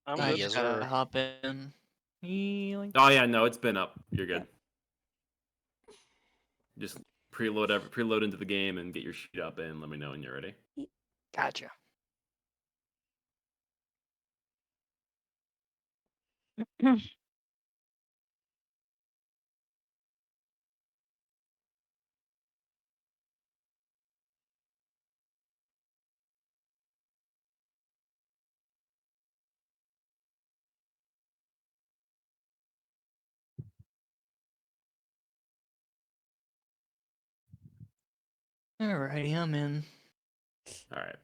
I'm I good. just Yes, gotta sir. hop in. Healing. Oh yeah, no, it's been up. You're good. Yeah. Just preload into the game and get your sheet up and let me know when you're ready. Gotcha. Alrighty, I'm in. All right.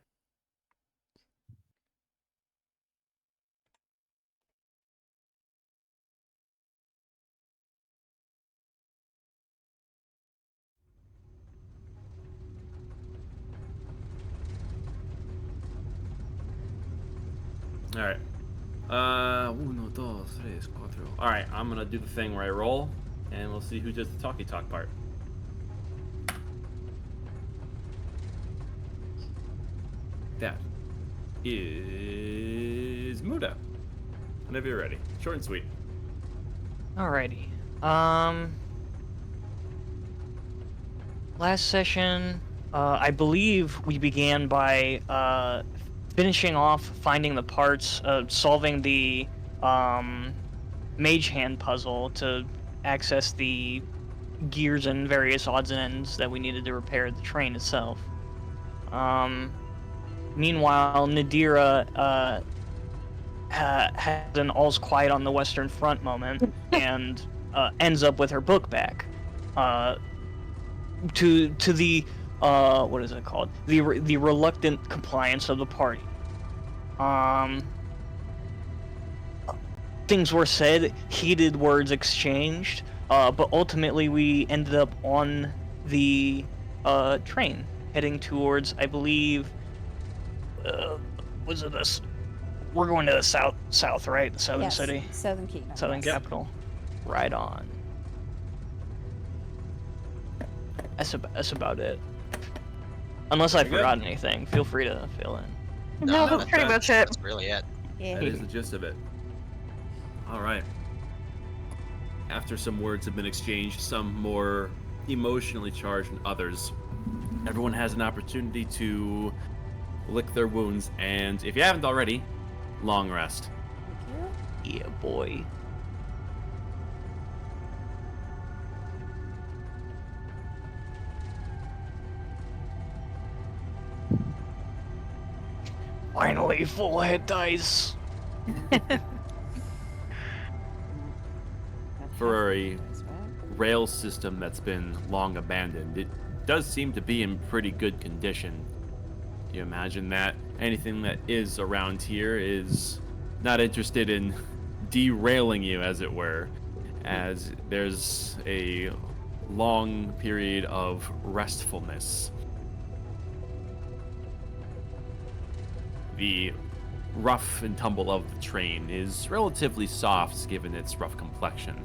All right. Uno, dos, tres, cuatro. All right, I'm gonna do the thing where I roll, and we'll see who does the talky talk part. That is Muda. Whenever you're ready. Short and sweet. Alrighty. Last session, I believe we began by finishing off finding the parts, solving the mage hand puzzle to access the gears and various odds and ends that we needed to repair the train itself. Meanwhile, Nadira has an all's quiet on the Western Front moment and ends up with her book back. To the what is it called? The reluctant compliance of the party. Things were said, heated words exchanged, but ultimately we ended up on the train heading towards, I believe, was it this? We're going to the south, right? The southern Yes, city, Southern Kingdom. southern yes. capital. Right on. That's about it. Unless I Very good. forgot anything, feel free to fill in. No, No, that's pretty much it. That's really it. Yeah. That is the gist of it. All right. After some words have been exchanged, some more emotionally charged than others, everyone has an opportunity to lick their wounds, and if you haven't already, long rest. Thank you. Yeah, boy. Finally, full hit dice. For a rail system that's been long abandoned, it does seem to be in pretty good condition. You imagine that anything that is around here is not interested in derailing you, as it were, as there's a long period of restfulness. The rough and tumble of the train is relatively soft given its rough complexion.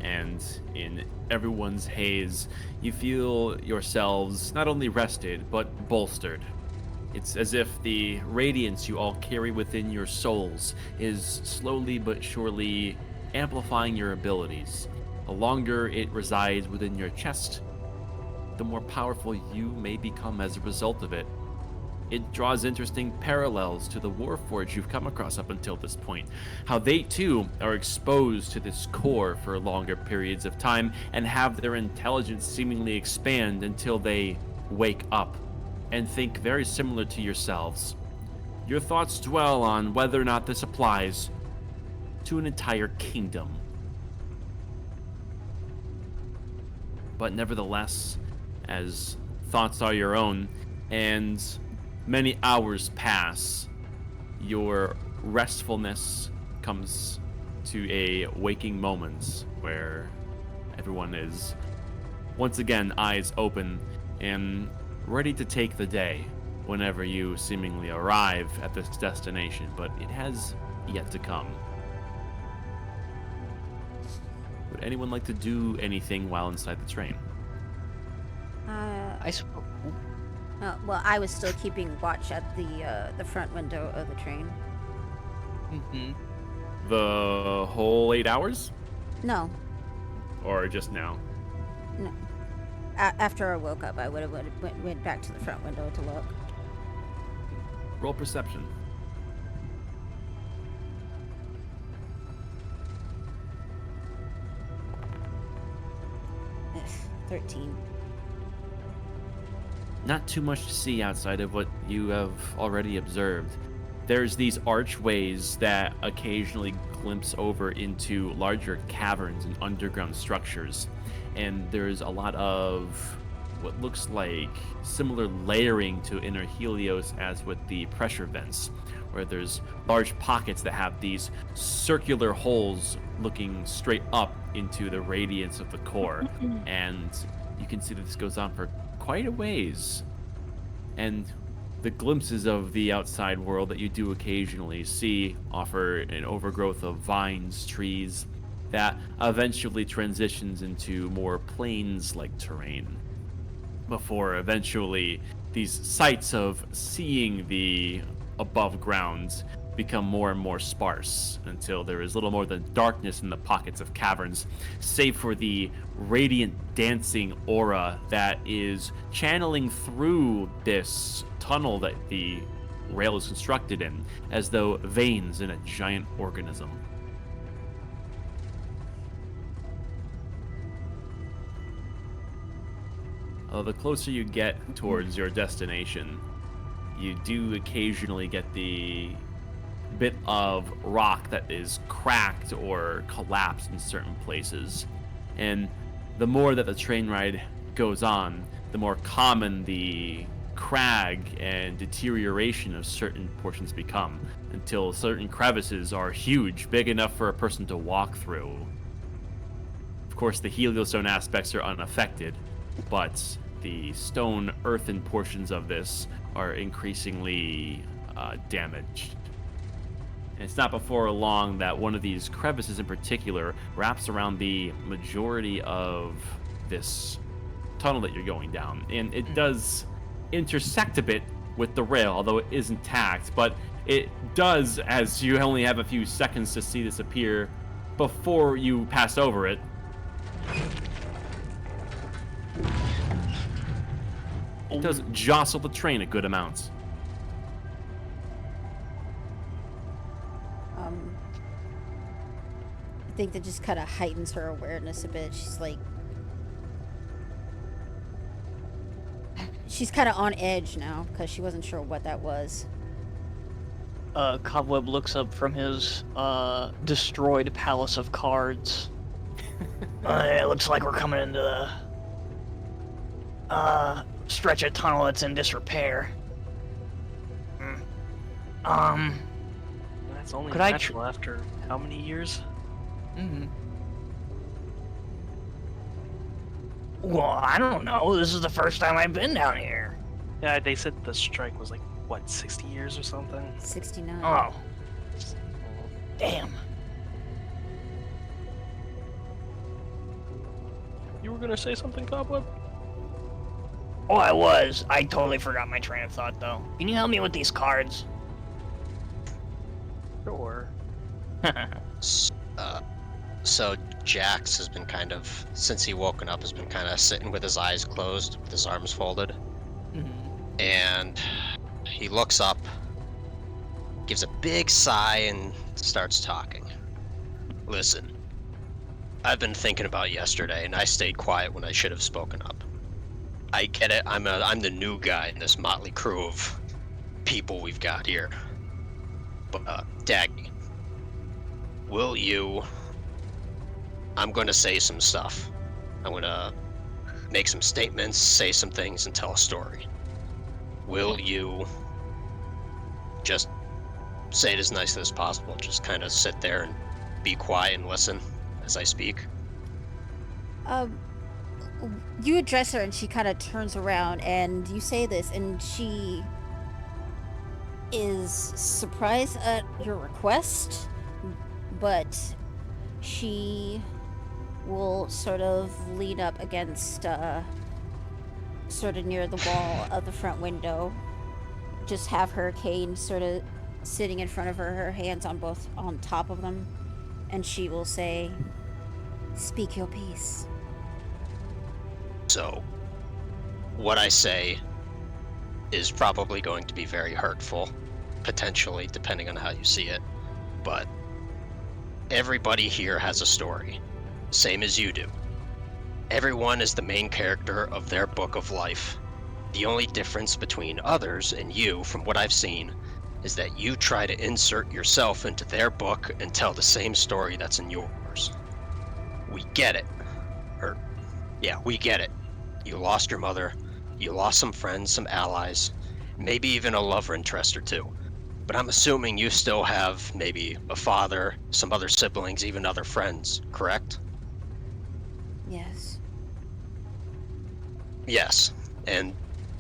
And in everyone's haze, you feel yourselves not only rested, but bolstered. It's as if the radiance you all carry within your souls is slowly but surely amplifying your abilities. The longer it resides within your chest, the more powerful you may become as a result of it. It draws interesting parallels to the Warforged you've come across up until this point. How they too are exposed to this core for longer periods of time and have their intelligence seemingly expand until they wake up and think very similar to yourselves. Your thoughts dwell on whether or not this applies to an entire kingdom. But nevertheless, as thoughts are your own, and many hours pass, your restfulness comes to a waking moment where everyone is once again eyes open and ready to take the day whenever you seemingly arrive at this destination, but it has yet to come. Would anyone like to do anything while inside the train? I suppose. Well, I was still keeping watch at the front window of the train. Mm-hmm. The whole 8 hours? No, Or just now? no. After I woke up, I would have went back to the front window to look. Roll perception. 13. Not too much to see outside of what you have already observed. There's these archways that occasionally glimpse over into larger caverns and underground structures. And there's a lot of what looks like similar layering to inner Helios as with the pressure vents, where there's large pockets that have these circular holes looking straight up into the radiance of the core. And you can see that this goes on for quite a ways. And the glimpses of the outside world that you do occasionally see offer an overgrowth of vines, trees, that eventually transitions into more plains-like terrain. Before eventually these sights of seeing the above ground become more and more sparse until there is little more than darkness in the pockets of caverns, save for the radiant dancing aura that is channeling through this tunnel that the rail is constructed in, as though veins in a giant organism. The closer you get towards your destination, you do occasionally get the bit of rock that is cracked or collapsed in certain places. And the more that the train ride goes on, the more common the crag and deterioration of certain portions become, until certain crevices are huge, big enough for a person to walk through. Of course, the heliostone aspects are unaffected, but the stone earthen portions of this are increasingly damaged. And it's not before long that one of these crevices in particular wraps around the majority of this tunnel that you're going down. And it does intersect a bit with the rail, although it is intact. But it does, as you only have a few seconds to see this appear before you pass over it. It does jostle the train a good amount. I think that just kind of heightens her awareness a bit. She's kind of on edge now because she wasn't sure what that was. Cobweb looks up from his destroyed palace of cards. It looks like we're coming into the stretch of tunnel that's in disrepair. That's only Could I natural after how many years? Well, I don't know. This is the first time I've been down here. Yeah, they said the strike was like, what, 60 years or something? 69. Oh, damn. You were gonna say something, Cobweb? Oh, I was. I totally forgot my train of thought, though. Can you help me with these cards? Sure. So Jax has been since he woken up, has been kind of sitting with his eyes closed, with his arms folded. And he looks up, gives a big sigh, and starts talking. Listen, I've been thinking about yesterday, and I stayed quiet when I should have spoken up. I get it, I'm the new guy in this motley crew of people we've got here. But, Dagny, will you... I'm going to say some stuff. I'm going to make some statements, say some things, and tell a story. Will you just say it as nicely as possible? Just kind of sit there and be quiet and listen as I speak? You address her and she kind of turns around and you say this and she is surprised at your request, but she will sort of lean up against sort of near the wall of the front window, just have her cane sort of sitting in front of her, her hands on top of them, and she will say, "Speak your piece." So, what I say is probably going to be very hurtful, potentially, depending on how you see it. But everybody here has a story, same as you do. Everyone is the main character of their book of life. The only difference between others and you, from what I've seen, is that you try to insert yourself into their book and tell the same story that's in yours. We get it. We get it. You lost your mother, you lost some friends, some allies, maybe even a lover interest or two. But I'm assuming you still have maybe a father, some other siblings, even other friends, correct? Yes. Yes, and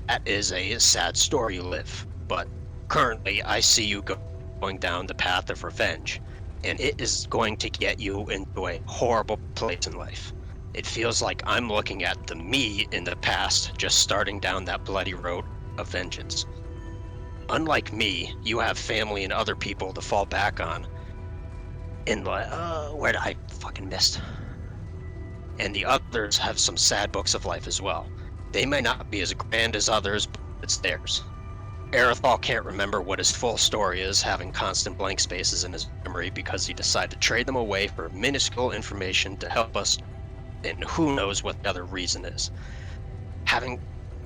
that is a sad story you live. But currently, I see you going down the path of revenge, and it is going to get you into a horrible place in life. It feels like I'm looking at the me in the past, just starting down that bloody road of vengeance. Unlike me, you have family and other people to fall back on. And where did I fucking missed? And the others have some sad books of life as well. They may not be as grand as others, but it's theirs. Erithal can't remember what his full story is, having constant blank spaces in his memory because he decided to trade them away for minuscule information to help us, and who knows what the other reason is.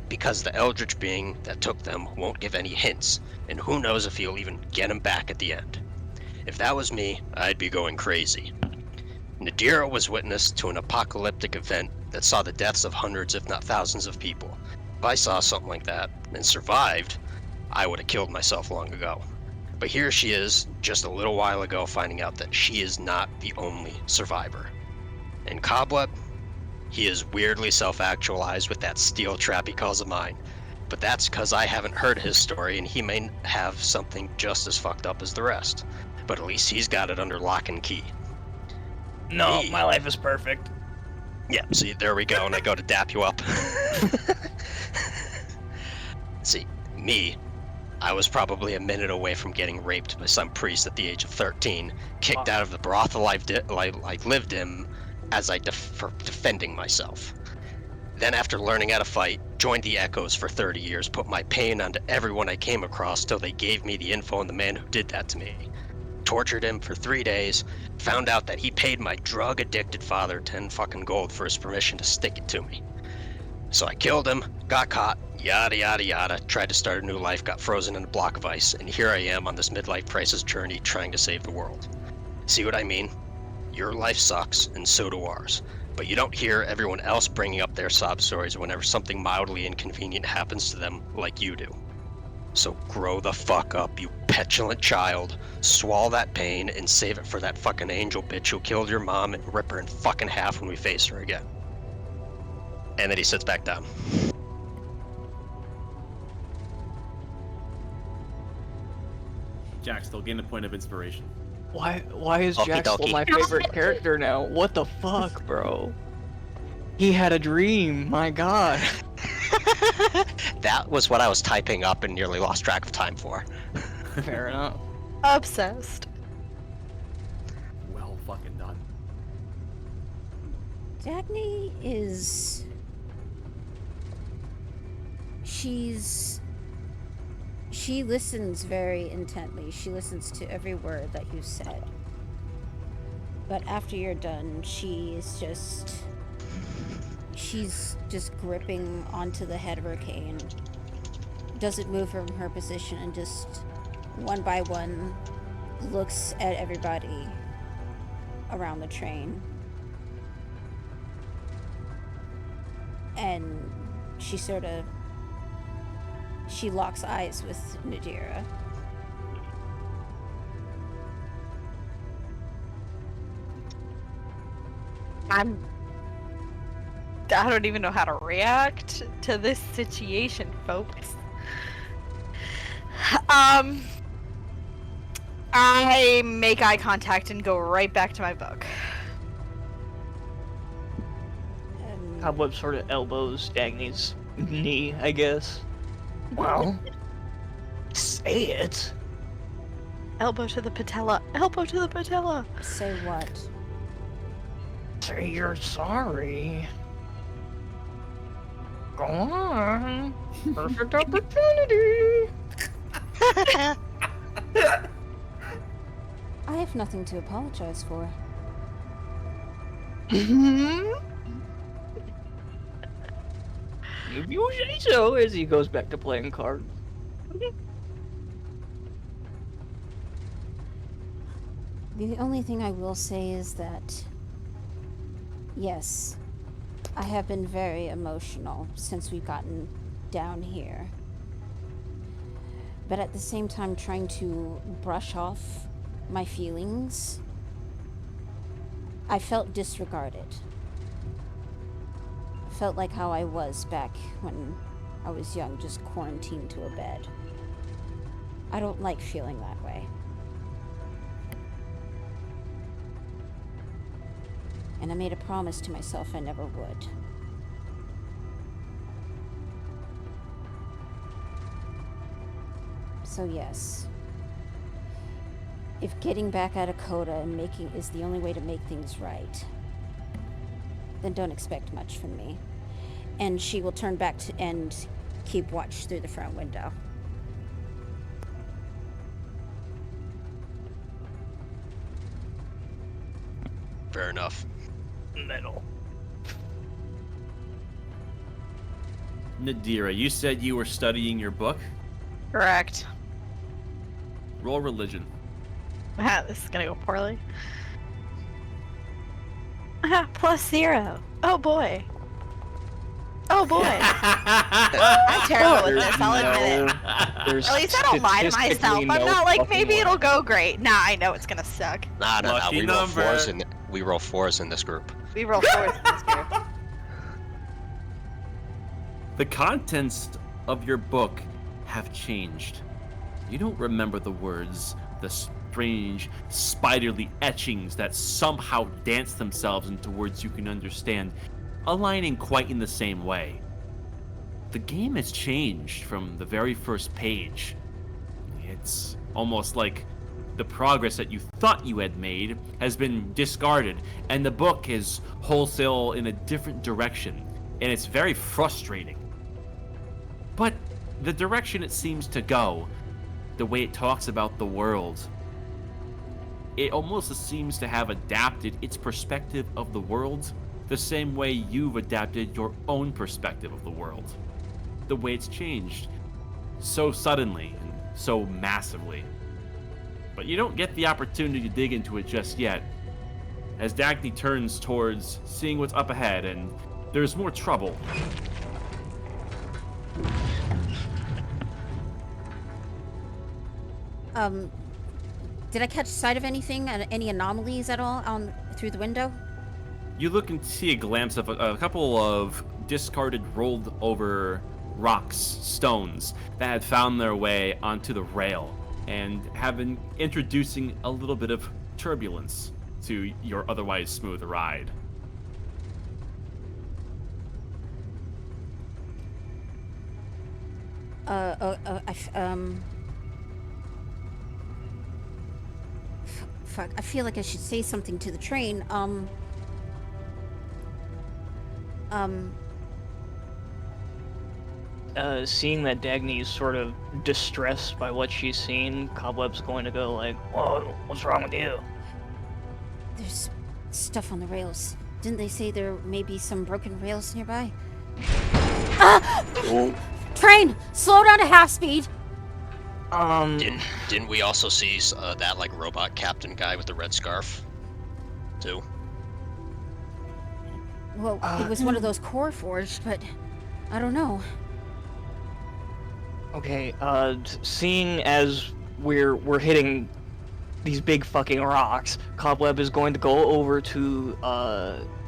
Because the eldritch being that took them won't give any hints, and who knows if he'll even get them back at the end. If that was me, I'd be going crazy. Nadira was witness to an apocalyptic event that saw the deaths of hundreds, if not thousands, of people. If I saw something like that and survived, I would have killed myself long ago. But here she is, just a little while ago, finding out that she is not the only survivor. And Cobweb, he is weirdly self-actualized with that steel trap he calls a mine. But that's because I haven't heard his story, and he may have something just as fucked up as the rest. But at least he's got it under lock and key. No, Me. my life is perfect. Yeah, see, there we go, and I go to dap you up. See, me, I was probably a minute away from getting raped by some priest at the age of 13, kicked out of the brothel I lived in as for defending myself. Then after learning how to fight, joined the Echoes for 30 years, put my pain onto everyone I came across till they gave me the info on the man who did that to me. Tortured him for 3 days, found out that he paid my drug-addicted father 10 fucking gold for his permission to stick it to me. So I killed him, got caught, yada yada yada, tried to start a new life, got frozen in a block of ice, and here I am on this midlife crisis journey trying to save the world. See what I mean? Your life sucks, and so do ours. But you don't hear everyone else bringing up their sob stories whenever something mildly inconvenient happens to them like you do. So grow the fuck up, you petulant child. Swallow that pain and save it for that fucking angel bitch who killed your mom and rip her in fucking half when we face her again. And then he sits back down. Jack still gain a point of inspiration. Why is Okie Jack still dokie. my favorite character now? What the fuck, bro? He had a dream, my god. That was what I was typing up and nearly lost track of time for. Fair enough. Obsessed. Well fucking done. Dagny is. She listens very intently. She listens to every word that you said. But after you're done, she's just gripping onto the head of her cane. Doesn't move from her position and just one by one looks at everybody around the train. And she locks eyes with Nadira. I don't even know how to react to this situation, folks. I make eye contact and go right back to my book. Cobweb sort of elbows Dagny's knee, I guess. Well, say it. Elbow to the patella. Elbow to the patella. Say what? Say you're sorry. Go on. Perfect opportunity. I have nothing to apologize for. If you say so, as he goes back to playing cards. The only thing I will say is that, yes, I have been very emotional since we've gotten down here. But at the same time, trying to brush off my feelings, I felt disregarded. I felt like how I was back when I was young, just quarantined to a bed. I don't like feeling that way. And I made a promise to myself I never would. So yes, if getting back at Dakota and making is the only way to make things right, then don't expect much from me. And she will turn back to and keep watch through the front window. Fair enough. Metal. Nadira, you said you were studying your book? Correct. Roll religion. This is gonna go poorly. +0. Oh boy. Oh boy. I'm terrible with this, I'll admit it. At least I don't lie to myself. I'm not like, maybe it'll go great. Nah, I know it's gonna suck. Nah. Lucky We roll number. fours in this group. We roll 4s in this group. The contents of your book have changed. You don't remember the words, the strange, spiderly etchings that somehow dance themselves into words you can understand, aligning quite in the same way. The game has changed from the very first page. It's almost like the progress that you thought you had made has been discarded, and the book is wholesale in a different direction, and it's very frustrating. But the direction it seems to go, the way it talks about the world, it almost seems to have adapted its perspective of the world the same way you've adapted your own perspective of the world. The way it's changed so suddenly and so massively. But you don't get the opportunity to dig into it just yet, as Dagny turns towards seeing what's up ahead, and there's more trouble. Did I catch sight of anything? Any anomalies at all through the window? You look and see a glimpse of a couple of discarded, rolled over rocks, stones that had found their way onto the rail and have been introducing a little bit of turbulence to your otherwise smooth ride. Fuck, I feel like I should say something to the train. Seeing that Dagny is sort of distressed by what she's seen, Cobweb's going to go like, "Whoa, what's wrong with you?" There's stuff on the rails. Didn't they say there may be some broken rails nearby? Ah! Train! Slow down to half speed! Didn't we also see that like robot captain guy with the red scarf, too? Well, it was one of those core forged, but I don't know. Okay, seeing as we're hitting these big fucking rocks, Cobweb is going to go over to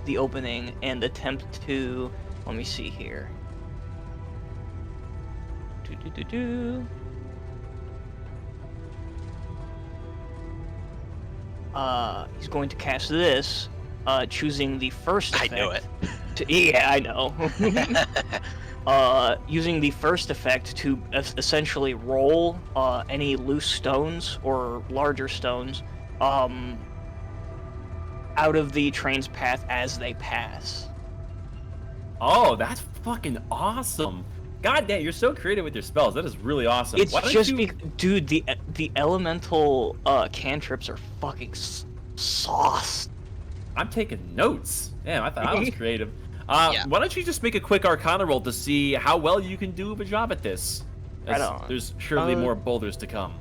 the opening and attempt to, let me see here. He's going to cast this, choosing the first effect. I knew it. Yeah, I know. using the first effect to essentially roll any loose stones or larger stones out of the train's path as they pass. Oh, that's fucking awesome. God damn, you're so creative with your spells. That is really awesome. It's just dude, the elemental cantrips are fucking sauce. I'm taking notes. Damn, I thought I was creative. Yeah. Why don't you just make a quick Arcana roll to see how well you can do of a job at this? Right on. There's surely more boulders to come.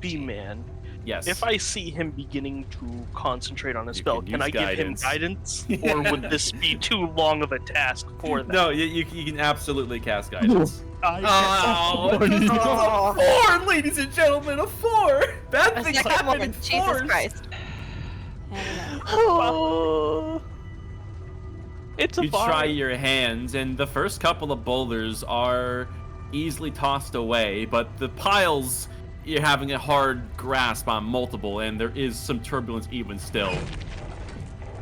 B-Man. Yes. If I see him beginning to concentrate on a spell, can can I use give him guidance. guidance? Or would this be too long of a task for that? No, you can absolutely cast guidance. Oh, no. 4, ladies and gentlemen, a 4! Bad A things second happen one. in Jesus 4s. Christ. I don't know. Oh, it's a You bar. try your hands, and the first couple of boulders are easily tossed away, but the piles, you're having a hard grasp on multiple, and there is some turbulence even still.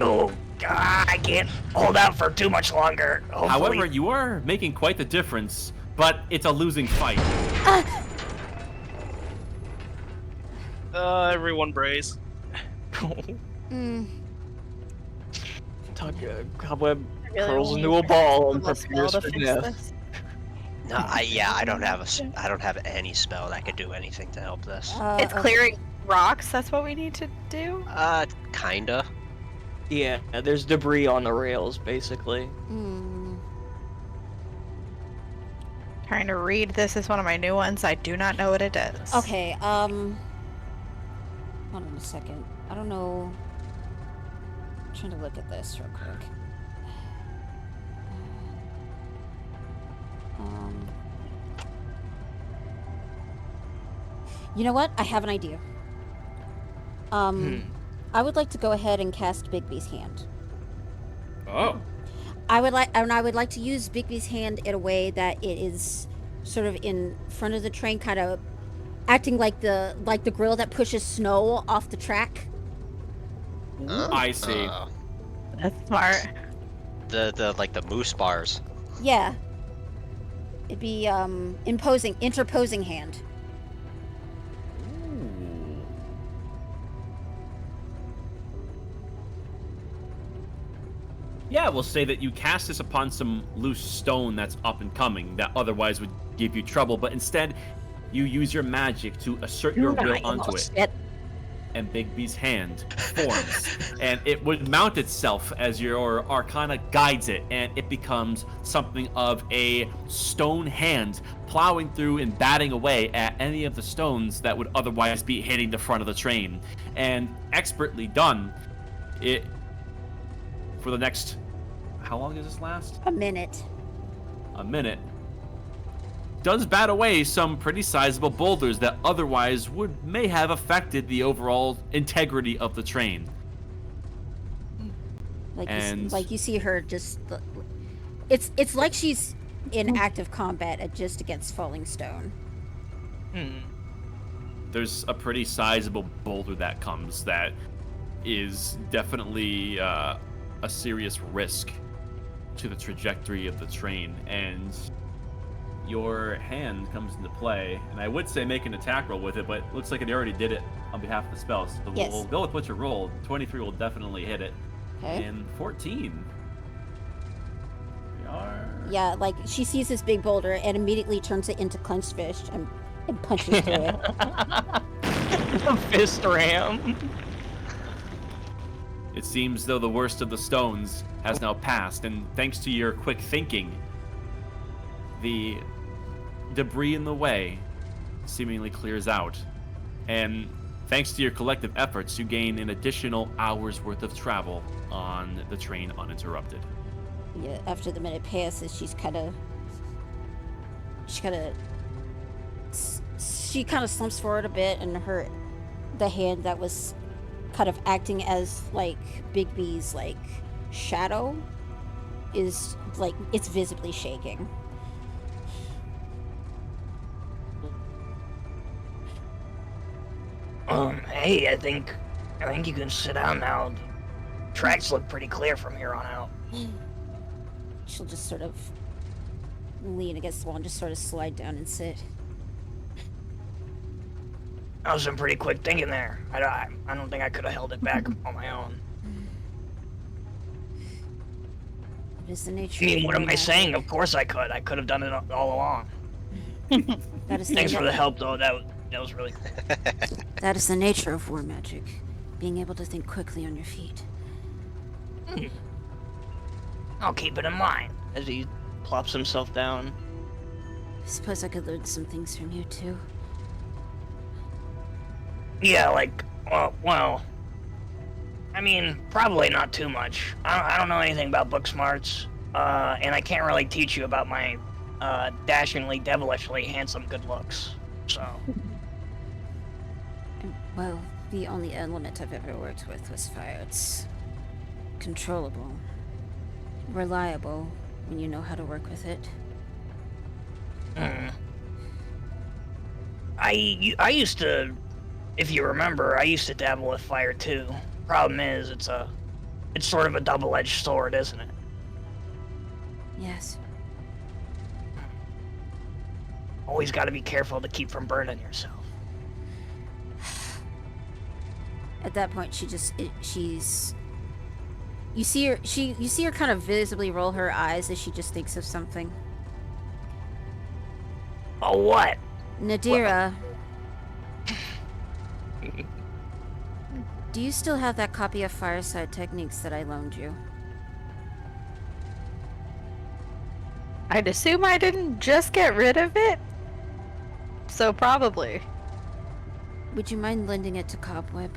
Oh, God, I can't hold out for too much longer. Hopefully. However, you are making quite the difference, but it's a losing fight. everyone brace. Cobweb Really curls only into a ball and a spell prepares to for fix death. this? No, I don't have any spell that could do anything to help this. It's Okay. clearing rocks. That's what we need to do. Kinda. Yeah, there's debris on the rails, basically. Trying to read this is one of my new ones. I do not know what it is. Okay, hold on a second. I don't know. I'm trying to look at this real quick. You know what? I have an idea. I would like to go ahead and cast Bigby's hand. Oh. I would like to use Bigby's hand in a way that it is sort of in front of the train, kind of acting like the grill that pushes snow off the track. I see. That's smart. The like the moose bars. Yeah. It'd be interposing hand. Yeah, we'll say that you cast this upon some loose stone that's up and coming that otherwise would give you trouble, but instead you use your magic to assert your will onto it. And Bigby's hand forms, and it would mount itself as your Arcana guides it, and it becomes something of a stone hand plowing through and batting away at any of the stones that would otherwise be hitting the front of the train. And expertly done, it for the next, how long does this last? A minute. A minute. Does bat away some pretty sizable boulders that otherwise may have affected the overall integrity of the train. Like you see her just. It's like she's in active combat just against falling stone. There's a pretty sizable boulder that comes that is definitely a serious risk to the trajectory of the train, and your hand comes into play, and I would say make an attack roll with it, but it looks like it already did it on behalf of the spell, so Yes. we'll go with what you rolled. 23 will definitely hit it. Okay. And 14. We are... Yeah, like she sees this big boulder and immediately turns it into clenched fist and punches through it. Fist ram. It seems though the worst of the stones has now passed, and thanks to your quick thinking, the debris in the way seemingly clears out. And thanks to your collective efforts, you gain an additional hour's worth of travel on the train uninterrupted. Yeah, after the minute passes, she kind of slumps forward a bit, and the hand that was kind of acting as like Bigby's like shadow is like it's visibly shaking. Hey, I think you can sit down now. Tracks look pretty clear from here on out. She'll just sort of lean against the wall and just sort of slide down and sit. That was some pretty quick thinking there. I don't think I could have held it back on my own. It is the nature. I mean, of what am I magic. saying? Of course I could. I could have done it all along. That is Thanks for the help, though. That was really cool. That is the nature of war magic. Being able to think quickly on your feet. I'll keep it in mind. As he plops himself down. I suppose I could learn some things from you, too. Yeah, like, well, I mean, probably not too much. I don't know anything about book smarts, and I can't really teach you about my dashingly, devilishly handsome good looks, so. Well, the only element I've ever worked with was fire. It's controllable, reliable when you know how to work with it. I used to, if you remember, I used to dabble with fire too. Problem is, it's sort of a double-edged sword, isn't it? Yes. Always got to be careful to keep from burning yourself. At that point, she's. You see her kind of visibly roll her eyes as she just thinks of something. Oh, what? Nadira. Do you still have that copy of Fireside Techniques that I loaned you? I'd assume I didn't just get rid of it. So probably. Would you mind lending it to Cobweb?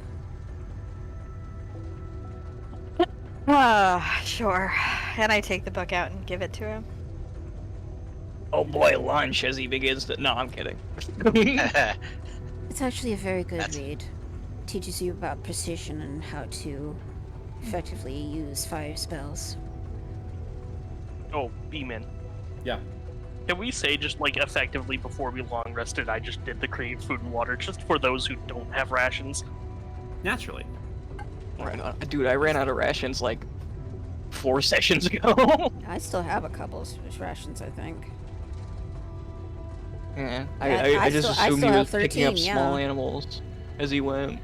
Sure. And I take the book out and give it to him. Oh boy, lunch as he begins to. No, I'm kidding. It's actually a very good read. It teaches you about precision and how to effectively use fire spells. Oh, Beeman. Yeah. Can we say just like effectively before we long rested, I just did the crave food and water just for those who don't have rations? Naturally. Dude, I ran out of rations like 4 sessions ago. I still have a couple of rations, I think. Yeah, I I just still- I assumed still he have was picking up 13, small yeah. animals as he went.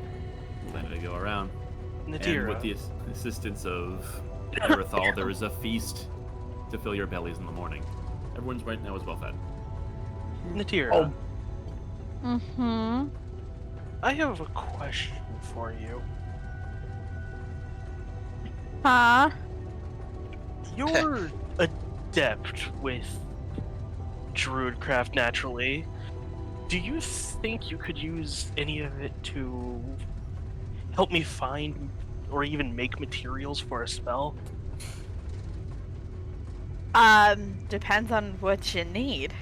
Let it go around. And Nadira. with the assistance of Erythal, there is a feast to fill your bellies in the morning. Everyone's right now is well fed. Nadira, Oh. Mm-hmm. I have a question for you. Huh? You're adept with druidcraft naturally. Do you think you could use any of it to help me find or even make materials for a spell? Depends on what you need.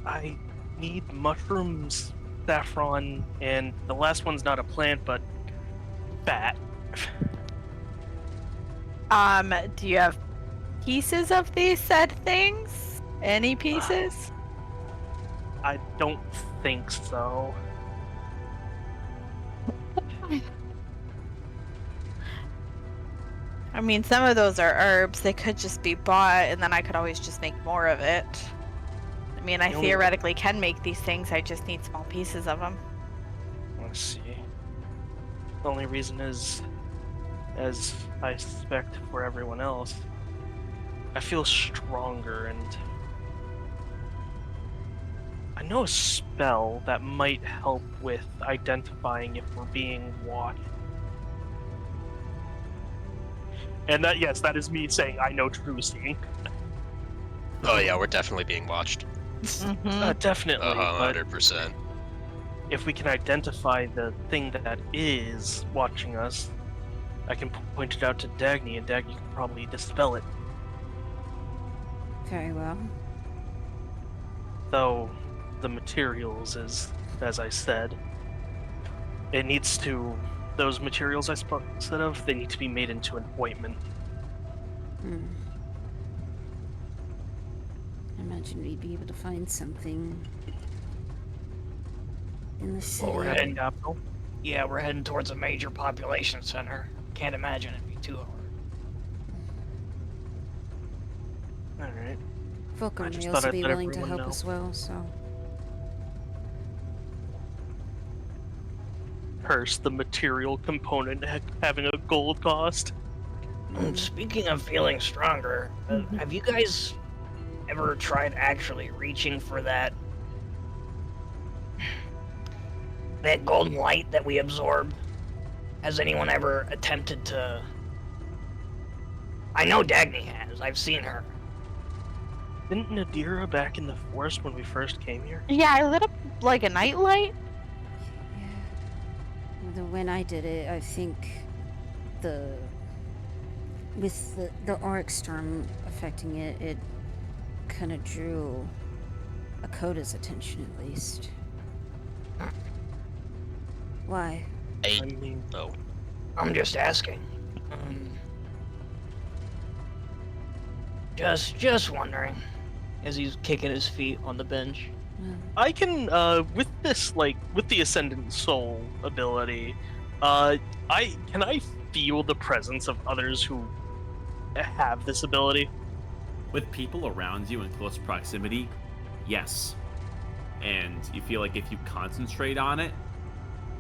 I need mushrooms, saffron, and the last one's not a plant, but bat. Do you have pieces of these said things? Any pieces? I don't think so. I mean, some of those are herbs. They could just be bought, and then I could always just make more of it. I mean, I The only- theoretically can make these things. I just need small pieces of them. Let's see. The only reason is, as I suspect for everyone else, I feel stronger and I know a spell that might help with identifying if we're being watched. And that, yes, that is me saying I know true seeing. Oh yeah, we're definitely being watched. Definitely, but 100%. if we can identify the thing that is watching us, I can point it out to Dagny, and Dagny can probably dispel it. Very well. Though the materials is, as I said, it needs to. Those materials I said of, they need to be made into an ointment. Hmm. I imagine we'd be able to find something in the city. Well, we're heading. Capital. Yeah, we're heading towards a major population center. Can't imagine it'd be too hard. All right. Fulcrum I just may thought also I'd be let willing to everyone help know. as well, so... Curse the material component having a gold cost. Speaking of feeling stronger, have you guys ever tried actually reaching for that golden light that we absorbed? Has anyone ever attempted to? I know Dagny has. I've seen her. Didn't Nadira back in the forest when we first came here? Yeah, I lit up like a nightlight. Yeah. When I did it, I think with the auric storm affecting it, it kind of drew Akoda's attention at least. Why? I mean, Oh. I'm just asking. Just wondering. As he's kicking his feet on the bench. I can with this with the Ascendant Soul ability, I feel the presence of others who have this ability. With people around you in close proximity, yes. And you feel like if you concentrate on it,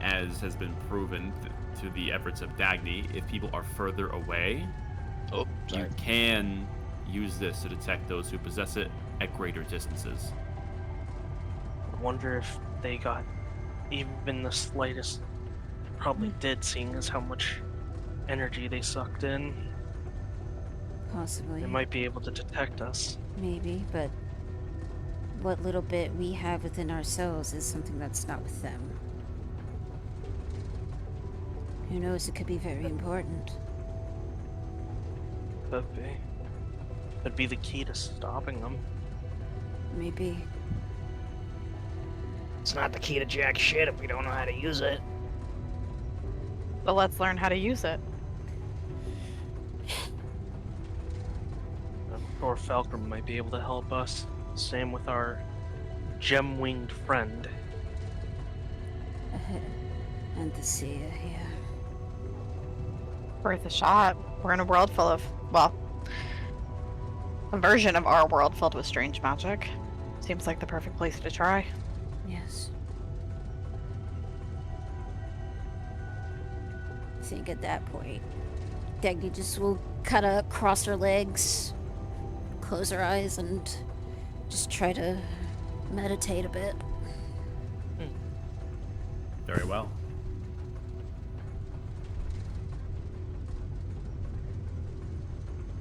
as has been proven to the efforts of Dagny, if people are further away, you can use this to detect those who possess it at greater distances. I wonder if they got even the slightest. They probably did, seeing as how much energy they sucked in. Possibly. They might be able to detect us. Maybe, but what little bit we have within ourselves is something that's not with them. Who knows, it could be very important. Could be. Could be the key to stopping them. Maybe. It's not the key to jack shit if we don't know how to use it. But let's learn how to use it. Or Falcrum might be able to help us. Same with our gem-winged friend. And the seer here. Worth a shot. We're in a world full of, well, a version of our world filled with strange magic. Seems like the perfect place to try. Yes. I think at that point, Dagny just will kind of cross her legs, close her eyes, and just try to meditate a bit. Very well.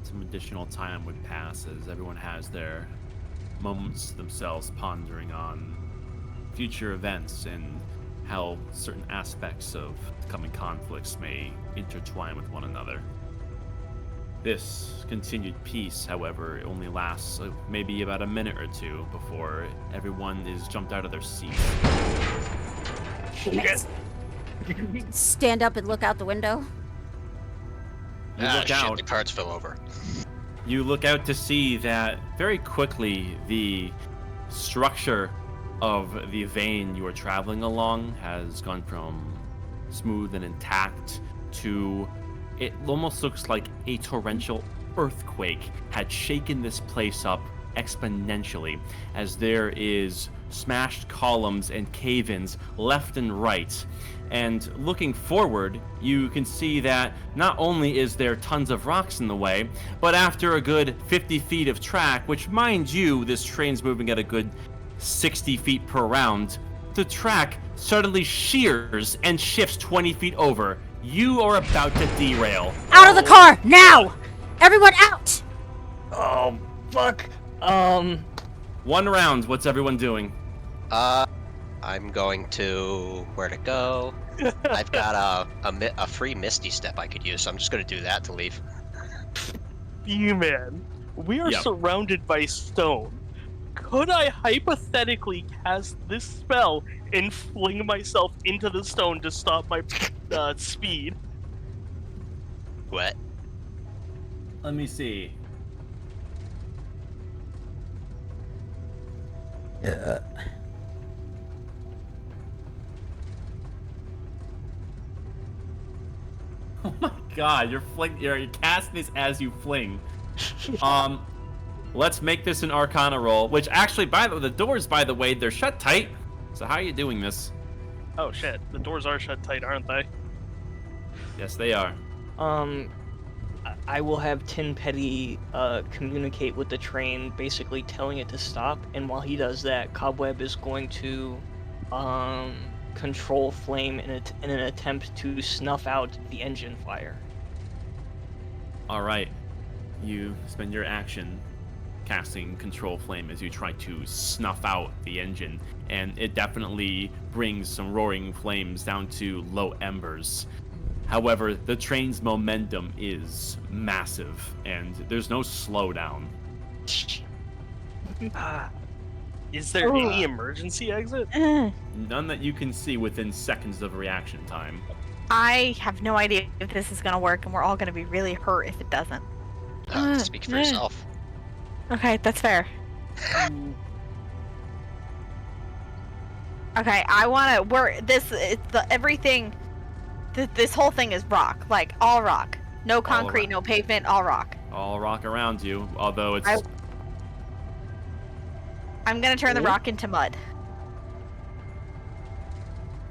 Some additional time would pass as everyone has their moments themselves pondering on future events and how certain aspects of coming conflicts may intertwine with one another. This continued peace, however, only lasts maybe about a minute or two before everyone is jumped out of their seats. Stand up and look out the window. You look out. The cards fell over. You look out to see that very quickly the structure of the vein you are traveling along has gone from smooth and intact to it almost looks like a torrential earthquake had shaken this place up exponentially, as there is smashed columns and cave-ins left and right. And looking forward, you can see that not only is there tons of rocks in the way, but after a good 50 feet of track, which mind you, this train's moving at a good 60 feet per round, the track suddenly shears and shifts 20 feet over. You are about to derail. Out of the car, now! Everyone out! Oh, fuck. 1 round, what's everyone doing? I'm going to where to go. I've got a free Misty Step I could use, so I'm just going to do that to leave. You man, we are Yep. surrounded by stone. Could I hypothetically cast this spell and fling myself into the stone to stop my speed? What? Let me see. Oh my god, you're casting this as you fling. Let's make this an Arcana roll. Which actually, the doors, by the way, they're shut tight. So how are you doing this? Oh shit, the doors are shut tight, aren't they? Yes, they are. I will have Tin Petty communicate with the train, basically telling it to stop. And while he does that, Cobweb is going to control Flame in an attempt to snuff out the engine fire. All right. You spend your action casting Control Flame as you try to snuff out the engine, and it definitely brings some roaring flames down to low embers. However, the train's momentum is massive, and there's no slowdown. Is there any emergency exit? None that you can see within seconds of reaction time. I have no idea if this is gonna work, and we're all gonna be really hurt if it doesn't. Speak for yourself. Okay, that's fair. Okay, I wanna. Everything. This whole thing is rock, like all rock. No concrete, no pavement, all rock. All rock around you, although it's. I'm gonna turn the rock into mud.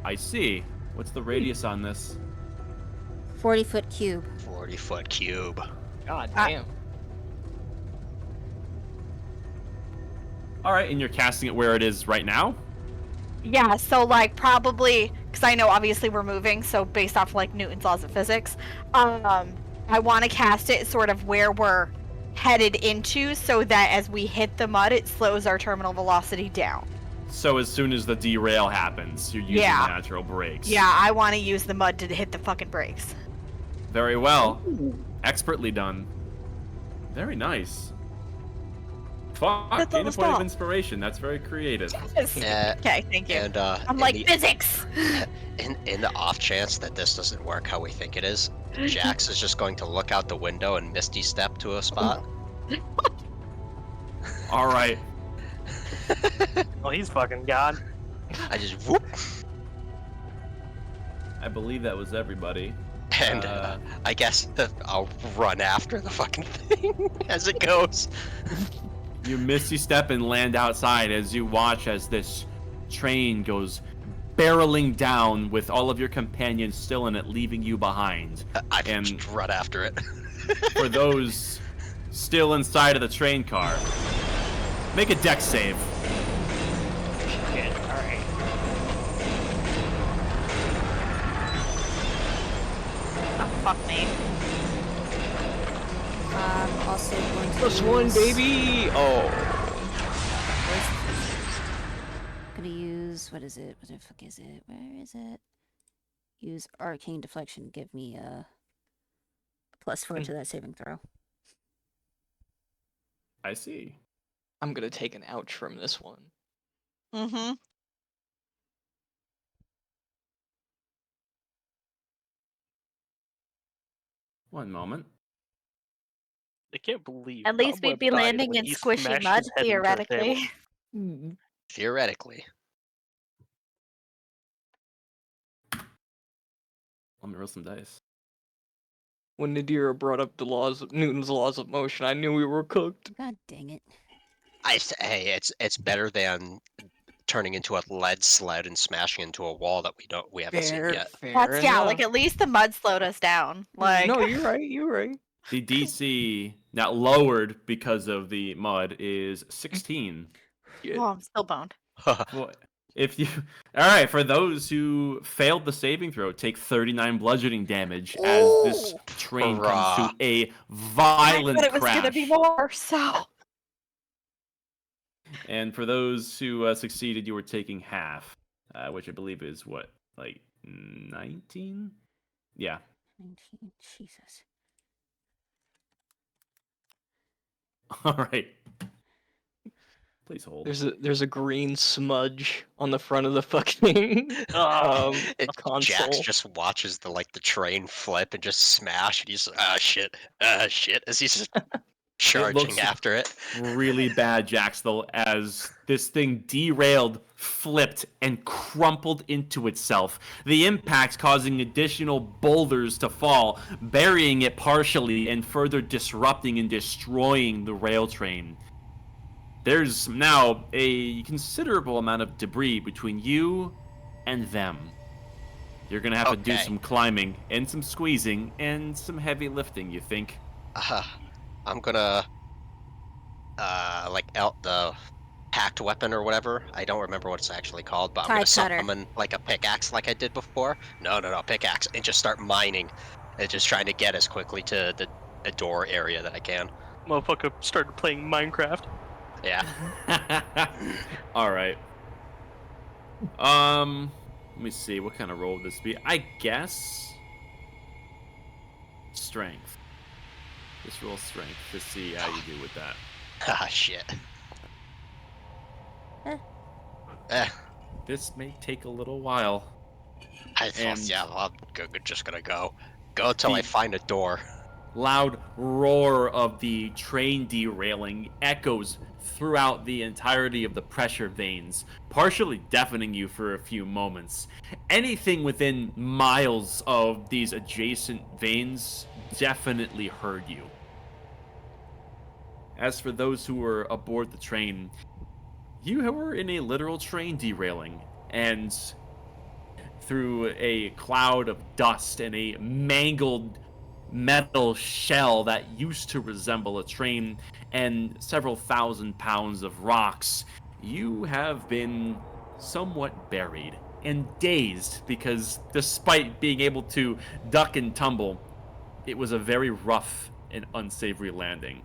I see. What's the radius on this? 40-foot cube. 40-foot cube. God damn. All right, and you're casting it where it is right now? Yeah, so like probably, because I know obviously we're moving, so based off like Newton's laws of physics, I want to cast it sort of where we're headed into, so that as we hit the mud, it slows our terminal velocity down. So as soon as the derail happens, you're using natural brakes. Yeah, I want to use the mud to hit the fucking brakes. Very well. Expertly done. Very nice. Fuck, gain a point of inspiration. That's very creative. Okay, thank you. And, I'm like, physics! In the off chance that this doesn't work how we think it is, Jax is just going to look out the window and Misty step to a spot. All right. Well, he's fucking god. I just whoop. I believe that was everybody. And I guess I'll run after the fucking thing as it goes. You misty step and land outside as you watch as this train goes barreling down with all of your companions still in it, leaving you behind. I just run after it. For those still inside of the train car, make a dex save. Shit, alright. Oh, fuck me. I'm also going to +1, baby! Oh. I'm gonna use, what is it? What the fuck is it? Where is it? Use Arcane Deflection. Give me a +4 to that saving throw. I see. I'm gonna take an ouch from this one. Mm-hmm. One moment. I can't believe. At least we'd be landing in squishy mud, theoretically. Theoretically. Let me roll some dice. When Nadira brought up Newton's laws of motion, I knew we were cooked. God dang it. Hey, it's better than turning into a lead sled and smashing into a wall that we haven't seen yet. That's like at least the mud slowed us down. Like no, you're right. The DC now lowered because of the mud is 16. Oh, I'm still boned. If you all right, for those who failed the saving throw, take 39 bludgeoning damage as this train comes to a violent crash. I thought it was gonna be more, so. And for those who succeeded, you were taking half, which I believe is what, like 19? Yeah. 19. Jesus. All right. Please hold. There's a green smudge on the front of the fucking console. Jax just watches the train flip and just smash, and he's shit, as he's just charging after it. Really bad, Jaxthel, as this thing derailed, flipped, and crumpled into itself. The impact causing additional boulders to fall, burying it partially and further disrupting and destroying the rail train. There's now a considerable amount of debris between you and them. You're gonna have to do some climbing and some squeezing and some heavy lifting, you think? I'm gonna like out the hacked weapon or whatever. I don't remember what it's actually called, but I'm gonna summon like a pickaxe like I did before. No, pickaxe, and just start mining and just trying to get as quickly to the door area that I can. Motherfucker started playing Minecraft. Yeah. All right. Let me see. What kind of roll would this be? I guess strength. Just roll strength to see how you do with that. Ah, shit. This may take a little while. I'm just gonna go till I find a door. Loud roar of the train derailing echoes throughout the entirety of the pressure vanes, partially deafening you for a few moments. Anything within miles of these adjacent vanes definitely heard you. As for those who were aboard the train, you were in a literal train derailing, and through a cloud of dust and a mangled metal shell that used to resemble a train and several thousand pounds of rocks, you have been somewhat buried and dazed because despite being able to duck and tumble, it was a very rough and unsavory landing.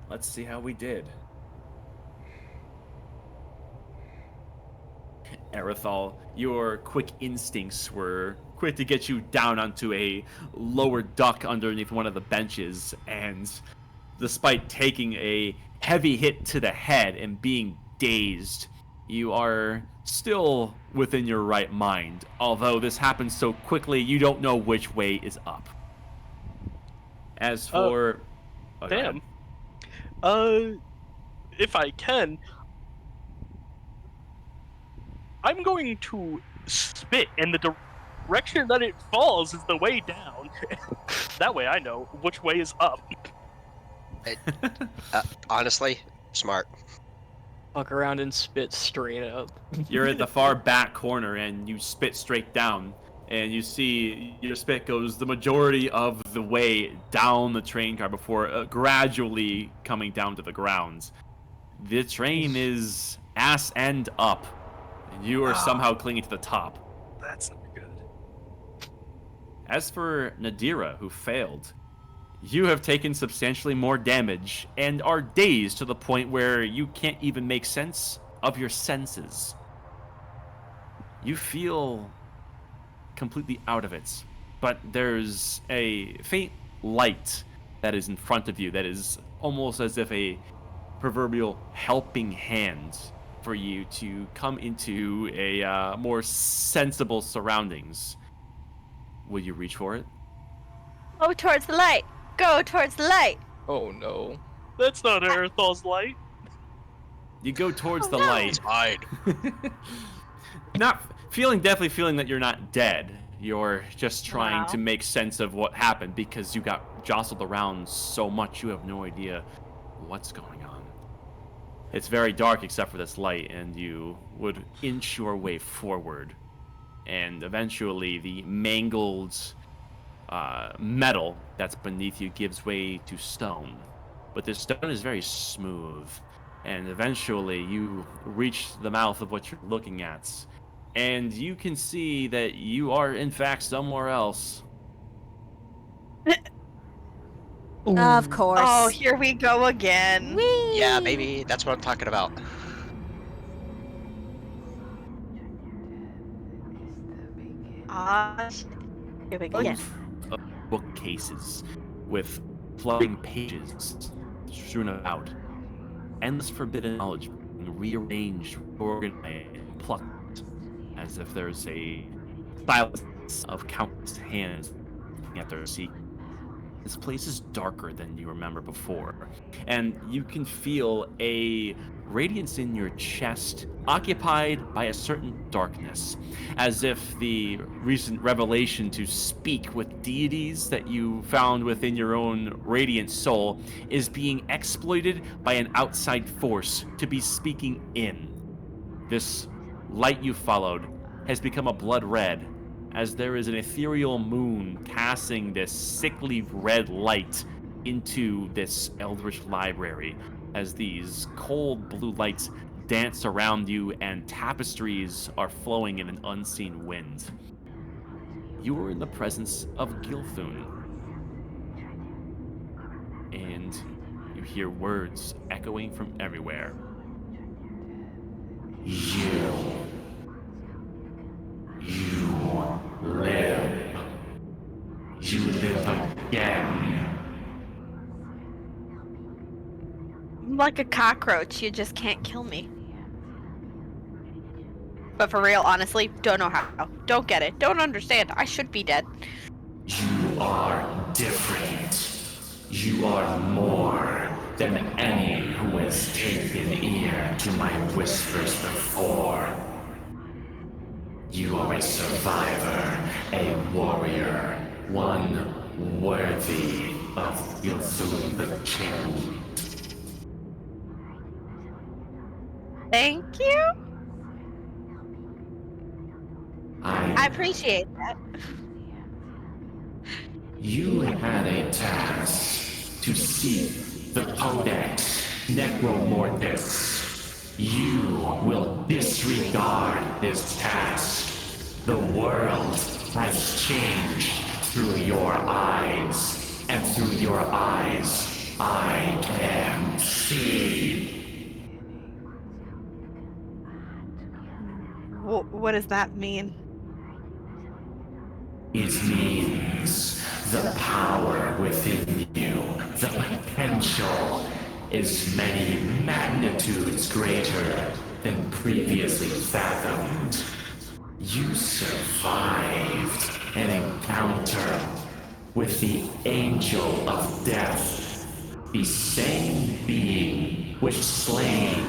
Let's see how we did. Erithal, your quick instincts were quick to get you down onto a lower duck underneath one of the benches, and despite taking a heavy hit to the head and being dazed, you are still within your right mind, although this happens so quickly you don't know which way is up. As for... Damn. If I can, I'm going to spit, and the direction that it falls is the way down. That way I know which way is up. Honestly, smart. Fuck around and spit straight up. You're at the far back corner, and you spit straight down, and you see your spit goes the majority of the way down the train car before gradually coming down to the ground. The train is ass end up, and you are somehow clinging to the top. That's not good. As for Nadira, who failed, you have taken substantially more damage and are dazed to the point where you can't even make sense of your senses. You feel completely out of it, but there's a faint light that is in front of you that is almost as if a proverbial helping hand for you to come into a more sensible surroundings. Will you reach for it? Go towards the light. Go towards the light. Oh no. That's not Earthal's light. You go towards the light. Hide. Definitely feeling that you're not dead. You're just trying to make sense of what happened because you got jostled around so much you have no idea what's going on. It's very dark except for this light, and you would inch your way forward. And eventually the mangled metal that's beneath you gives way to stone. But this stone is very smooth. And eventually you reach the mouth of what you're looking at. And you can see that you are, in fact, somewhere else. Of course. Oh, here we go again. Whee! Yeah, baby, that's what I'm talking about. Here we go again. Of bookcases with floating pages strewn about. Endless forbidden knowledge being rearranged, organized, and plucked, as if there's a silence of countless hands looking at their secret. This place is darker than you remember before, and you can feel a radiance in your chest occupied by a certain darkness, as if the recent revelation to speak with deities that you found within your own radiant soul is being exploited by an outside force to be speaking in. This light you followed has become a blood red, as there is an ethereal moon casting this sickly red light into this eldritch library, as these cold blue lights dance around you and tapestries are flowing in an unseen wind. You are in the presence of Gilthun, and you hear words echoing from everywhere. You live. You live again. I'm like a cockroach, you just can't kill me. But for real, honestly, don't know how. Don't get it. Don't understand. I should be dead. You are different. You are more than any who has taken ear to my whispers before. You are a survivor, a warrior, one worthy of Gilthun the King. Thank you. I I appreciate that. You had a task to seek the Codex Necromortis. You will disregard this task. The world has changed through your eyes, and through your eyes, I can see. What does that mean? It means the power within you, the potential, is many magnitudes greater than previously fathomed. You survived an encounter with the Angel of Death, the same being which slain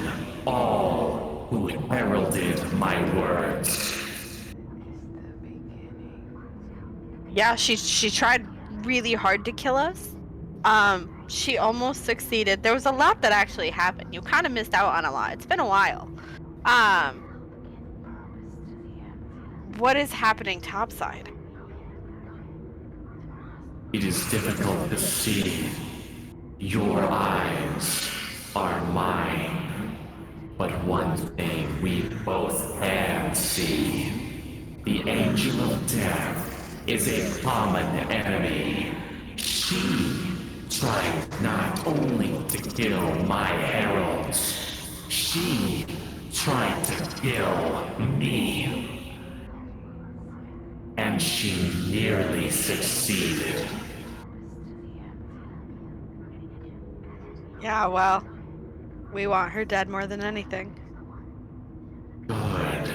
all who heralded my words. Yeah, she tried really hard to kill us. She almost succeeded. There was a lot that actually happened. You kind of missed out on a lot. It's been a while. What is happening topside? It is difficult to see. Your eyes are mine. But one thing we both can see. The Angel of Death is a common enemy. She tried not only to kill my heralds, she tried to kill me. And she nearly succeeded. Yeah, well, we want her dead more than anything. Good.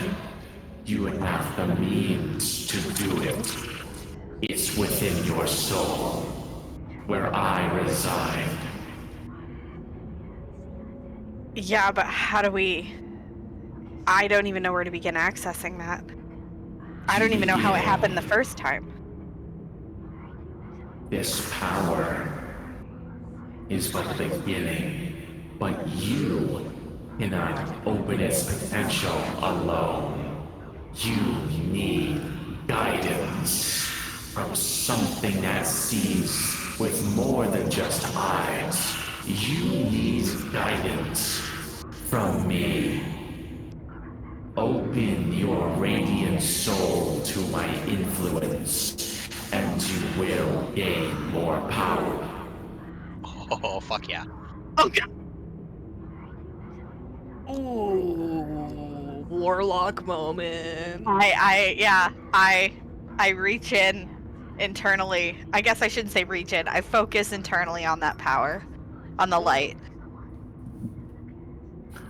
You have the means to do it. It's within your soul, where I reside. Yeah, but how do we... I don't even know where to begin accessing that. I don't even know how it happened the first time. This power is but the beginning, but you cannot open its potential alone. You need guidance from something that sees with more than just eyes. You need guidance from me. Open your radiant soul to my influence, and you will gain more power. Oh, fuck yeah. Okay. Ooh, warlock moment. I reach in internally. I guess I shouldn't say reach in. I focus internally on that power, on the light.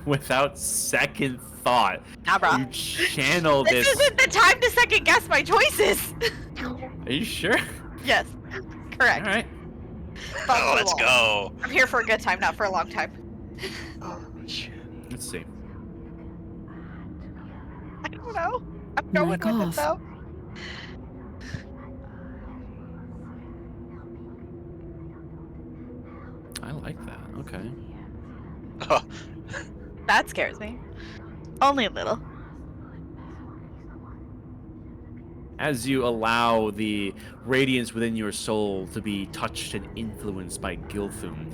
Without second thought, Nah, bro. you channel This isn't the time to second guess my choices. Are you sure? Yes, correct. All right. Oh, let's go. I'm here for a good time, not for a long time. Oh shit. Let's see. I don't know. I'm Mic going with it off. though. I like that. Okay. Oh, That scares me. Only a little. As you allow the radiance within your soul to be touched and influenced by Gilthum,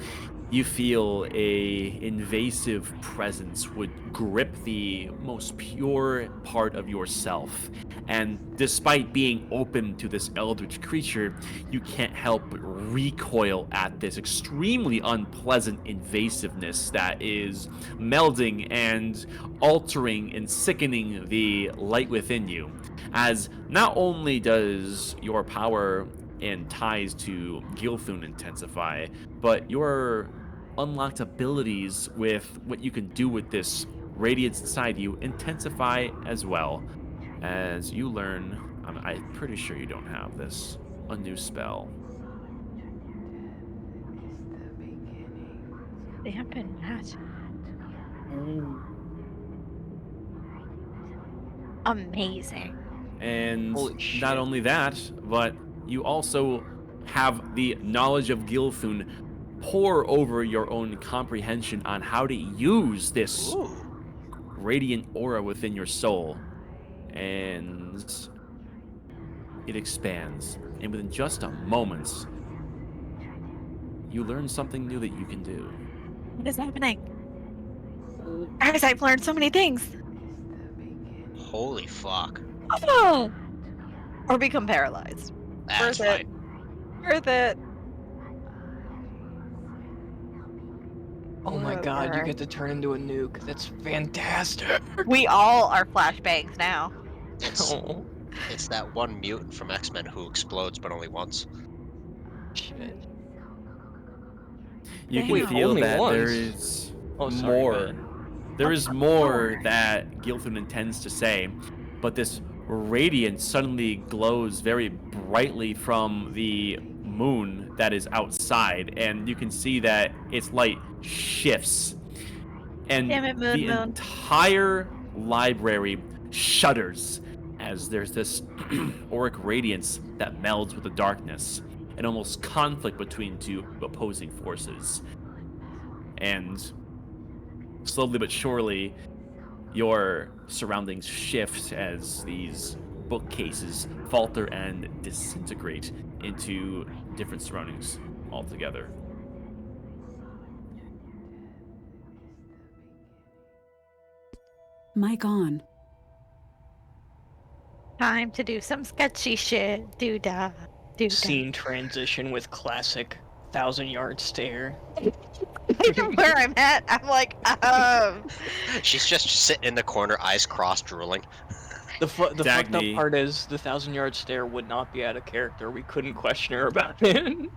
you feel a invasive presence would grip the most pure part of yourself. And despite being open to this eldritch creature, you can't help but recoil at this extremely unpleasant invasiveness that is melding and altering and sickening the light within you. As not only does your power and ties to Gilthun intensify, but your unlocked abilities with what you can do with this radiance inside you intensify as well. As you learn, I'm pretty sure you don't have this, a new spell. Dampen that. Amazing. And Holy shit. not only that, but you also have the knowledge of Gilthun pour over your own comprehension on how to use this ooh. radiant aura within your soul. And it expands. And within just a moment, you learn something new that you can do. What is happening? Guys, I've learned so many things. Holy fuck. Oh! Or become paralyzed. That's Worth it. right. Worth it. Oh my god, you get to turn into a nuke. That's fantastic. We all are flashbangs now. It's Oh it's that one mutant from X-Men who explodes, but only once. shit. You can Wait, feel only that once? there is Oh, sorry, more. go ahead. There is more that Gilthun intends to say, but this radiance suddenly glows very brightly from the moon that is outside, and you can see that its light shifts. And Damn it, the moon. entire library shudders as there's this auric radiance that melds with the darkness, an almost conflict between two opposing forces. And slowly but surely, your surroundings shift as these bookcases falter and disintegrate into different surroundings altogether. Mic on. Time to do some sketchy shit. Do-da. Do-da. Scene transition with classic 1,000-yard stare. I know where I'm at. I'm like, She's just sitting in the corner, eyes crossed, drooling. The fucked up Dagny. part is the 1,000-yard stare would not be out of character. We couldn't question her about it.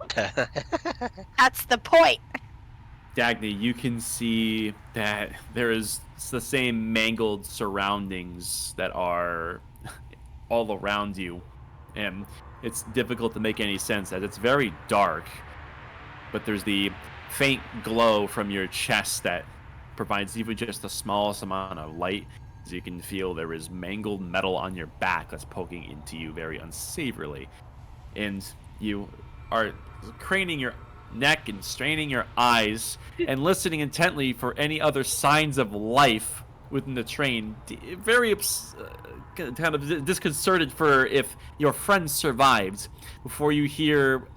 that's the point. Dagny, you can see that there is the same mangled surroundings that are all around you. And it's difficult to make any sense as it's very dark. But there's the faint glow from your chest that provides even just the smallest amount of light. As you can feel there is mangled metal on your back that's poking into you very unsavourily. And you are craning your neck and straining your eyes and listening intently for any other signs of life within the train. Very kind of disconcerted for if your friend survived before you hear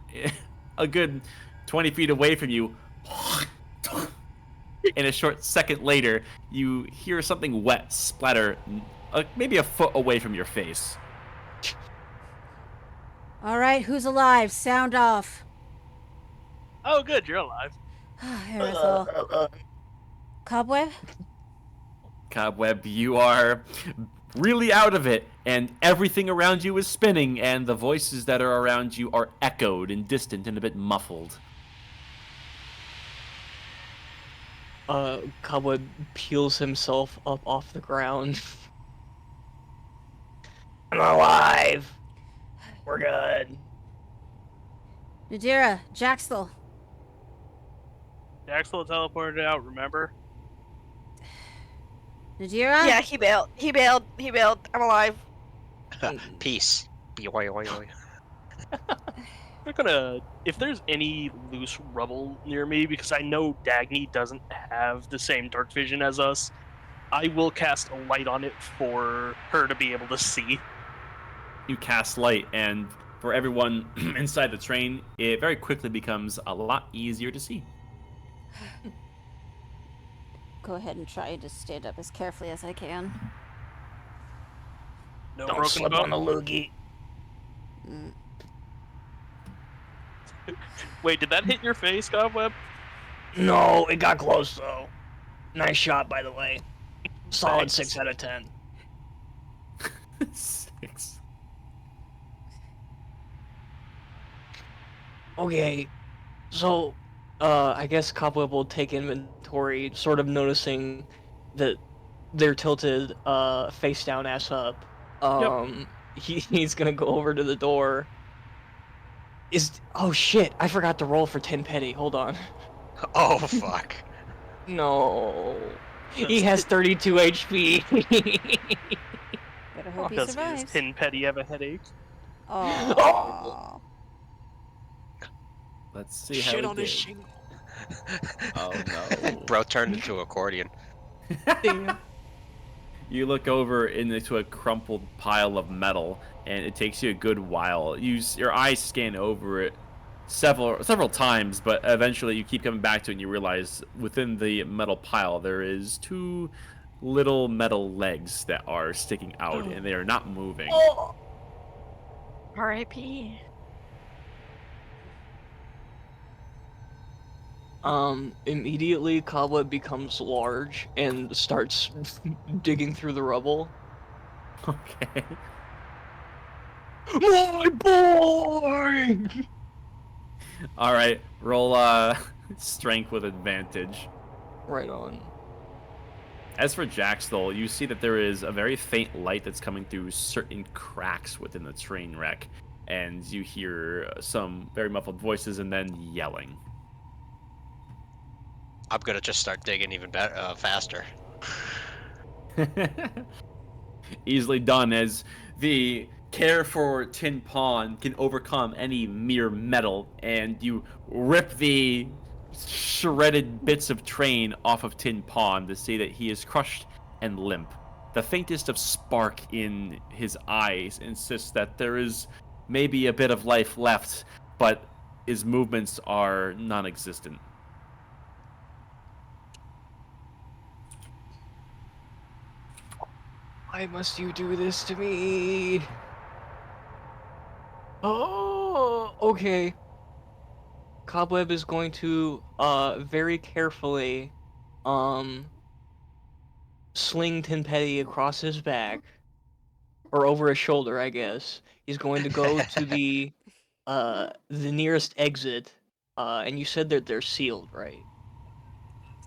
a good 20 feet away from you. And a short second later, you hear something wet splatter maybe a foot away from your face. All right, who's alive? Sound off. Oh, good, you're alive. Aerosol. Cobweb? Cobweb, you are really out of it, and everything around you is spinning, and the voices that are around you are echoed and distant and a bit muffled. Cobweb peels himself up off the ground. I'm alive. We're good. Nadira, Jaxthel, Axel teleported out, remember? Nadira? Yeah, he bailed. He bailed. He bailed. I'm alive. Peace. Oi, oi, oi. We're gonna... If there's any loose rubble near me, because I know Dagny doesn't have the same dark vision as us, I will cast a light on it for her to be able to see. You cast light, and for everyone inside the train, it very quickly becomes a lot easier to see. Go ahead and try to stand up as carefully as I can. No Don't broken slip bone? on the loogie. Wait, did that hit your face, Cobweb? No, it got close though. Nice shot, by the way. Solid Thanks. 6 out of 10. 6. Okay, so I guess Cobweb will take inventory, sort of noticing that they're tilted face down, ass up. He's gonna go over to the door. Oh shit! I forgot to roll for 10 petty. Hold on. Oh, fuck. No, he has 32 HP. Better hope he Does his survives. Tin Petty have a headache? Oh. Let's see how Shit he on his did. shingle. Oh no. Bro turned into an accordion. Damn. You look over into a crumpled pile of metal, and it takes you a good while. Your eyes scan over it several times, but eventually you keep coming back to it, and you realize within the metal pile there is 2 little metal legs that are sticking out, and they are not moving. Oh. R.I.P. Immediately Cobweb becomes large and starts digging through the rubble. Okay. My boy! All right. Roll strength with advantage. Right on. As for Jaxthol, you see that there is a very faint light that's coming through certain cracks within the train wreck, and you hear some very muffled voices and then yelling. I'm gonna just start digging even better, faster. Easily done, as the care for Tin Pawn can overcome any mere metal, and you rip the shredded bits of train off of Tin Pawn to see that he is crushed and limp. The faintest of spark in his eyes insists that there is maybe a bit of life left, but his movements are non-existent. Why must you do this to me? Oh, okay. Cobweb is going to very carefully sling Tin Petty across his back or over his shoulder, I guess. He's going to go to the nearest exit. And you said that they're sealed, right?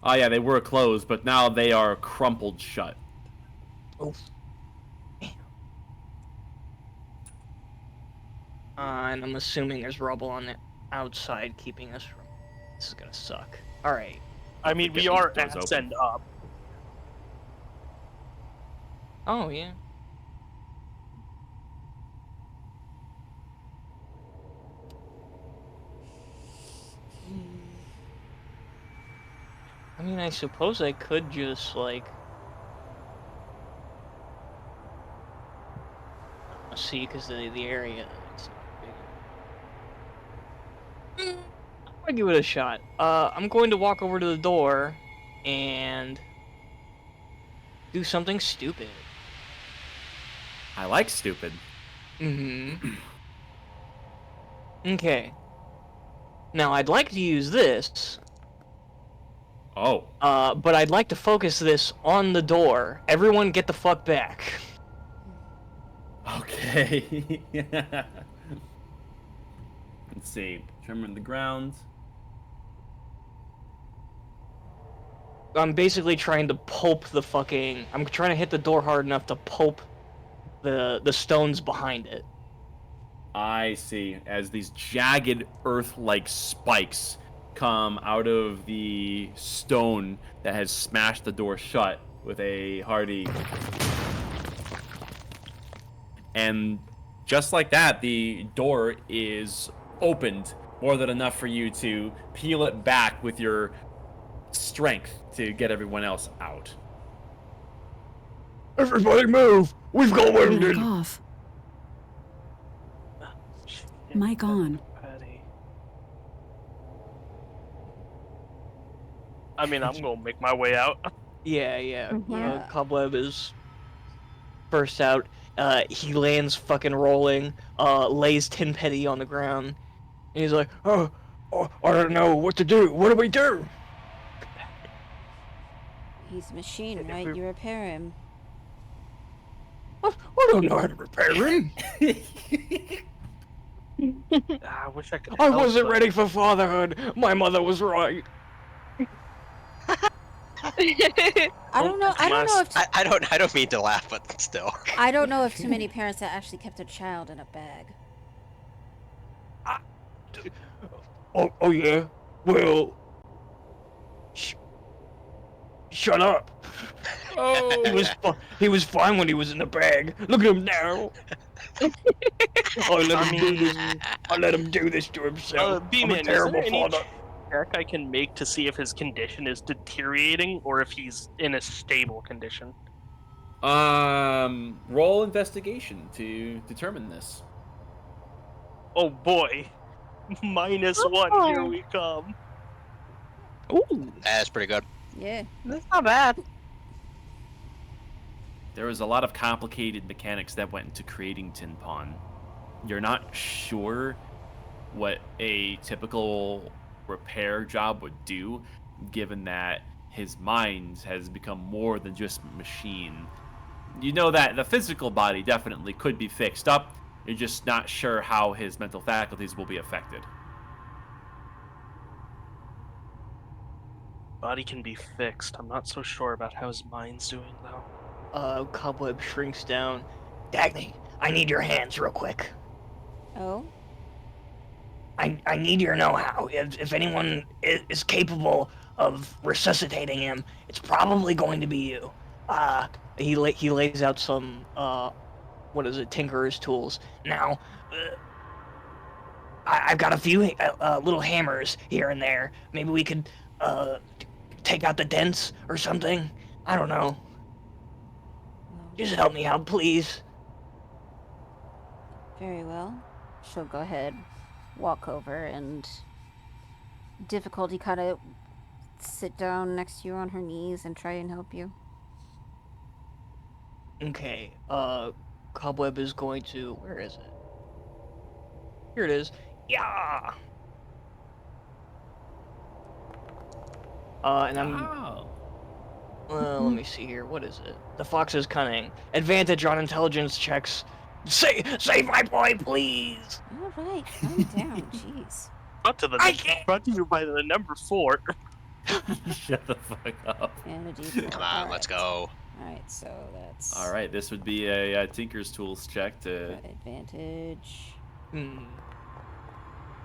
Oh yeah, they were closed, but now they are crumpled shut. Oh. And I'm assuming there's rubble on the outside keeping us from... This is gonna suck. Alright. I mean, we are ass end up. Oh, yeah. I mean, I suppose I could just, like... see, because the area... It's not big. I'm gonna give it a shot. I'm going to walk over to the door and do something stupid. I like stupid. Mm-hmm. Okay. Now, I'd like to use this. Oh. But I'd like to focus this on the door. Everyone get the fuck back. Okay. Let's see. Tremor in the ground. I'm basically trying to pulp the fucking... I'm trying to hit the door hard enough to pulp the stones behind it. I see. As these jagged earth-like spikes come out of the stone that has smashed the door shut with a hearty. And just like that, the door is opened more than enough for you to peel it back with your strength to get everyone else out. Everybody move! We've got Mic wounded! off. Shit, Mic on. Patty. I mean, I'm gonna make my way out. Yeah. Yeah. Cobweb is burst out. He lands fucking rolling, lays Tin Petty on the ground, and he's like, oh, I don't know what to do. What do we do? He's a machine, If right? we- You repair him. I don't know how to repair him. I wish I could. I help, wasn't but- ready for fatherhood. My mother was right. I don't know. I don't know if I don't mean to laugh, but still. I don't know if too many parents that actually kept a child in a bag. Oh yeah. Well, shut up. Oh, He was fine when he was in the bag. Look at him now. I let him do this to himself. I'm a B-Man, is terrible there any father. check I can make to see if his condition is deteriorating or if he's in a stable condition? roll investigation to determine this. Oh boy. -1, here we come. Ooh. That's pretty good. Yeah. That's not bad. There was a lot of complicated mechanics that went into creating Tin Pawn. You're not sure what a typical repair job would do, given that his mind has become more than just machine. You know that the physical body definitely could be fixed up. You're just not sure how his mental faculties will be affected. Body can be fixed. I'm not so sure about how his mind's doing though. Cobweb shrinks down. Dagny, I need your hands real quick. Oh. I need your know-how. If anyone is capable of resuscitating him, it's probably going to be you. He lays out some what is it, tinkerer's tools. Now, I've got a few little hammers here and there. Maybe we could take out the dents or something. I don't know. Well, Just help me out, please. very well. She'll go ahead, walk over, and difficulty kind of sit down next to you on her knees and try and help you. Okay, Cobweb is going to... Where is it? Here it is. Yeah! And I'm... Oh. Let me see here. What is it? The fox is cunning. Advantage on intelligence checks. Save my boy, please! All right, calm down. Jeez. I can't- Brought to you by the number 4. Shut the fuck up. And a D4. Come on, let's go. Alright, so that's... All right, this would be a Tinker's Tools check to. Advantage. Hmm.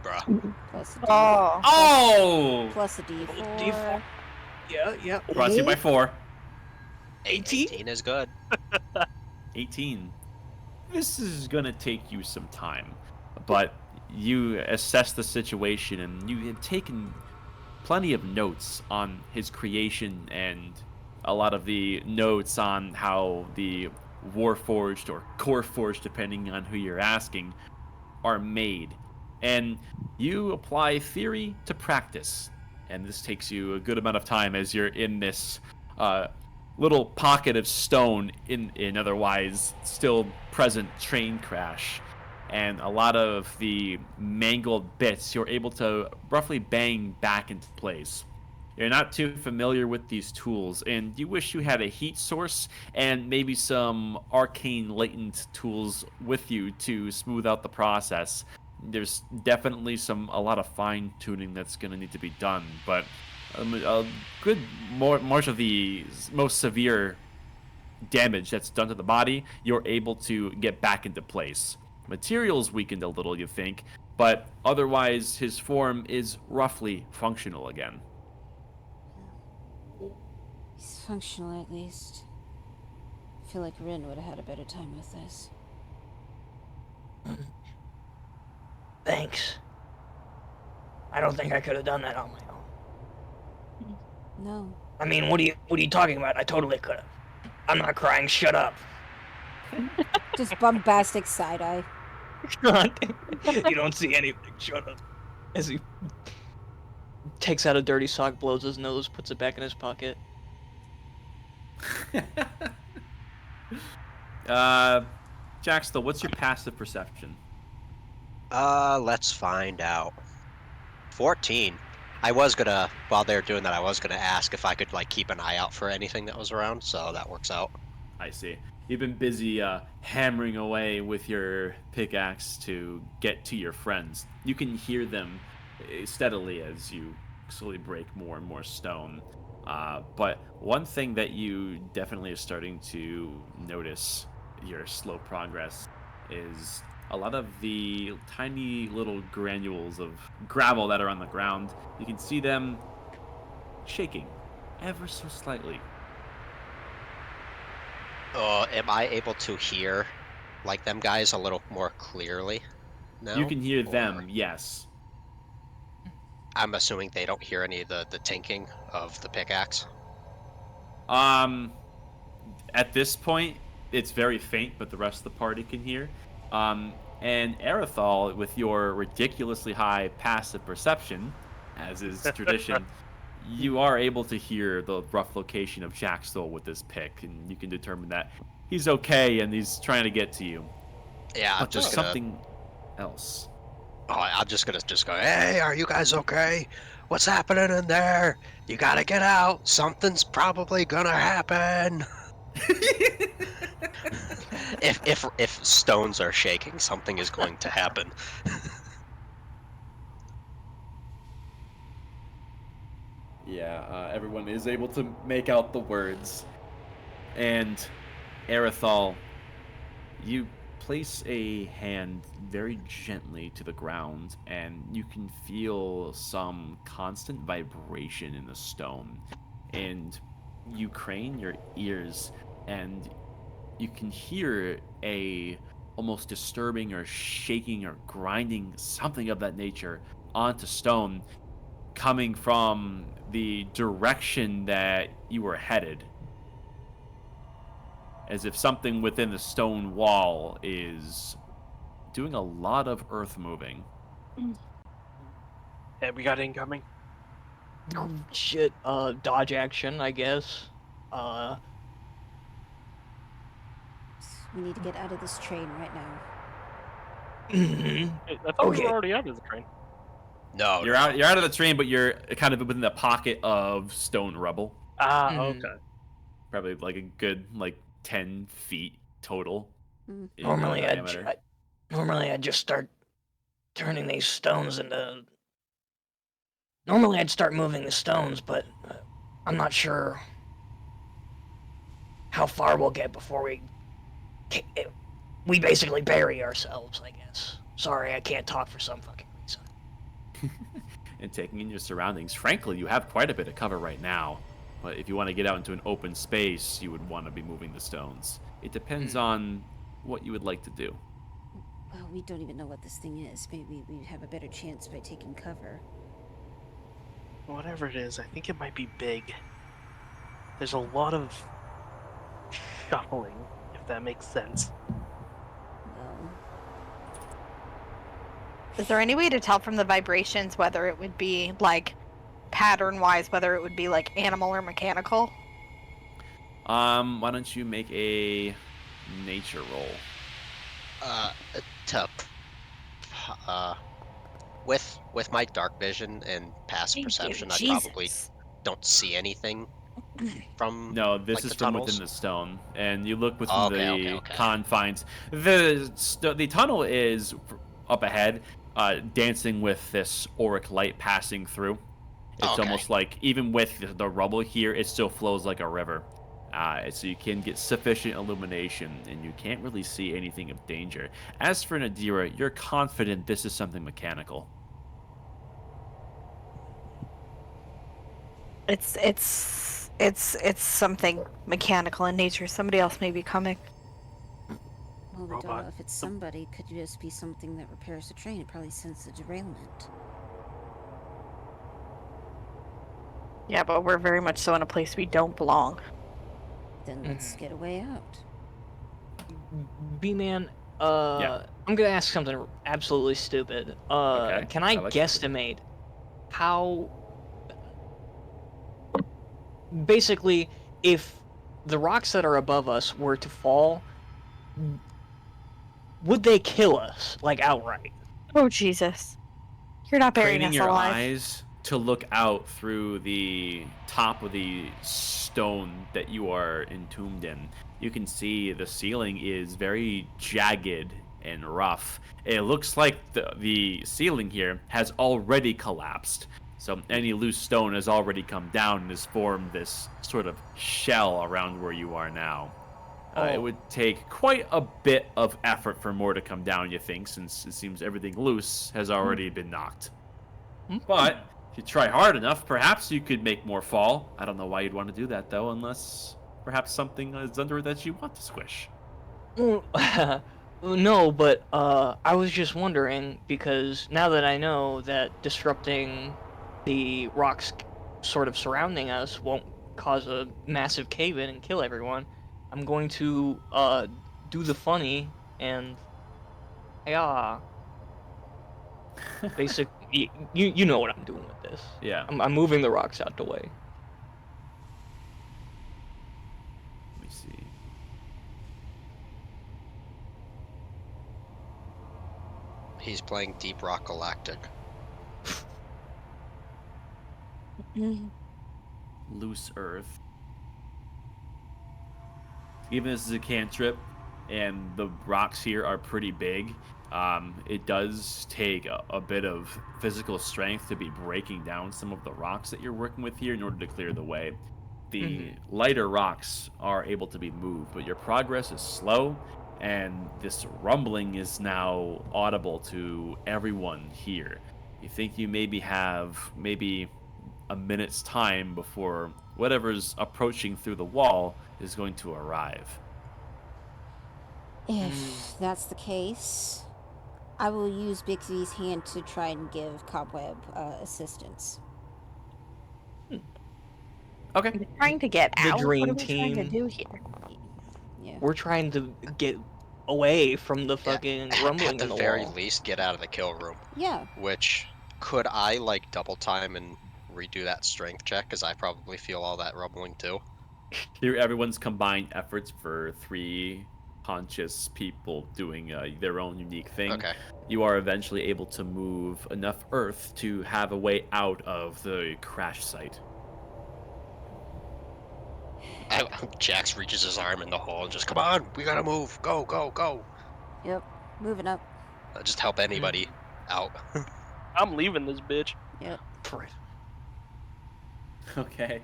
Bruh. Plus a D4. Oh. Oh! Plus a D4. D4. Yeah. Brought to you by 4. 18? 18 is good. 18. This is gonna take you some time, but you assess the situation and you have taken plenty of notes on his creation and a lot of the notes on how the Warforged or Coreforged, depending on who you're asking, are made. And you apply theory to practice. And this takes you a good amount of time as you're in this little pocket of stone in otherwise still present train crash. And a lot of the mangled bits you're able to roughly bang back into place. You're not too familiar with these tools, and you wish you had a heat source and maybe some arcane latent tools with you to smooth out the process. There's definitely a lot of fine tuning that's going to need to be done, but much of the most severe damage that's done to the body, you're able to get back into place. Materials weakened a little, you think, but otherwise his form is roughly functional again. He's functional at least. I feel like Rin would have had a better time with this. Thanks. I don't think I could have done that on my own. No. I mean, what are you talking about? I totally could have. I'm not crying. Shut up. Just bombastic side eye. You don't see anything. Shut up. As he takes out a dirty sock, blows his nose, puts it back in his pocket. Jaxtel, what's your passive perception? Let's find out. 14. I was gonna, while they were doing that, I was gonna ask if I could like keep an eye out for anything that was around, so that works out. I see. You've been busy hammering away with your pickaxe to get to your friends. You can hear them steadily as you slowly break more and more stone. But one thing that you definitely are starting to notice your slow progress is a lot of the tiny little granules of gravel that are on the ground. You can see them shaking ever so slightly. Am I able to hear, like, them guys a little more clearly now? You can hear them, yes. I'm assuming they don't hear any of the tinking of the pickaxe. At this point, it's very faint, but the rest of the party can hear. And Aerithal, with your ridiculously high passive perception, as is tradition, you are able to hear the rough location of Jaxtel with this pick, and you can determine that he's okay and he's trying to get to you. Yeah, I'm But just there's gonna... something else. Oh, I'm just gonna go, hey, are you guys okay? What's happening in there? You gotta get out. Something's probably gonna happen. If stones are shaking, something is going to happen. Yeah, everyone is able to make out the words. And Aerithal, you place a hand very gently to the ground, and you can feel some constant vibration in the stone. And you crane your ears, and you can hear a almost disturbing or shaking or grinding, something of that nature, onto stone, coming from the direction that you were headed. As if something within the stone wall is doing a lot of earth moving. Yeah, we got incoming. Oh, shit. Dodge action, I guess. We need to get out of this train right now. I thought we were already out of the train. No, You're out of the train, but you're kind of within the pocket of stone rubble. Ah, okay. Probably like a good 10 feet total. In Normally diameter. I'd just start turning these stones into... Normally I'd start moving the stones, but I'm not sure how far we'll get before we basically bury ourselves, I guess. Sorry, I can't talk for some fucking reason. And taking in your surroundings. Frankly, you have quite a bit of cover right now. But if you want to get out into an open space, you would want to be moving the stones. It depends on what you would like to do. Well, we don't even know what this thing is. Maybe we'd have a better chance by taking cover. Whatever it is, I think it might be big. There's a lot of shuffling, if that makes sense. Well, Is there any way to tell from the vibrations whether it would be, like, pattern-wise, whether it would be, like, animal or mechanical? Why don't you make a nature roll? With my dark vision and passive perception, I probably don't see anything from. No, this is from tunnels? within the stone, and you look within the confines. The tunnel is up ahead, dancing with this auric light passing through. It's almost like, even with the rubble here, it still flows like a river. So you can get sufficient illumination, and you can't really see anything of danger. As for Nadira, you're confident this is something mechanical. It's something mechanical in nature. Somebody else may be coming. Well, we don't Robot. know if it's somebody. Could just be something that repairs the train. It probably sensed the derailment. Yeah, but we're very much so in a place we don't belong. Then let's get a way out. B-Man, Yeah. I'm gonna ask something absolutely stupid. Okay. Can I like guesstimate how... Basically, if the rocks that are above us were to fall, would they kill us, like, outright? Oh, Jesus. You're not burying Training us your alive. eyes to look out through the top of the stone that you are entombed in, you can see the ceiling is very jagged and rough. It looks like the ceiling here has already collapsed. So any loose stone has already come down and has formed this sort of shell around where you are now. It would take quite a bit of effort for more to come down, you think, since it seems everything loose has already been knocked. But if you try hard enough, perhaps you could make more fall. I don't know why you'd want to do that, though, unless perhaps something is under it that you want to squish. No, but I was just wondering, because now that I know that disrupting the rocks sort of surrounding us won't cause a massive cave-in and kill everyone, I'm going to do the funny and basic. You know what I'm doing with this. Yeah. I'm moving the rocks out the way. Let me see. He's playing Deep Rock Galactic. Loose earth. Even this is a cantrip, and the rocks here are pretty big, it does take a bit of physical strength to be breaking down some of the rocks that you're working with here in order to clear the way. The lighter rocks are able to be moved, but your progress is slow, and this rumbling is now audible to everyone here. You think you maybe have a minute's time before whatever's approaching through the wall is going to arrive. If that's the case, I will use Bixby's hand to try and give Cobweb assistance. Okay. We're trying to get The out. dream What are we trying to team. do here? Yeah. We're trying to get away from the fucking rumbling At in the the very wall. least, get out of the kill room. Yeah. Which, could I, like, double time and redo that strength check? Because I probably feel all that rumbling, too. Here, everyone's combined efforts for 3 conscious people doing their own unique thing. Okay. You are eventually able to move enough earth to have a way out of the crash site. Jax reaches his arm in the hole and just, come on, we gotta move. Go, go, go. Yep. Moving up. Just help anybody out. I'm leaving this bitch. Yep. Okay.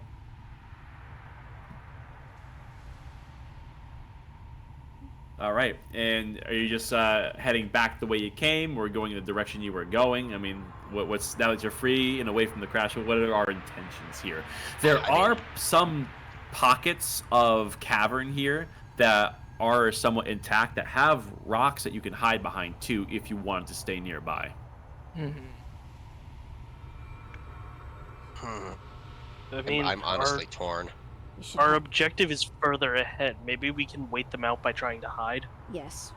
All right. And are you just heading back the way you came, or going in the direction you were going? I mean, what's now that you're free and away from the crash? What are our intentions here? There are some pockets of cavern here that are somewhat intact that have rocks that you can hide behind too, if you want to stay nearby. I mean, I'm honestly torn. Our objective is further ahead. Maybe we can wait them out by trying to hide. Yes.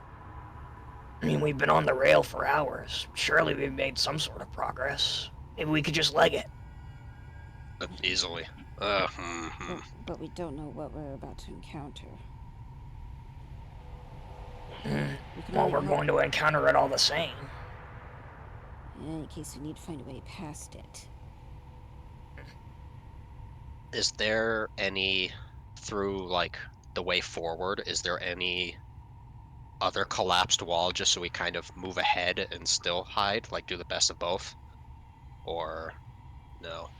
I mean, we've been on the rail for hours. Surely we've made some sort of progress. Maybe we could just leg it. Easily. But we don't know what we're about to encounter. Well, we're going to encounter it all the same. In any case, we need to find a way past it. Is there any, through, like, the way forward, is there any other collapsed wall just so we kind of move ahead and still hide? Like, do the best of both? Or no?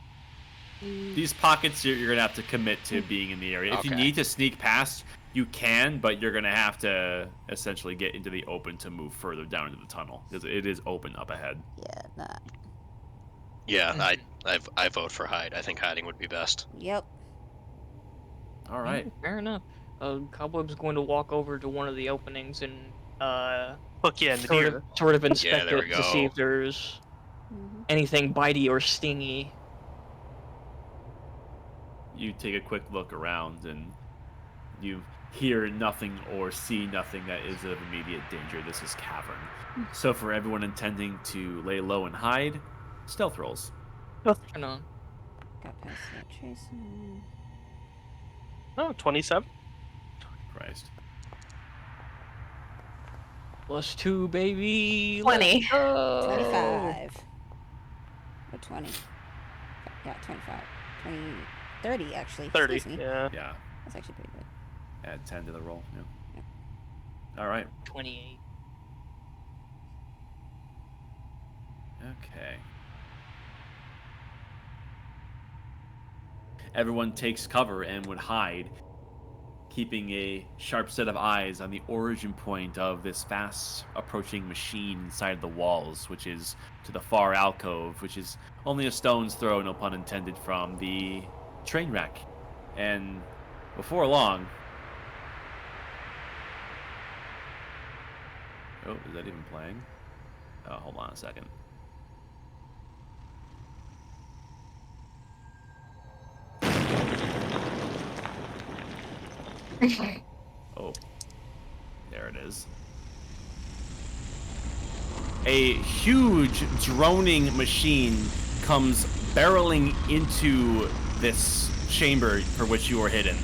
These pockets, you're going to have to commit to being in the area. If you need to sneak past, you can, but you're going to have to essentially get into the open to move further down into the tunnel, because it is open up ahead. Yeah, nah. Yeah, I vote for hide. I think hiding would be best. Yep. All right. Yeah, fair enough. Cobweb's going to walk over to one of the openings and hook you in the ear. Sort of inspect there we it to see go. if there's anything bitey or stingy. You take a quick look around, and you hear nothing or see nothing that is of immediate danger. This is cavern. So for everyone intending to lay low and hide, stealth rolls. Turn on. Got past that tracing. Oh, 27. Christ. +2, baby. 20. Let's go. 25. Or 20. Yeah, 25. 20. 30, actually. 30. Excuse me. Yeah. Yeah. That's actually pretty good. Add 10 to the roll. Yeah. All right. 28. Okay. Everyone takes cover and would hide, keeping a sharp set of eyes on the origin point of this fast approaching machine inside the walls, which is to the far alcove, which is only a stone's throw, no pun intended, from the train wreck. And before long... Oh, is that even playing? Hold on a second. Oh, there it is. A huge droning machine comes barreling into this chamber for which you are hidden.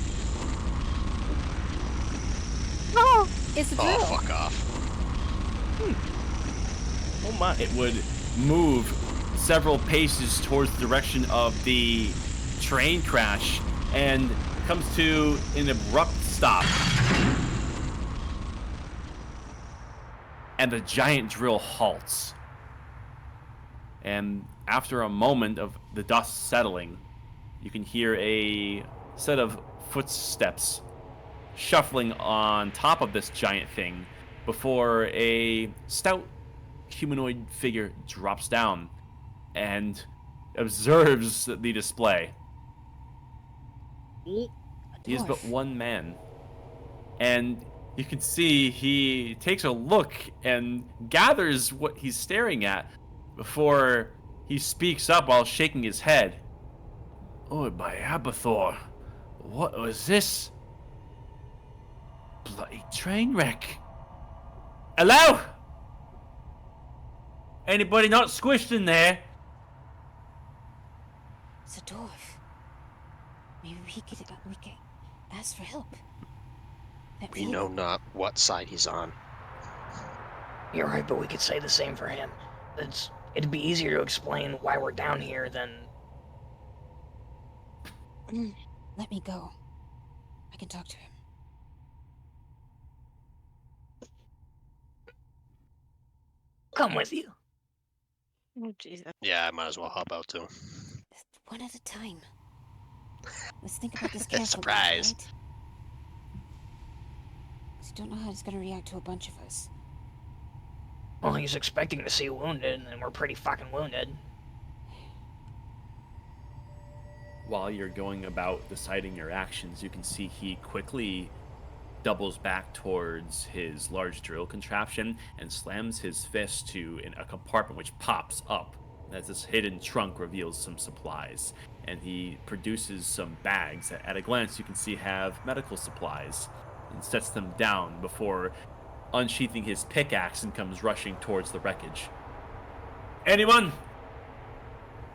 Oh, it's a drill. Oh, fuck off. Oh my. It would move several paces towards the direction of the train crash and comes to an abrupt stop. And the giant drill halts. And after a moment of the dust settling, you can hear a set of footsteps shuffling on top of this giant thing before a stout humanoid figure drops down and observes the display. He is but one man. And you can see he takes a look and gathers what he's staring at before he speaks up while shaking his head. Oh, by Abathor, what was this? Bloody train wreck. Hello? Anybody not squished in there? It's a dwarf. Maybe we could ask for help. We know not what side he's on. You're right, but we could say the same for him. It'd be easier to explain why we're down here than... Let me go. I can talk to him. Come with you. Oh, Jesus. Yeah, I might as well hop out too. One at a time. Let's think about this carefully. Surprise. Right? 'Cause you don't know how he's gonna react to a bunch of us. Well, he's expecting to see wounded, and we're pretty fucking wounded. While you're going about deciding your actions, you can see he quickly doubles back towards his large drill contraption and slams his fist to a compartment which pops up as this hidden trunk reveals some supplies. And he produces some bags that at a glance you can see have medical supplies and sets them down before unsheathing his pickaxe and comes rushing towards the wreckage. Anyone?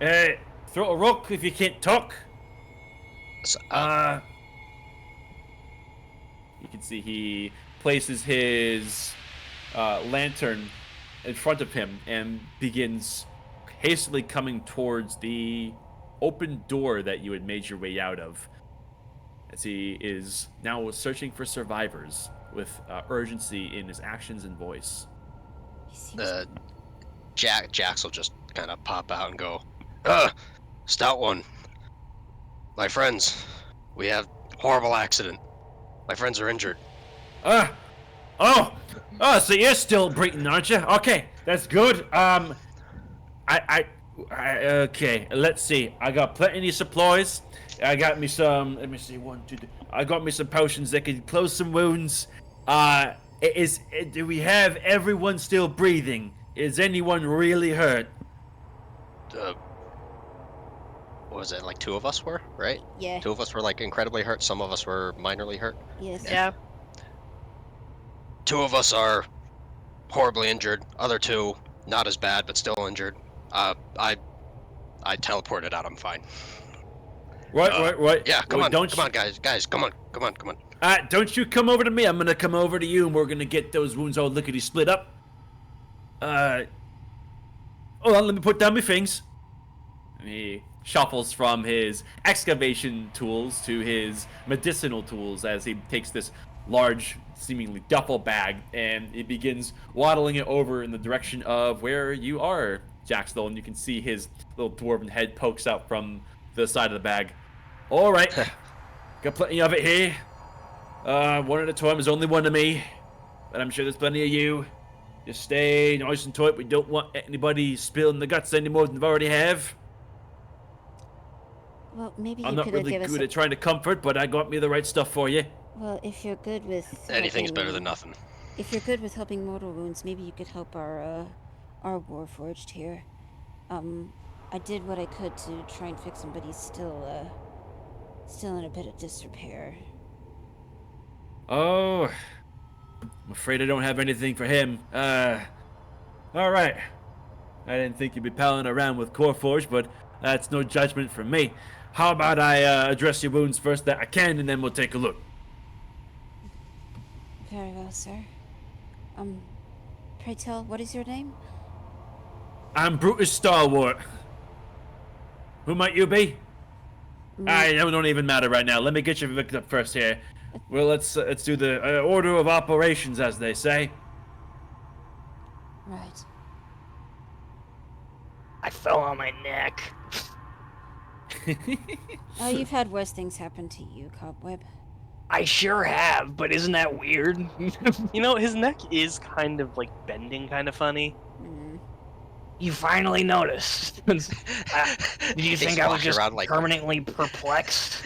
Throw a rock if you can't talk. So, You can see he places his lantern in front of him and begins hastily coming towards the open door that you had made your way out of, as he is now searching for survivors with urgency in his actions and voice. He seems... Jax will just kind of pop out and go, Stout one, My friends, we have horrible accident. My friends are injured. Oh, so you're still breathing, aren't you? Okay, that's good. Okay, let's see. I got plenty of supplies. I got me some, let me see, 1, 2, 3. I got me some potions that can close some wounds. Do we have everyone still breathing? Is anyone really hurt? What was it, like 2 of us were, right? Yeah. 2 of us were like incredibly hurt, some of us were minorly hurt. Yes. Yeah. 2 of us are horribly injured, other 2 not as bad but still injured. I teleported out, I'm fine. Right. Yeah, come on, guys, come on. Don't you come over to me. I'm gonna come over to you, and we're gonna get those wounds all lickety split up. Hold on, let me put down my things. And he shuffles from his excavation tools to his medicinal tools as he takes this large, seemingly duffel bag, and he begins waddling it over in the direction of where you are, Jaxthol, and you can see his little dwarven head pokes out from the side of the bag. All right, got plenty of it here. One at a time. There's only one of me, but I'm sure there's plenty of you. Just stay nice and tight. We don't want anybody spilling the guts any more than they already have. Well, maybe I'm you not could really give us. good at trying to comfort, but I got me the right stuff for you. Well, if you're good with Anything's better than helping- nothing. If you're good with helping mortal wounds, maybe you could help our warforged here. I did what I could to try and fix him, but he's still in a bit of disrepair. Oh, I'm afraid I don't have anything for him. All right. I didn't think you'd be palling around with Coreforge, but that's no judgment from me. How about I address your wounds first that I can, and then we'll take a look. Very well, sir. Pray tell, what is your name? I'm Brutus Stalwart. Who might you be? I don't even matter right now. Let me get you picked up first here. Well, let's do the order of operations, as they say. Right. I fell on my neck. Oh, you've had worse things happen to you, Cobweb. I sure have, but isn't that weird? You know, his neck is kind of like bending, kind of funny. You finally noticed. Did you think I was just like, permanently perplexed?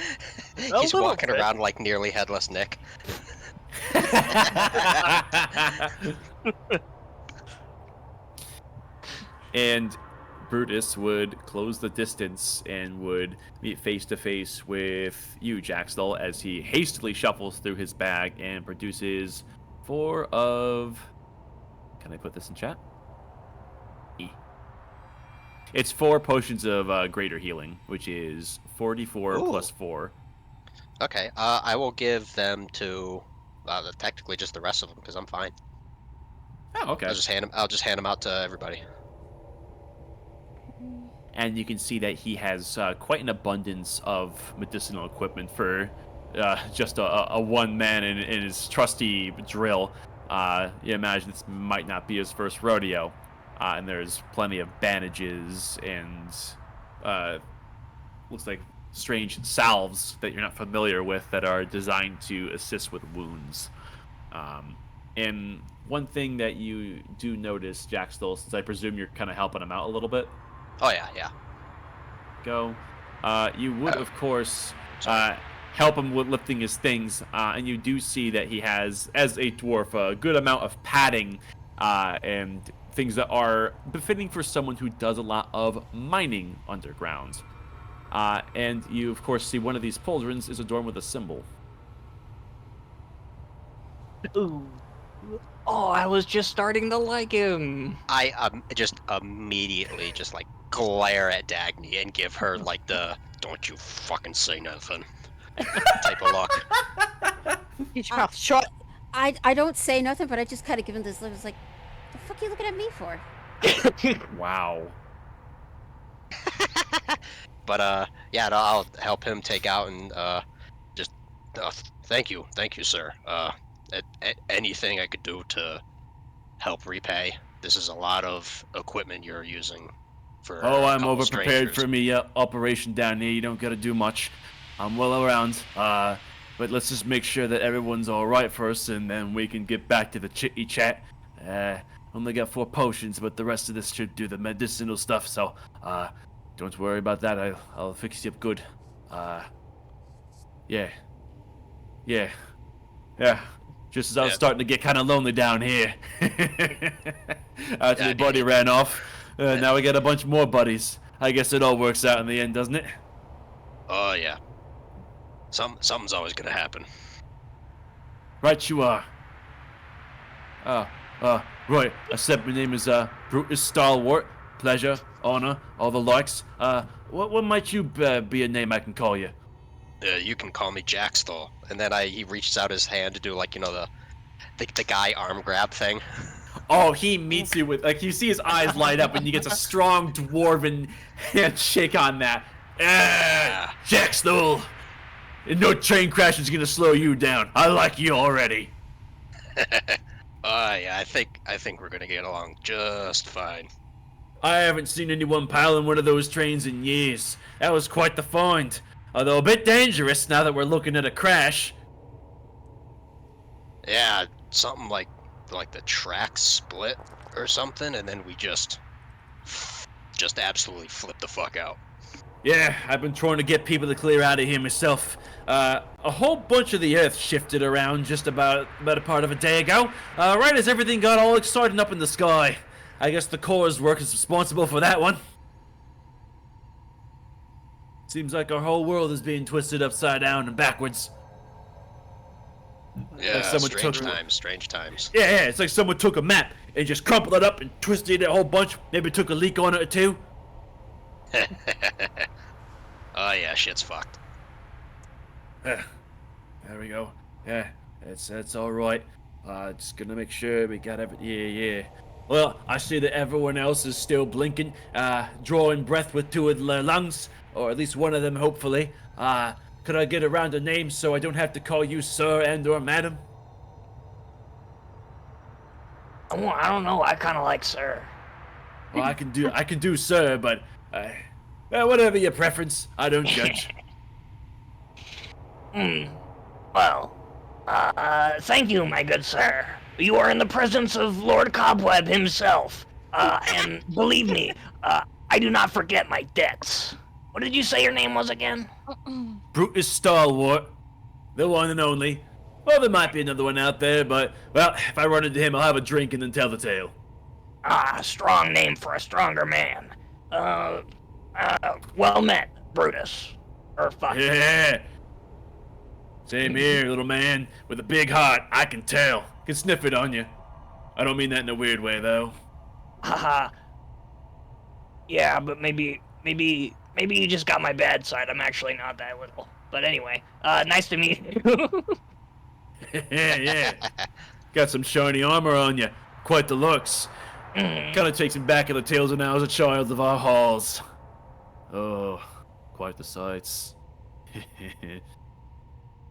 He's walking around like nearly headless Nick. And Brutus would close the distance and would meet face to face with you, Jaxthol, as he hastily shuffles through his bag and produces 4 of... Can I put this in chat? It's 4 potions of greater healing, which is 44 plus 4. Okay, I will give them to technically just the rest of them because I'm fine. Oh, okay. I'll just hand them out to everybody. And you can see that he has quite an abundance of medicinal equipment for just a one man in his trusty drill. You imagine this might not be his first rodeo. And there's plenty of bandages and looks like strange salves that you're not familiar with that are designed to assist with wounds. And one thing that you do notice, Jaxthol, since I presume you're kind of helping him out a little bit. Oh yeah. You would, of course, help him with lifting his things, and you do see that he has, as a dwarf, a good amount of padding and things that are befitting for someone who does a lot of mining underground. And you, of course, see one of these pauldrons is adorned with a symbol. Ooh. Oh, I was just starting to like him. I just immediately just like glare at Dagny and give her like the "don't you fucking say nothing" type of look. Keep your mouth shut. I don't say nothing, but I just kind of give him this look. It's like, the fuck are you looking at me for? Wow. But yeah, I'll help him take out and just thank you, sir. Anything I could do to help repay. This is a lot of equipment you're using for. Oh, I'm a couple overprepared strangers. for me operation down here. You don't got to do much. I'm well around. But let's just make sure that everyone's all right first, and then we can get back to the chitty chat. Only got 4 potions, but the rest of this should do the medicinal stuff. So, don't worry about that. I'll fix you up good. Yeah. Just as I was starting to get kind of lonely down here. After the buddy ran off, now we got a bunch more buddies. I guess it all works out in the end, doesn't it? Oh, yeah. Something's always gonna happen. Right you are. Right. I said my name is Brutus Stalwart. Pleasure, honor, all the likes. What might you be a name I can call you? You can call me Jackstall. And then he reaches out his hand to do, like, the guy arm grab thing. Oh, he meets you with, like, you see his eyes light up and he gets a strong dwarven handshake on that. Jackstall! No train crash is gonna slow you down. I like you already. Yeah, I think we're gonna get along just fine. I haven't seen anyone piling one of those trains in years. That was quite the find. Although a bit dangerous now that we're looking at a crash. Yeah, something like the tracks split or something, and then we just absolutely flip the fuck out. Yeah, I've been trying to get people to clear out of here myself. A whole bunch of the earth shifted around just about a part of a day ago, right as everything got all excited up in the sky. I guess the Corps' work is responsible for that one. Seems like our whole world is being twisted upside down and backwards. Yeah, like strange times. Yeah, it's like someone took a map and just crumpled it up and twisted it a whole bunch. Maybe took a leak on it or two. Oh yeah, shit's fucked. There we go. Yeah, that's all right. Just gonna make sure we got everything. Yeah. Well, I see that everyone else is still blinking, drawing breath with 2 of their lungs, or at least one of them, hopefully. Could I get around a name so I don't have to call you sir and/or madam? I don't know. I kind of like sir. Well, I can do sir, but whatever your preference, I don't judge. Well, thank you, my good sir. You are in the presence of Lord Cobweb himself. And believe me, I do not forget my debts. What did you say your name was again? Brutus Stalwart. The one and only. Well, there might be another one out there, but, well, if I run into him, I'll have a drink and then tell the tale. Strong name for a stronger man. Well met, Brutus. Or fuck. Yeah. Same here, little man. With a big heart, I can tell. Can sniff it on you. I don't mean that in a weird way, though. Haha. Yeah, but maybe you just got my bad side. I'm actually not that little. But anyway, nice to meet you. Yeah. Got some shiny armor on you. Quite the looks. Kind of takes him back in the tales of now as a child of our halls. Oh, quite the sights.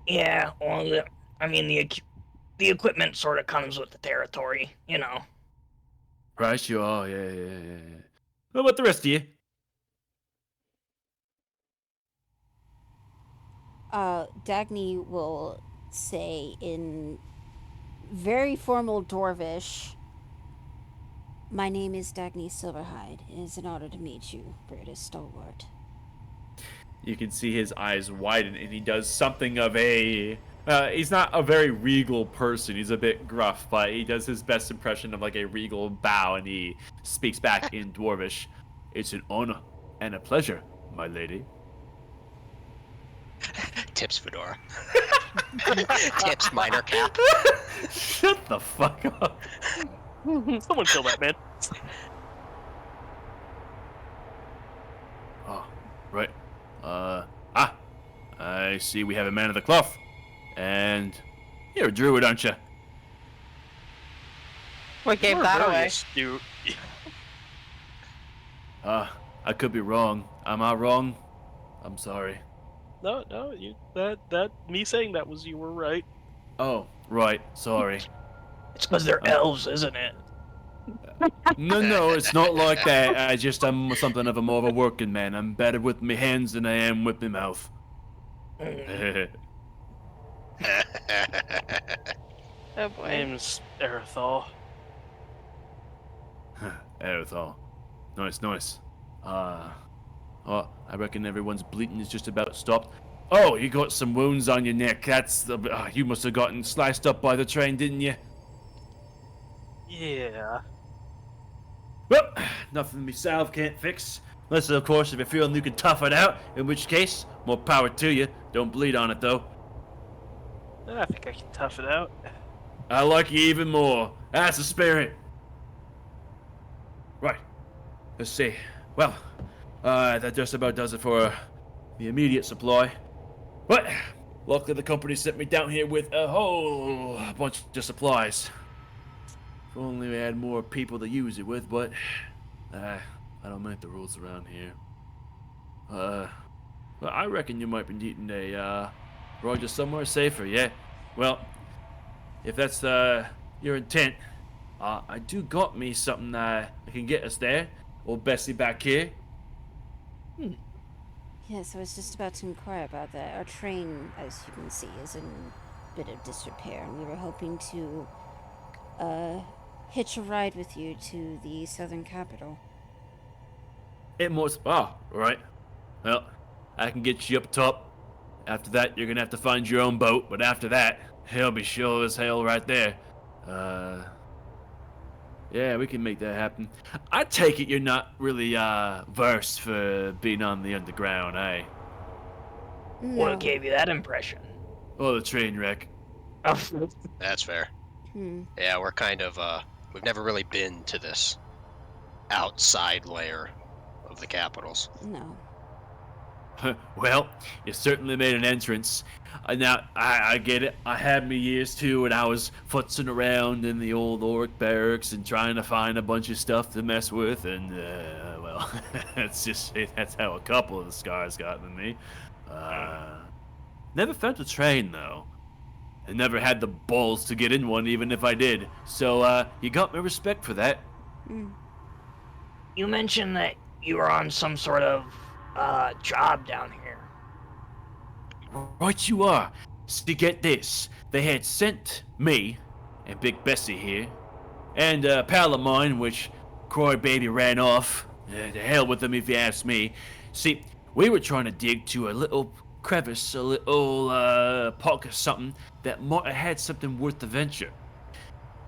Yeah, well, the equipment sort of comes with the territory, you know. Right, you are. Yeah. What about the rest of you? Dagny will say in very formal Dwarvish, "My name is Dagny Silverhide. It is an honor to meet you, Brutus Stalwart." You can see his eyes widen, and he does something of a... he's not a very regal person. He's a bit gruff, but he does his best impression of like a regal bow, and he speaks back in Dwarvish. "It's an honor and a pleasure, my lady." Tips fedora. Tips minor cap. Shut the fuck up. Someone kill that man. Oh, right. I see we have a man of the cloth. And you're a druid, aren't you? What gave that away? Dude. I could be wrong. Am I wrong? I'm sorry. No, that me saying that was you were right. Oh, right. Sorry. It's because they're elves, isn't it? No, it's not like that. I'm something of a more of a working man. I'm better with my hands than I am with my mouth. Oh boy. Name's Erithal. Erithal. Nice. Oh, I reckon everyone's bleeding is just about stopped. Oh, you got some wounds on your neck. That's the. You must have gotten sliced up by the train, didn't you? Yeah. Well, nothing myself can't fix. Unless, of course, if you're feeling you can tough it out, in which case, more power to you. Don't bleed on it, though. I think I can tough it out. I like you even more. That's the spirit. Right. Let's see. Well, that just about does it for the immediate supply. But, luckily the company sent me down here with a whole bunch of supplies. If only we had more people to use it with, but I don't make the rules around here. Well, I reckon you might be needing a ride to somewhere safer, yeah? Well, if that's your intent, I do got me something that can get us there. Old Bessie back here. Yes, I was just about to inquire about that. Our train, as you can see, is in a bit of disrepair, and we were hoping to hitch a ride with you to the southern capital. It must. Oh, right. Well, I can get you up top. After that, you're gonna have to find your own boat. But after that, he'll be sure as hell right there. Yeah, we can make that happen. I take it you're not really versed for being on the underground, eh? No. What gave you that impression? Or the train wreck. Oh, That's fair. Hmm. Yeah, we're kind of we've never really been to this outside layer of the capitals. No. Well, you certainly made an entrance. Now, I get it. I had me years too when I was futzing around in the old Orc barracks and trying to find a bunch of stuff to mess with, and, well, that's how a couple of the scars got to me. Never felt a train, though. I never had the balls to get in one, even if I did. So, you got my respect for that. you mentioned that you were on some sort of job down here. Right you are. See, get this. They had sent me, and Big Bessie here, and a pal of mine, which Croy Baby ran off. To hell with them if you ask me. See, we were trying to dig to a little crevice, a little pocket of something that might have had something worth the venture.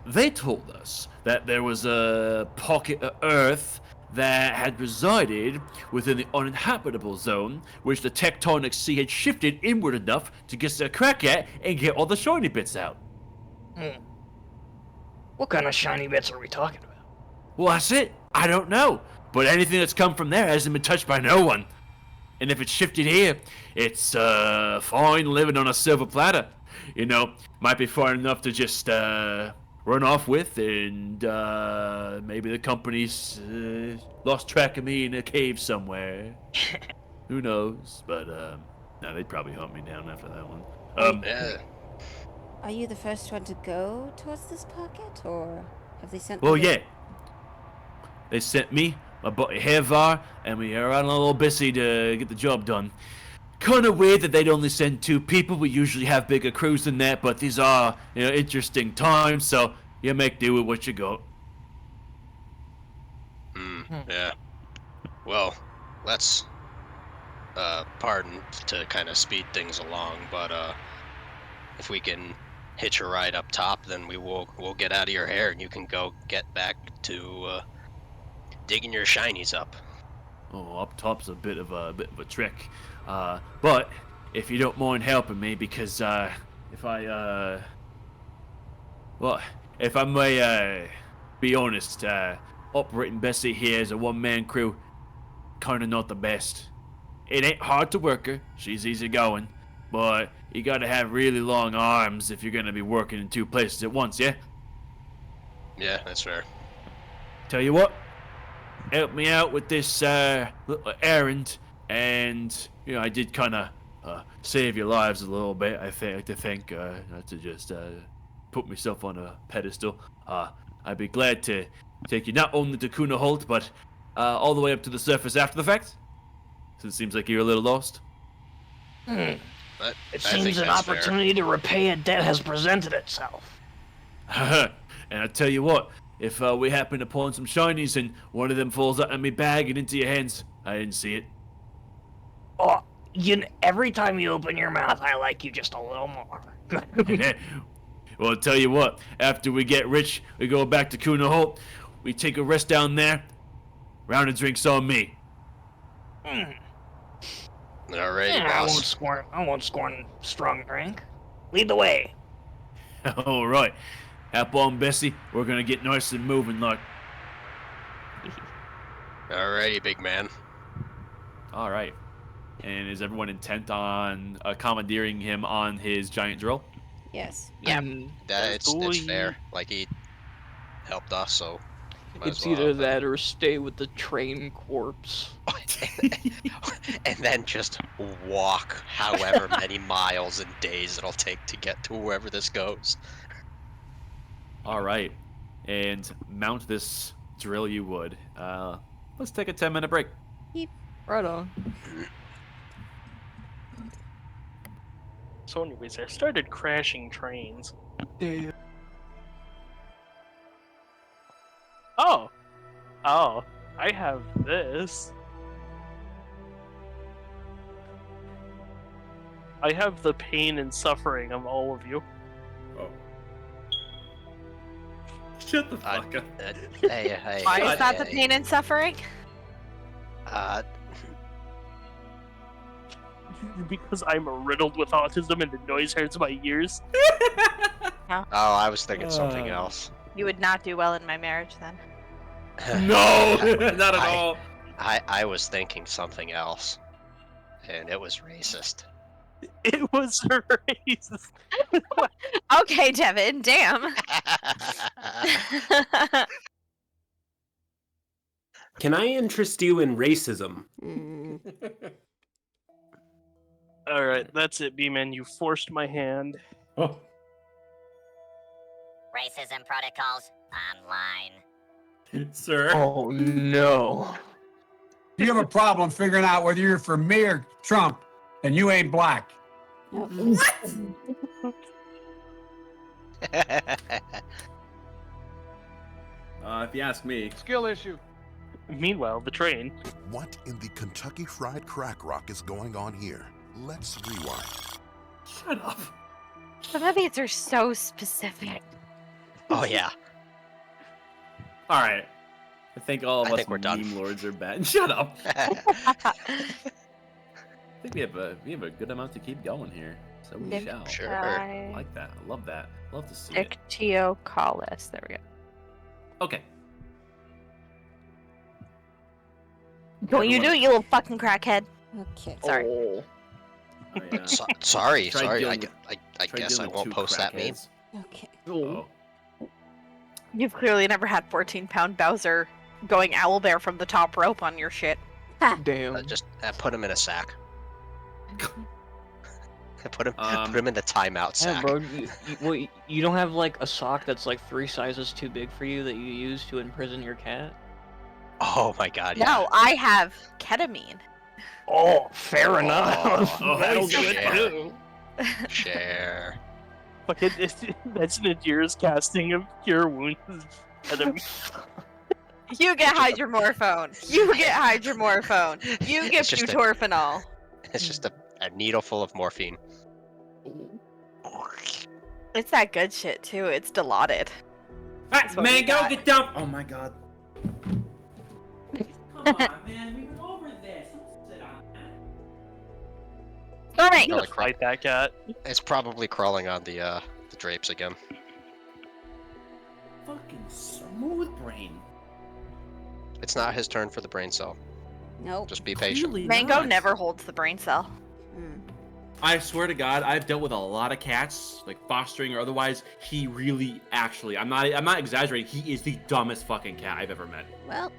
They told us that there was a pocket of earth that had resided within the uninhabitable zone, which the tectonic sea had shifted inward enough to get a crack at and get all the shiny bits out. What kind of shiny bits are we talking about? Well, that's it. I don't know. But anything that's come from there hasn't been touched by no one. And if it's shifted here, it's fine living on a silver platter. You know, might be far enough to just run off with, and maybe the company's lost track of me in a cave somewhere. Who knows? But no, they'd probably hunt me down after that one. Yeah. Are you the first one to go towards this pocket, or have they sent? Well, others? yeah. They sent me, my buddy Hevar, and we are on a little busy to get the job done. Kind of weird that they'd only send 2 people. We usually have bigger crews than that, but these are, interesting times, so you make do with what you got. Yeah. Well, let's pardon to kind of speed things along, but if we can hitch a ride up top, then we'll get out of your hair and you can go get back to digging your shinies up. Oh, up top's a bit of a trick. But if you don't mind helping me, because if I may be honest, operating Bessie here as a one-man crew, kinda not the best. It ain't hard to work her, she's easygoing, but you gotta have really long arms if you're gonna be working in 2 places at once, yeah? Yeah, that's fair. Tell you what, help me out with this little errand, and I did kind of save your lives a little bit. I like to think, not to just put myself on a pedestal. I'd be glad to take you not only to Kuna Holt, but all the way up to the surface after the fact. So it seems like you're a little lost. But It I think seems an that's fair. opportunity to repay a debt has presented itself. And I tell you what, if we happen to pull on some shinies and one of them falls out of my bag and into your hands, I didn't see it. Oh, every time you open your mouth, I like you just a little more. Well, I'll tell you what, after we get rich, we go back to Kuna Holt, we take a rest down there, round of drinks on me. Alrighty, Yeah, boss. I won't scorn strong drink. Lead the way. All right, hop on, Bessie. We're gonna get nice and moving, like. Alrighty, big man. All right. And is everyone intent on commandeering him on his giant drill? Yes. Yeah. Absolutely. It's fair. Like, he helped us, so might as It's well either help him. that or stay with the train corpse. And then just walk however many miles and days it'll take to get to wherever this goes. All right. And mount this drill you would. Let's take a 10-minute break. Right on. So anyways, I started crashing trains. Damn. Oh, I have this. I have the pain and suffering of all of you. Oh. Shut the fuck up. Hey. Why is that the pain and suffering? Because I'm riddled with autism and the noise hurts my ears. Oh, I was thinking something else. You would not do well in my marriage then. No, not at all. I was thinking something else. And it was racist. It was racist. Okay, Devin, damn. Can I interest you in racism? Mm. Alright, that's it, B-Man. You forced my hand. Oh. Racism protocols online. Sir. Oh no. You have a problem figuring out whether you're for me or Trump, and you ain't black. If you ask me. Skill issue. Meanwhile, the train. What in the Kentucky Fried Crack Rock is going on here? Let's rewind. Shut up. Some of these are so specific. Oh, yeah. All right. I think all of I us think we're done. meme lords are bad. Shut up. I think we have a good amount to keep going here. So we shall. Sure. I like that. I love that. Love to see it. Ictiocollis. There we go. Okay. Don't you do it, you little fucking crackhead. Okay. Sorry. Oh, yeah. Sorry. Tried I dealing guess I with won't two post that meme. crackheads. Okay. Oh. You've clearly never had 14-pound Bowser going owlbear from the top rope on your shit. Damn. Just put him in a sack. Put him in the timeout Yeah, sack. bro. You don't have like a sock that's like 3 sizes too big for you that you use to imprison your cat? Oh my god, yeah. No, I have ketamine. Oh, fair enough. Oh, That'll nice. do it too. Share. Fuck it, that's Nadir's casting of Cure Wounds. You get hydromorphone. You get hydromorphone. You get It's just butorphanol. It's just a needle full of morphine. It's that good shit too. It's dilaudid. Alright, what man, we go got. get down. Oh my god. Come on, man, we went over this. Don't sit on that. Alright. Really Fight that cat. It's probably crawling on the drapes again. Fucking smooth brain. It's not his turn for the brain cell. Nope. Just be patient. Clearly Mango not. never holds the brain cell. Mm. I swear to God, I've dealt with a lot of cats, like fostering or otherwise. He really, actually, I'm not exaggerating. He is the dumbest fucking cat I've ever met. Well,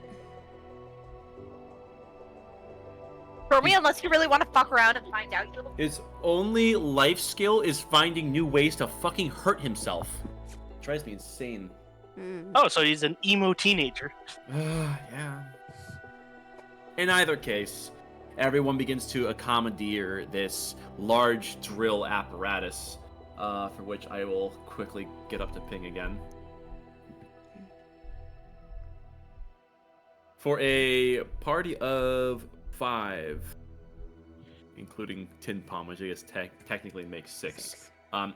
For me, unless you really want to fuck around and find out. His only life skill is finding new ways to fucking hurt himself. Drives me insane. mm. Oh, so he's an emo teenager. Yeah. In either case, everyone begins to commandeer this large drill apparatus, for which I will quickly get up to ping again. For a party of 5, including Tin Palm, which I guess technically makes 6.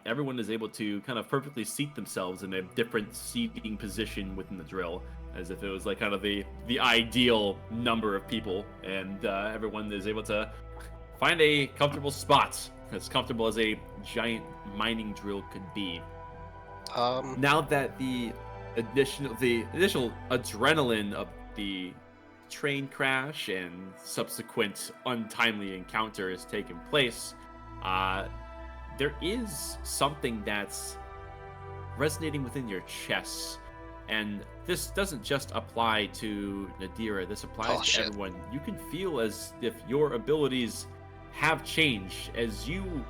Everyone is able to kind of perfectly seat themselves in a different seating position within the drill, as if it was like kind of the ideal number of people, and everyone is able to find a comfortable spot, as comfortable as a giant mining drill could be. Now that the initial adrenaline of the train crash and subsequent untimely encounter has taken place, there is something that's resonating within your chest. And this doesn't just apply to Nadira, this applies to everyone. You can feel as if your abilities have changed, as you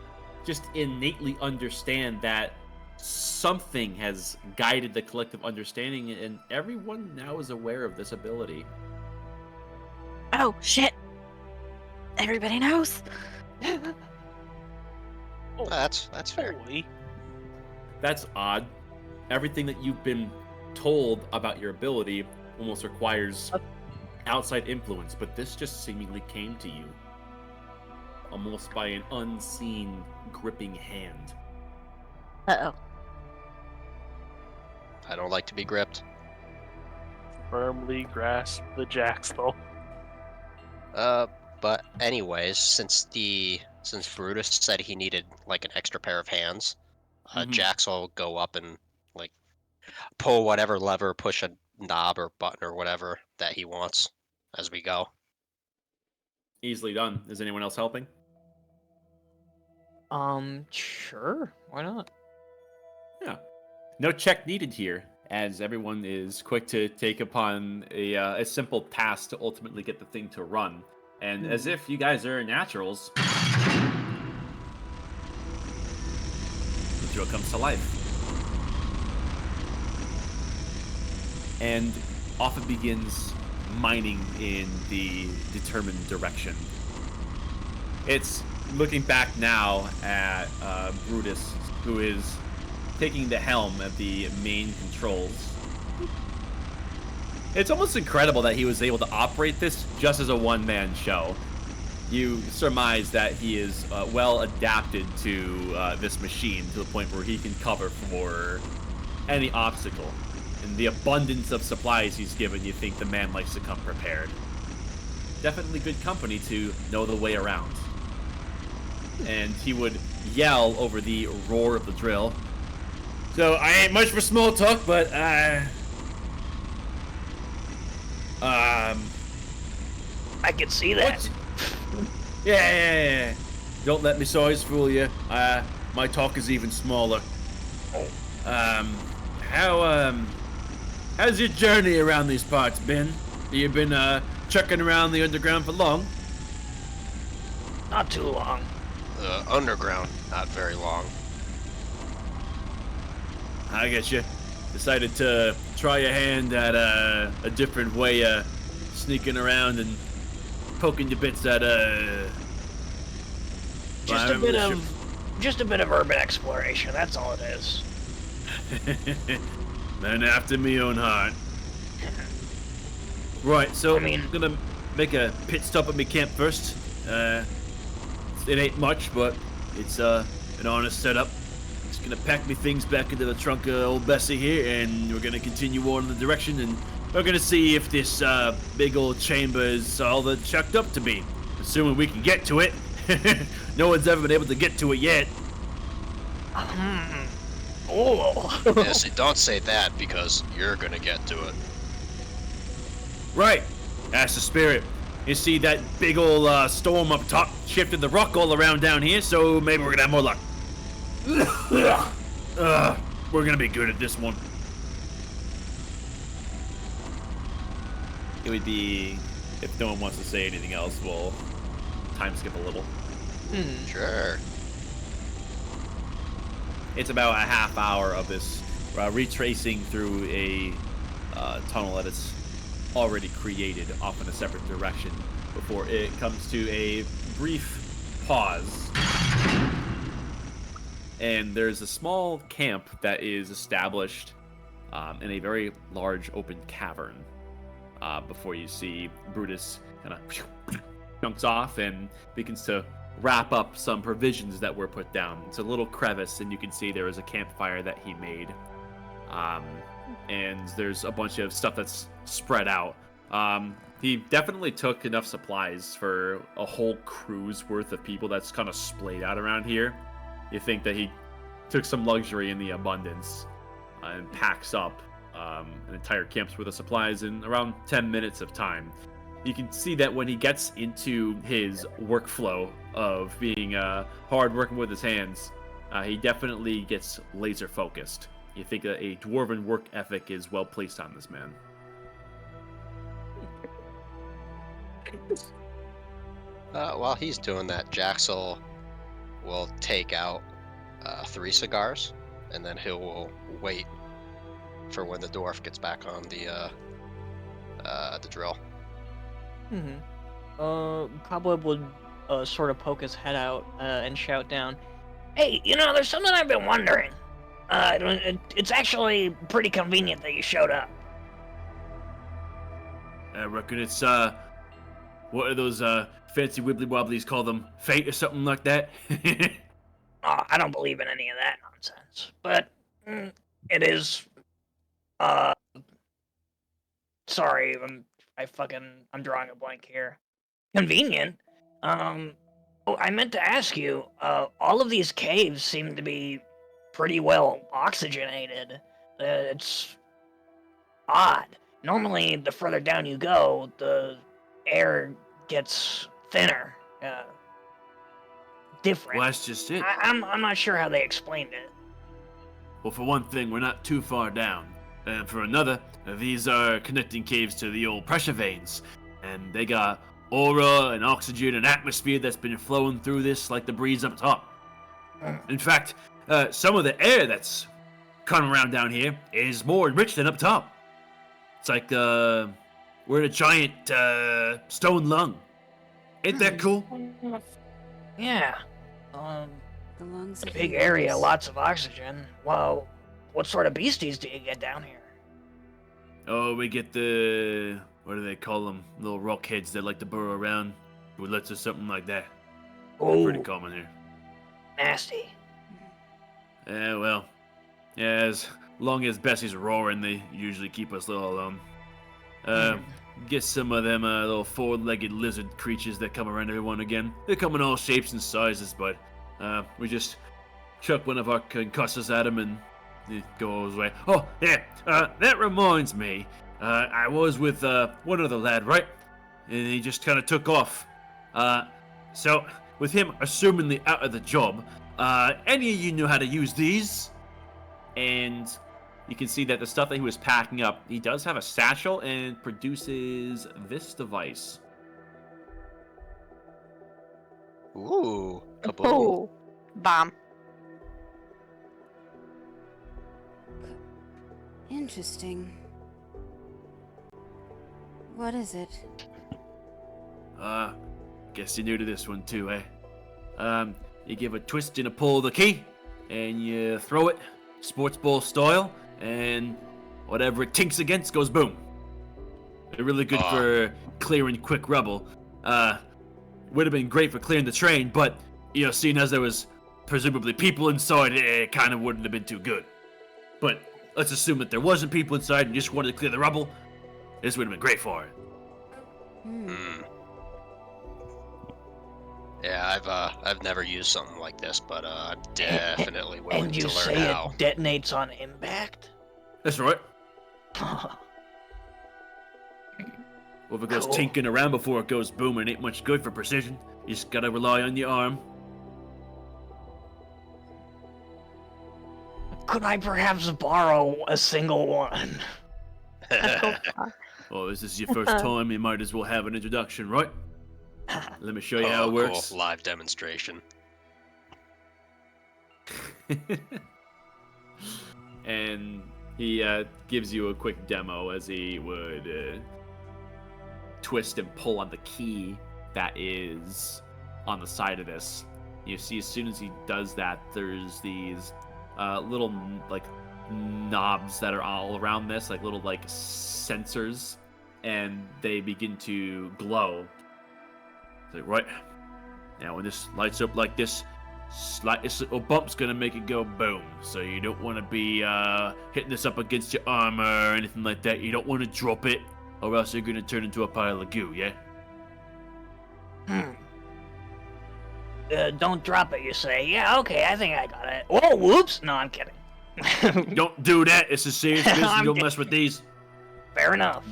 just innately understand that something has guided the collective understanding, and everyone now is aware of this ability. Oh, shit. Everybody knows. That's fair. That's odd. Everything that you've been told about your ability almost requires outside influence, but this just seemingly came to you almost by an unseen gripping hand. Uh-oh. I don't like to be gripped. Firmly grasp the jacks, though. But anyways, since Brutus said he needed like an extra pair of hands, Jax will go up and like pull whatever lever, push a knob or button or whatever that he wants as we go. Easily done. Is anyone else helping? Sure. Why not? Yeah. No check needed here, as everyone is quick to take upon a simple task to ultimately get the thing to run. And as if you guys are naturals, the drill comes to life. And off it begins, mining in the determined direction. It's looking back now at Brutus, who is taking the helm at the main controls. It's almost incredible that he was able to operate this just as a one-man show. You surmise that he is well adapted to this machine, to the point where he can cover for any obstacle. And the abundance of supplies he's given, you think the man likes to come prepared. Definitely good company to know the way around. And he would yell over the roar of the drill. So, I ain't much for small talk, but, I can see that. Yeah. Don't let me size fool you. My talk is even smaller. How's your journey around these parts been? You been, chucking around the underground for long? Not too long. Underground, not very long. I get you. Decided to try your hand at a different way of sneaking around and poking your bits at just a bit of urban exploration. That's all it is. Man after me own heart. Right, so I'm gonna make a pit stop at my camp first. It ain't much, but it's an honest setup. Just gonna pack me things back into the trunk of old Bessie here, and we're gonna continue on in the direction, and we're gonna see if this big old chamber is all that chucked up to be. Assuming we can get to it. No one's ever been able to get to it yet. Oh. Yes, don't say that, because you're gonna get to it. Right. That's the spirit. You see that big old storm up top shifted the rock all around down here, so maybe we're gonna have more luck. We're gonna be good at this one. It would be, if no one wants to say anything else, we'll time skip a little. Sure. It's about a half hour of this retracing through a tunnel that it's already created off in a separate direction before it comes to a brief pause. And there's a small camp that is established in a very large open cavern before you see Brutus kind of jumps off and begins to wrap up some provisions that were put down. It's a little crevice, and you can see there is a campfire that he made. And there's a bunch of stuff that's spread out. He definitely took enough supplies for a whole crew's worth of people that's kind of splayed out around here. You think that he took some luxury in the abundance and packs up an entire camp's worth of supplies in around 10 minutes of time. You can see that when he gets into his workflow of being hard working with his hands, he definitely gets laser focused. You think that a dwarven work ethic is well placed on this man. While he's doing that, Jaxel will take out 3 cigars, and then he will wait for when the dwarf gets back on the drill. Cobweb would sort of poke his head out and shout down, Hey, there's something I've been wondering. It's actually pretty convenient that you showed up. I reckon it's, what are those fancy wibbly wobblies call them? Fate or something like that? Oh, I don't believe in any of that nonsense. But it is. Sorry, I'm drawing a blank here. Convenient. Oh, I meant to ask you. All of these caves seem to be pretty well oxygenated. It's odd. Normally, the further down you go, the air gets thinner. Different. Well, that's just it. I'm not sure how they explained it. Well, for one thing, we're not too far down. And for another, these are connecting caves to the old pressure veins. And they got aura and oxygen and atmosphere that's been flowing through this like the breeze up top. In fact, some of the air that's coming around down here is more enriched than up top. It's like we're in a giant stone lung. Ain't that cool? Yeah. The lungs of Big the area, animals. lots of oxygen. Well, what sort of beasties do you get down here? Oh, we get the, what do they call them? Little rockheads that like to burrow around. Woodlets or something like that. Oh, Pretty common here. nasty. Yeah, well, yeah, as long as Bessie's roaring, they usually keep us little alone. Get some of them little four-legged lizard creatures that come around every one again. They come in all shapes and sizes, but we just chuck one of our concussors at them and it goes away. Oh, yeah, that reminds me. I was with one other lad, right? And he just kind of took off. So, with him assumingly out of the job, any of you know how to use these? And you can see that the stuff that he was packing up, he does have a satchel and produces this device. Ooh, kaboom. Oh, bomb. Interesting. What is it? Guess you're new to this one too, eh? You give a twist and a pull of the key, and you throw it, sports ball style, and whatever it tinks against goes boom. They're really good for clearing quick rubble. Would have been great for clearing the train, but, seeing as there was presumably people inside, it kind of wouldn't have been too good. But let's assume that there wasn't people inside and just wanted to clear the rubble. This would have been great for it. Yeah, I've never used something like this, but I'm definitely willing And to you learn say how. it detonates on impact? That's right. Well, if it goes Cool. tinking around before it goes boom, it ain't much good for precision. You just gotta rely on your arm. Could I perhaps borrow a single one? Well, this is your first time, you might as well have an introduction, right? Let me show you how it works. Cool. Live demonstration. And he gives you a quick demo as he would twist and pull on the key that is on the side of this. You see, as soon as he does that, there's these little like knobs that are all around this, like little like sensors, and they begin to glow. It's like, right now, when this lights up like this, this little bump's gonna make it go boom. So you don't want to be hitting this up against your armor or anything like that. You don't want to drop it, or else you're gonna turn into a pile of goo. Yeah. Don't drop it, you say? Yeah, okay, I think I got it. Oh, whoops! No, I'm kidding. Don't do that. It's a serious business. You don't mess with these. Fair enough.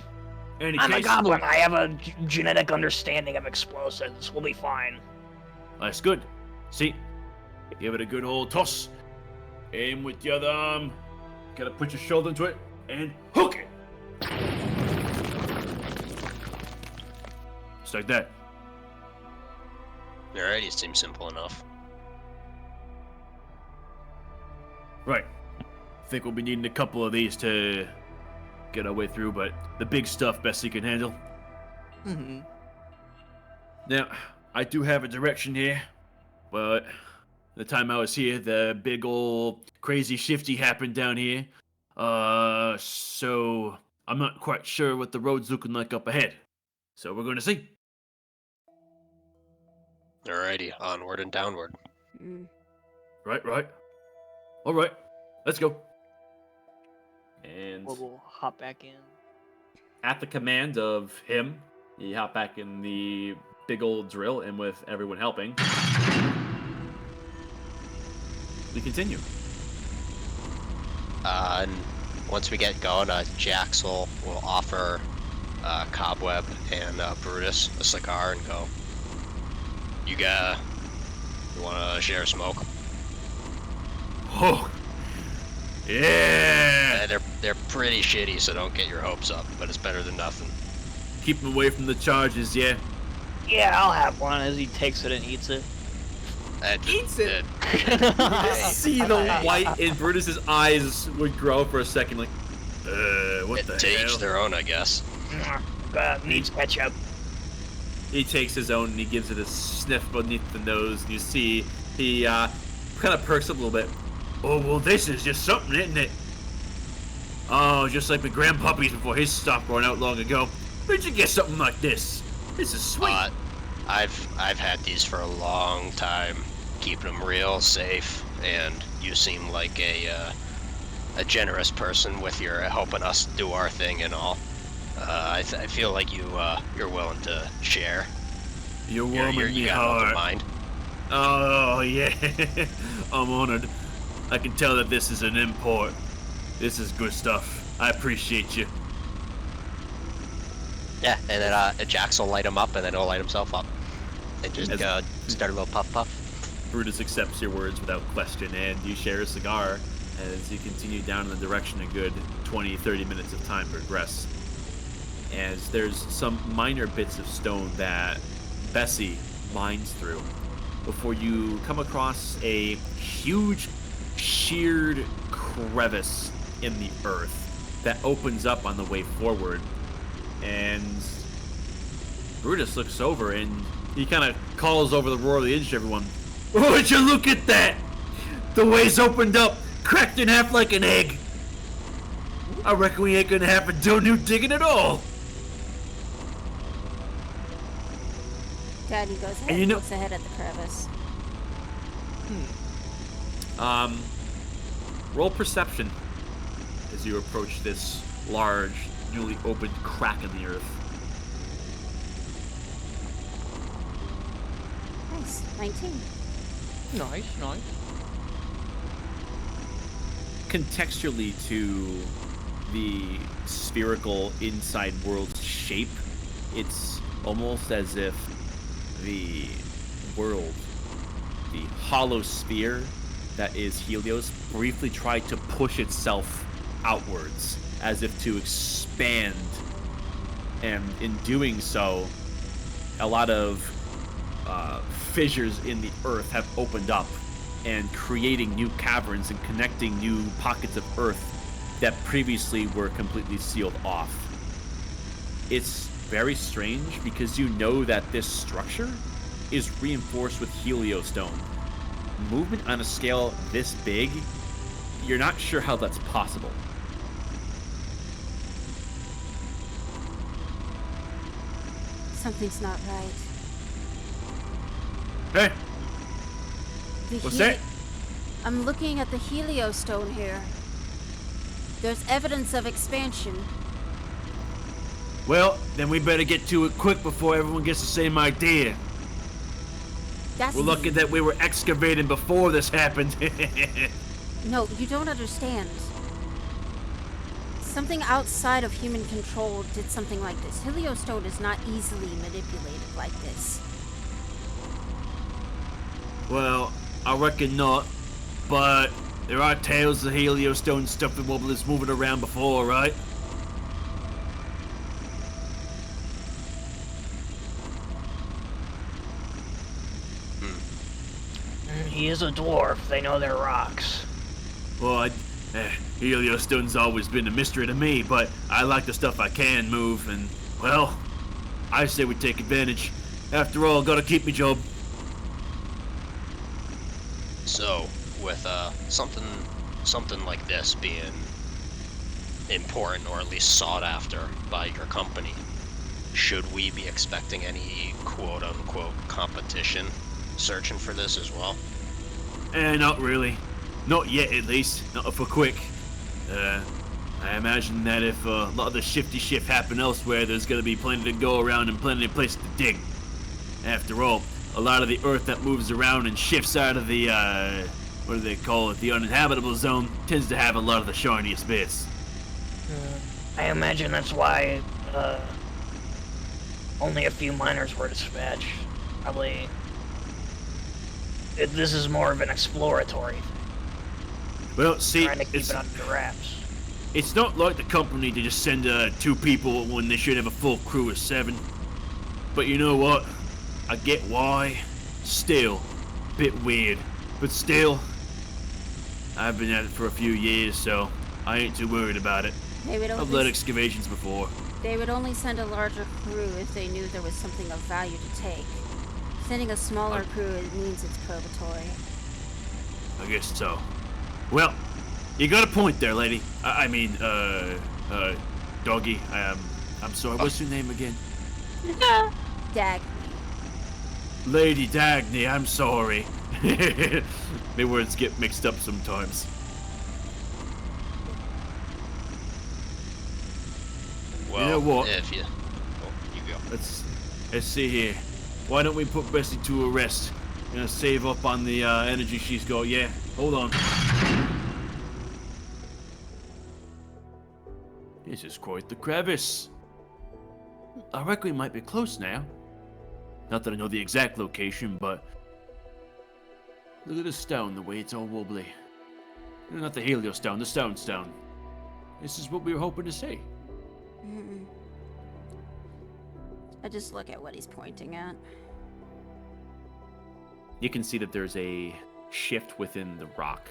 Any I'm case, a goblin. I have a genetic understanding of explosives. We'll be fine. That's good. See, give it a good old toss. Aim with the other arm. Gotta put your shoulder into it and hook it. Just like that. Alrighty, seems simple enough. Right. Think we'll be needing a couple of these to get our way through, but the big stuff Bessie can handle. Mm-hmm. Now, I do have a direction here, but the time I was here, the big old crazy shifty happened down here. So I'm not quite sure what the road's looking like up ahead. So we're gonna see. Alrighty, onward and downward. Right. All right, let's go. And We'll hop back in. at the command of him, you hop back in the big old drill, and with everyone helping, we continue. And once we get going, Jax will offer Cobweb and Brutus a cigar and go, you want to share a smoke? Oh, yeah! They're pretty shitty, so don't get your hopes up, but it's better than nothing. Keep him away from the charges, yeah? Yeah, I'll have one as he takes it and eats it. Eats it! See the white in Brutus's eyes would grow for a second, like, what the To hell? each their own, I guess. Needs ketchup. He takes his own and he gives it a sniff beneath the nose, and you see he kind of perks up a little bit. Oh, well, this is just something, isn't it? Oh, just like my grandpuppies before his stopped growing out long ago. Where'd you get something like this? This is sweet. I've had these for a long time, keeping them real safe, and you seem like a generous person with your helping us do our thing and all. I feel like you're willing to share. You're warming you me got nothing heart. to mind. Oh, yeah. I'm honored. I can tell that this is an import. This is good stuff. I appreciate you. Yeah, and then Jax will light him up, and then he'll light himself up. And just start a little puff. Brutus accepts your words without question, and you share a cigar as you continue down in the direction a good 20-30 minutes of time progress. As there's some minor bits of stone that Bessie mines through before you come across a huge sheared crevice in the earth that opens up on the way forward. And Brutus looks over and he kind of calls over the roar of the engine to everyone. Would you look at that? The way's opened up, cracked in half like an egg. I reckon we ain't gonna have to do new digging at all. Daddy goes ahead And and looks ahead at the crevice. Roll perception as you approach this large, newly opened crack in the earth. Nice. 19. Nice. Contextually to the spherical inside world's shape, it's almost as if the world, the hollow sphere that is Helios, briefly tried to push itself outwards as if to expand, and in doing so, a lot of fissures in the earth have opened up and creating new caverns and connecting new pockets of earth that previously were completely sealed off. It's very strange because you know that this structure is reinforced with heliostone. Movement on a scale this big, you're not sure how that's possible. Something's not right. Hey, The what's that? I'm looking at the heliostone here. There's evidence of expansion. Well, then we better get to it quick before everyone gets the same idea. That's We're lucky that we were excavating before this happened. No, you don't understand. Something outside of human control did something like this. Heliostone is not easily manipulated like this. Well, I reckon not, but there are tales of heliostone stuffing wobblers moving around before, right? He is a dwarf. They know their rocks. Well, heliostone's always been a mystery to me, but I like the stuff I can move, and, well, I say we take advantage. After all, gotta keep me job. So, with something like this being important or at least sought after by your company, should we be expecting any quote-unquote competition searching for this as well? Not really. Not yet, at least. Not if we're quick. I imagine that if a lot of the shifty shift happen elsewhere, there's gonna be plenty to go around and plenty of places to dig. After all, a lot of the earth that moves around and shifts out of the, what do they call it, the uninhabitable zone, tends to have a lot of the shiniest bits. I imagine that's why only a few miners were dispatched. Probably. This is more of an exploratory thing. Well, see, Trying to keep it under wraps. it's not like the company to just send 2 people when they should have a full crew of 7. But you know what? I get why. Still, bit weird. But still, I've been at it for a few years, so I ain't too worried about it. I've led excavations before. They would only send a larger crew if they knew there was something of value to take. Sending a smaller crew, it means it's probatory. I guess so. Well, you got a point there, lady. I mean, doggy. I'm sorry. What's your name again? Dagny. Lady Dagny. I'm sorry. My words get mixed up sometimes. Well, you know what? If you... Oh, you go. Let's see here. Why don't we put Bessie to a rest? Gonna save up on the energy she's got. Yeah, hold on. This is quite the crevice. I reckon we might be close now. Not that I know the exact location, but look at the stone, the way it's all wobbly. Not the heliostone, the stone. This is what we were hoping to see. I just look at what he's pointing at. You can see that there's a shift within the rock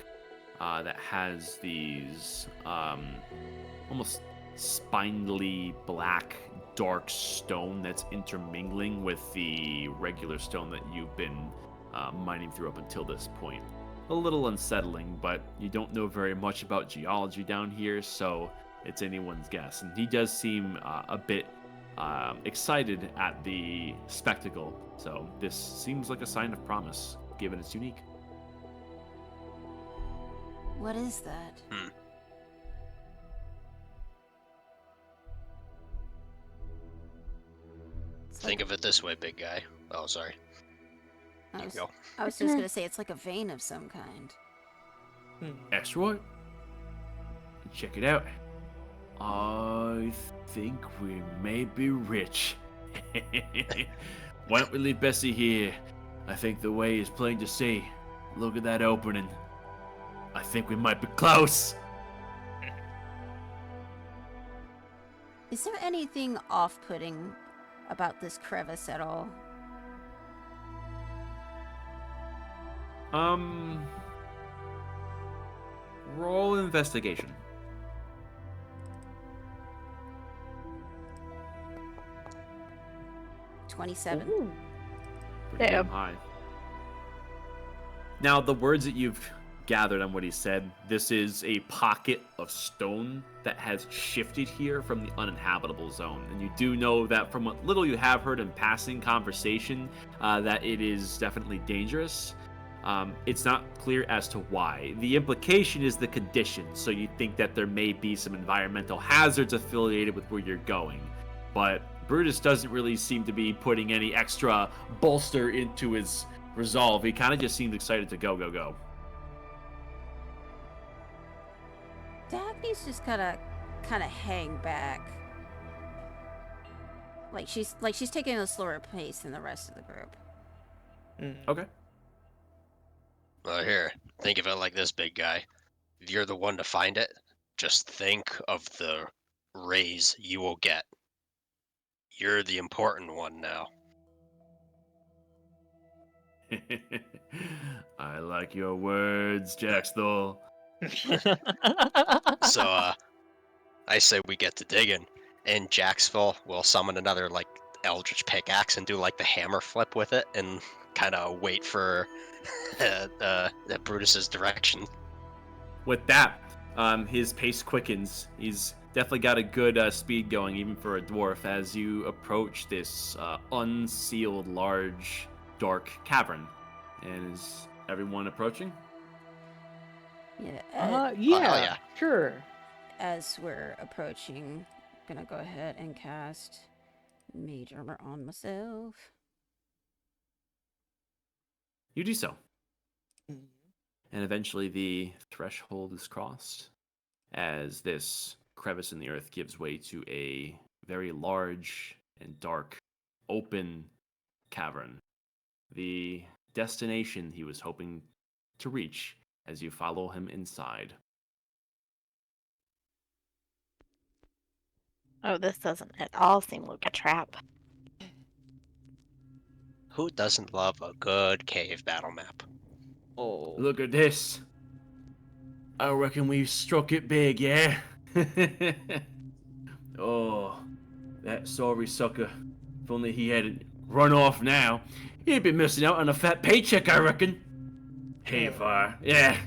that has these almost spindly black dark stone that's intermingling with the regular stone that you've been mining through up until this point. A little unsettling, but you don't know very much about geology down here, so it's anyone's guess. And he does seem a bit excited at the spectacle, so this seems like a sign of promise, given it's unique. What is that? Think of it this way, big guy. Oh, sorry. I was go. just gonna say it's like a vein of some kind. Asteroid? Check it out. I think we may be rich. Why don't we leave Bessie here? I think the way is plain to see. Look at that opening. I think we might be close. Is there anything off-putting about this crevice at all? Roll investigation. 27. Ooh. Pretty damn high. Now, the words that you've gathered on what he said, this is a pocket of stone that has shifted here from the uninhabitable zone. And you do know that from what little you have heard in passing conversation, that it is definitely dangerous. It's not clear as to why. The implication is the conditions, so you think that there may be some environmental hazards affiliated with where you're going. But Brutus doesn't really seem to be putting any extra bolster into his resolve. He kind of just seems excited to go. Dagny's just kind of hang back. Like she's taking a slower pace than the rest of the group. Okay. Well, here, think of it like this, big guy. You're the one to find it. Just think of the raise you will get. You're the important one now. I like your words, Jaxthol. So, I say we get to digging, and Jacksville will summon another, like, eldritch pickaxe and do, like, the hammer flip with it, and kind of wait for Brutus's direction. With that, his pace quickens. He's definitely got a good speed going, even for a dwarf, as you approach this unsealed, large, dark cavern. And is everyone approaching? Yeah. Yeah. Sure. As we're approaching, I'm gonna go ahead and cast Mage Armor on myself. You do so. And eventually the threshold is crossed as this crevice in the earth gives way to a very large and dark, open cavern. The destination he was hoping to reach as you follow him inside. Oh, this doesn't at all seem like a trap. Who doesn't love a good cave battle map? Oh. Look at this. I reckon we've struck it big, yeah? Oh, that sorry sucker. If only he hadn't run off now, he'd be missing out on a fat paycheck, I reckon. Hey, Var. Yeah.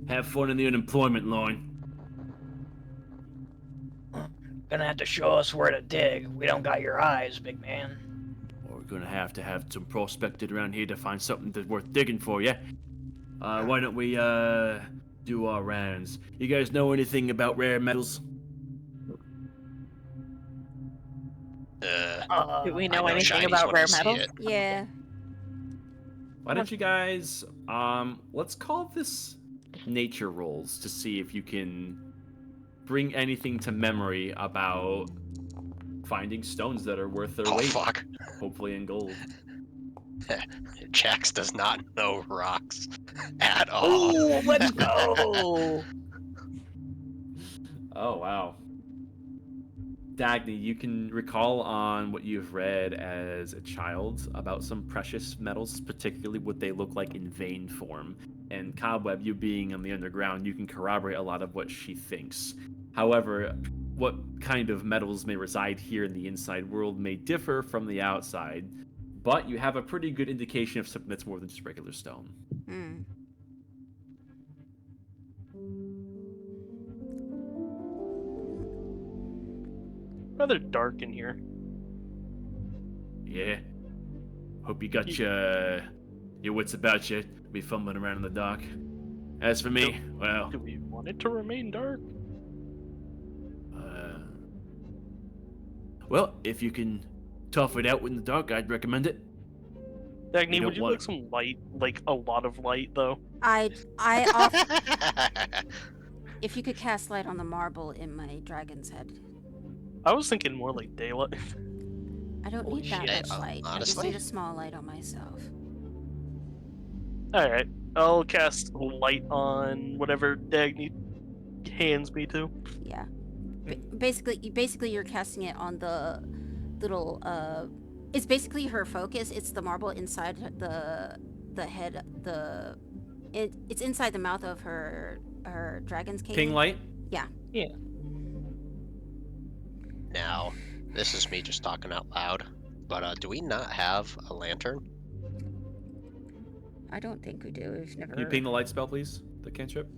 Have fun in the unemployment line. Gonna have to show us where to dig. We don't got your eyes, big man. We're gonna have to have some prospected around here to find something that's worth digging for, yeah? Why don't we, do our rounds? You guys know anything about rare metals? Do we know I anything shinies about when rare I see metals? it. Yeah. Why don't you guys, let's call this nature rolls to see if you can bring anything to memory about finding stones that are worth their Oh, weight. fuck. Hopefully in gold. Jax does not know rocks at all. Oh, let's go! Oh, wow. Dagny, you can recall on what you've read as a child about some precious metals, particularly what they look like in vein form. And Cobweb, you being on the underground, you can corroborate a lot of what she thinks. However, what kind of metals may reside here in the inside world may differ from the outside, but you have a pretty good indication of something that's more than just regular stone. Rather dark in here. Yeah. Hope you got your wits about you. Be fumbling around in the dark. As for me, well, Do we want it to remain dark? well, if you can tough it out in the dark, I'd recommend it. Dagny, don't would you want- like some light? Like a lot of light, though? I offer, if you could cast light on the marble in my dragon's head. I was thinking more like daylight. I don't Holy need that shit, much light. I just honestly? need a small light on myself. Alright, I'll cast light on whatever Dagny hands me to. Yeah. Basically, you're casting it on the little. It's basically her focus. It's the marble inside the head. It's inside the mouth of her dragon's cave. Ping light? Yeah. Now, this is me just talking out loud. But do we not have a lantern? I don't think we do. We've never. Can you ping the light spell, please? The cantrip.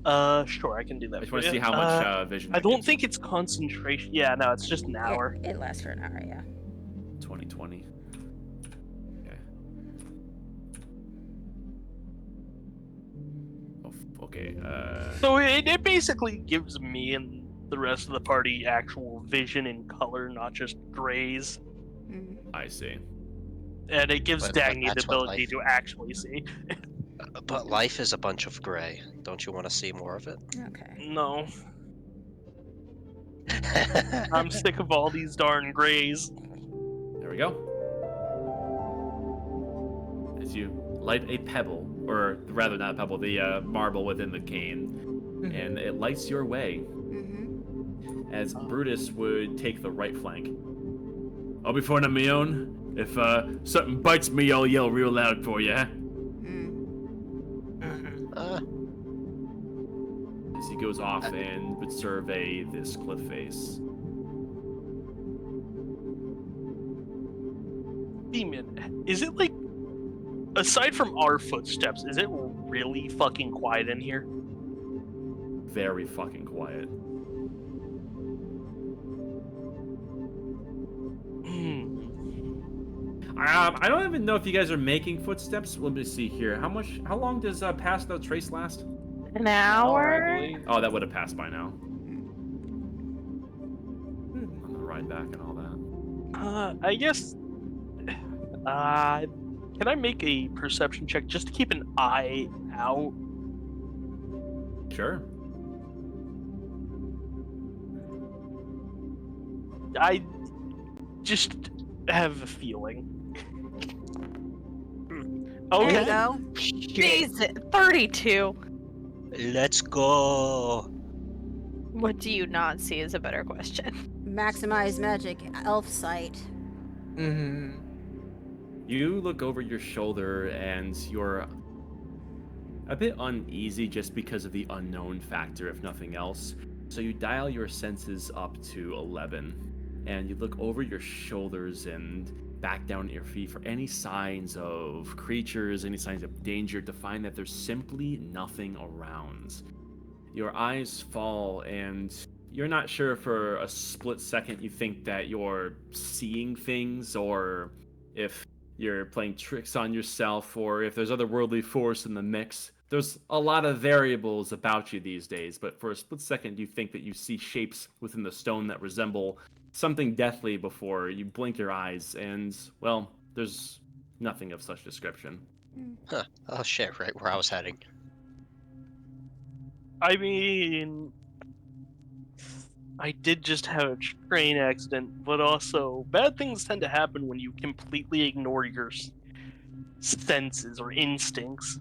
Sure, I can do that. I just for want to you. see how much vision. I That don't gives think you. it's concentration. Yeah, no, it's just an hour. It lasts for an hour, yeah. 2020. Okay. Oh, okay. So it basically gives me and the rest of the party actual vision in color, not just grays. I see. And it gives But Dagny the that's what ability to actually see. But life is a bunch of gray. Don't you want to see more of it? Okay. No, I'm sick of all these darn grays. There we go. As you light a pebble, or rather not a pebble, the marble within the cane, and it lights your way. As Brutus would take the right flank. I'll be fine on my own. If something bites me, I'll yell real loud for you. As he goes off and would survey this cliff face. Demon, is it like, aside from our footsteps, is it really fucking quiet in here? Very fucking quiet. I don't even know if you guys are making footsteps. Let me see here. How long does Pass Without Trace last? An hour? Oh, that would have passed by now. On the ride back and all that. I guess. Can I make a perception check just to keep an eye out? Sure. I just have a feeling. There you Okay. go. Jesus, 32. Let's go. What do you not see is a better question. Maximize magic, elf sight. You look over your shoulder and you're a bit uneasy just because of the unknown factor, if nothing else. So you dial your senses up to 11, and you look over your shoulders and back down at your feet for any signs of creatures, any signs of danger, to find that there's simply nothing around. Your eyes fall, and you're not sure for a split second you think that you're seeing things, or if you're playing tricks on yourself, or if there's otherworldly force in the mix. There's a lot of variables about you these days, but for a split second you think that you see shapes within the stone that resemble something deathly before you blink your eyes, and, well, there's nothing of such description. Huh. Oh shit, right where I was heading. I mean, I did just have a train accident, but also bad things tend to happen when you completely ignore your senses or instincts.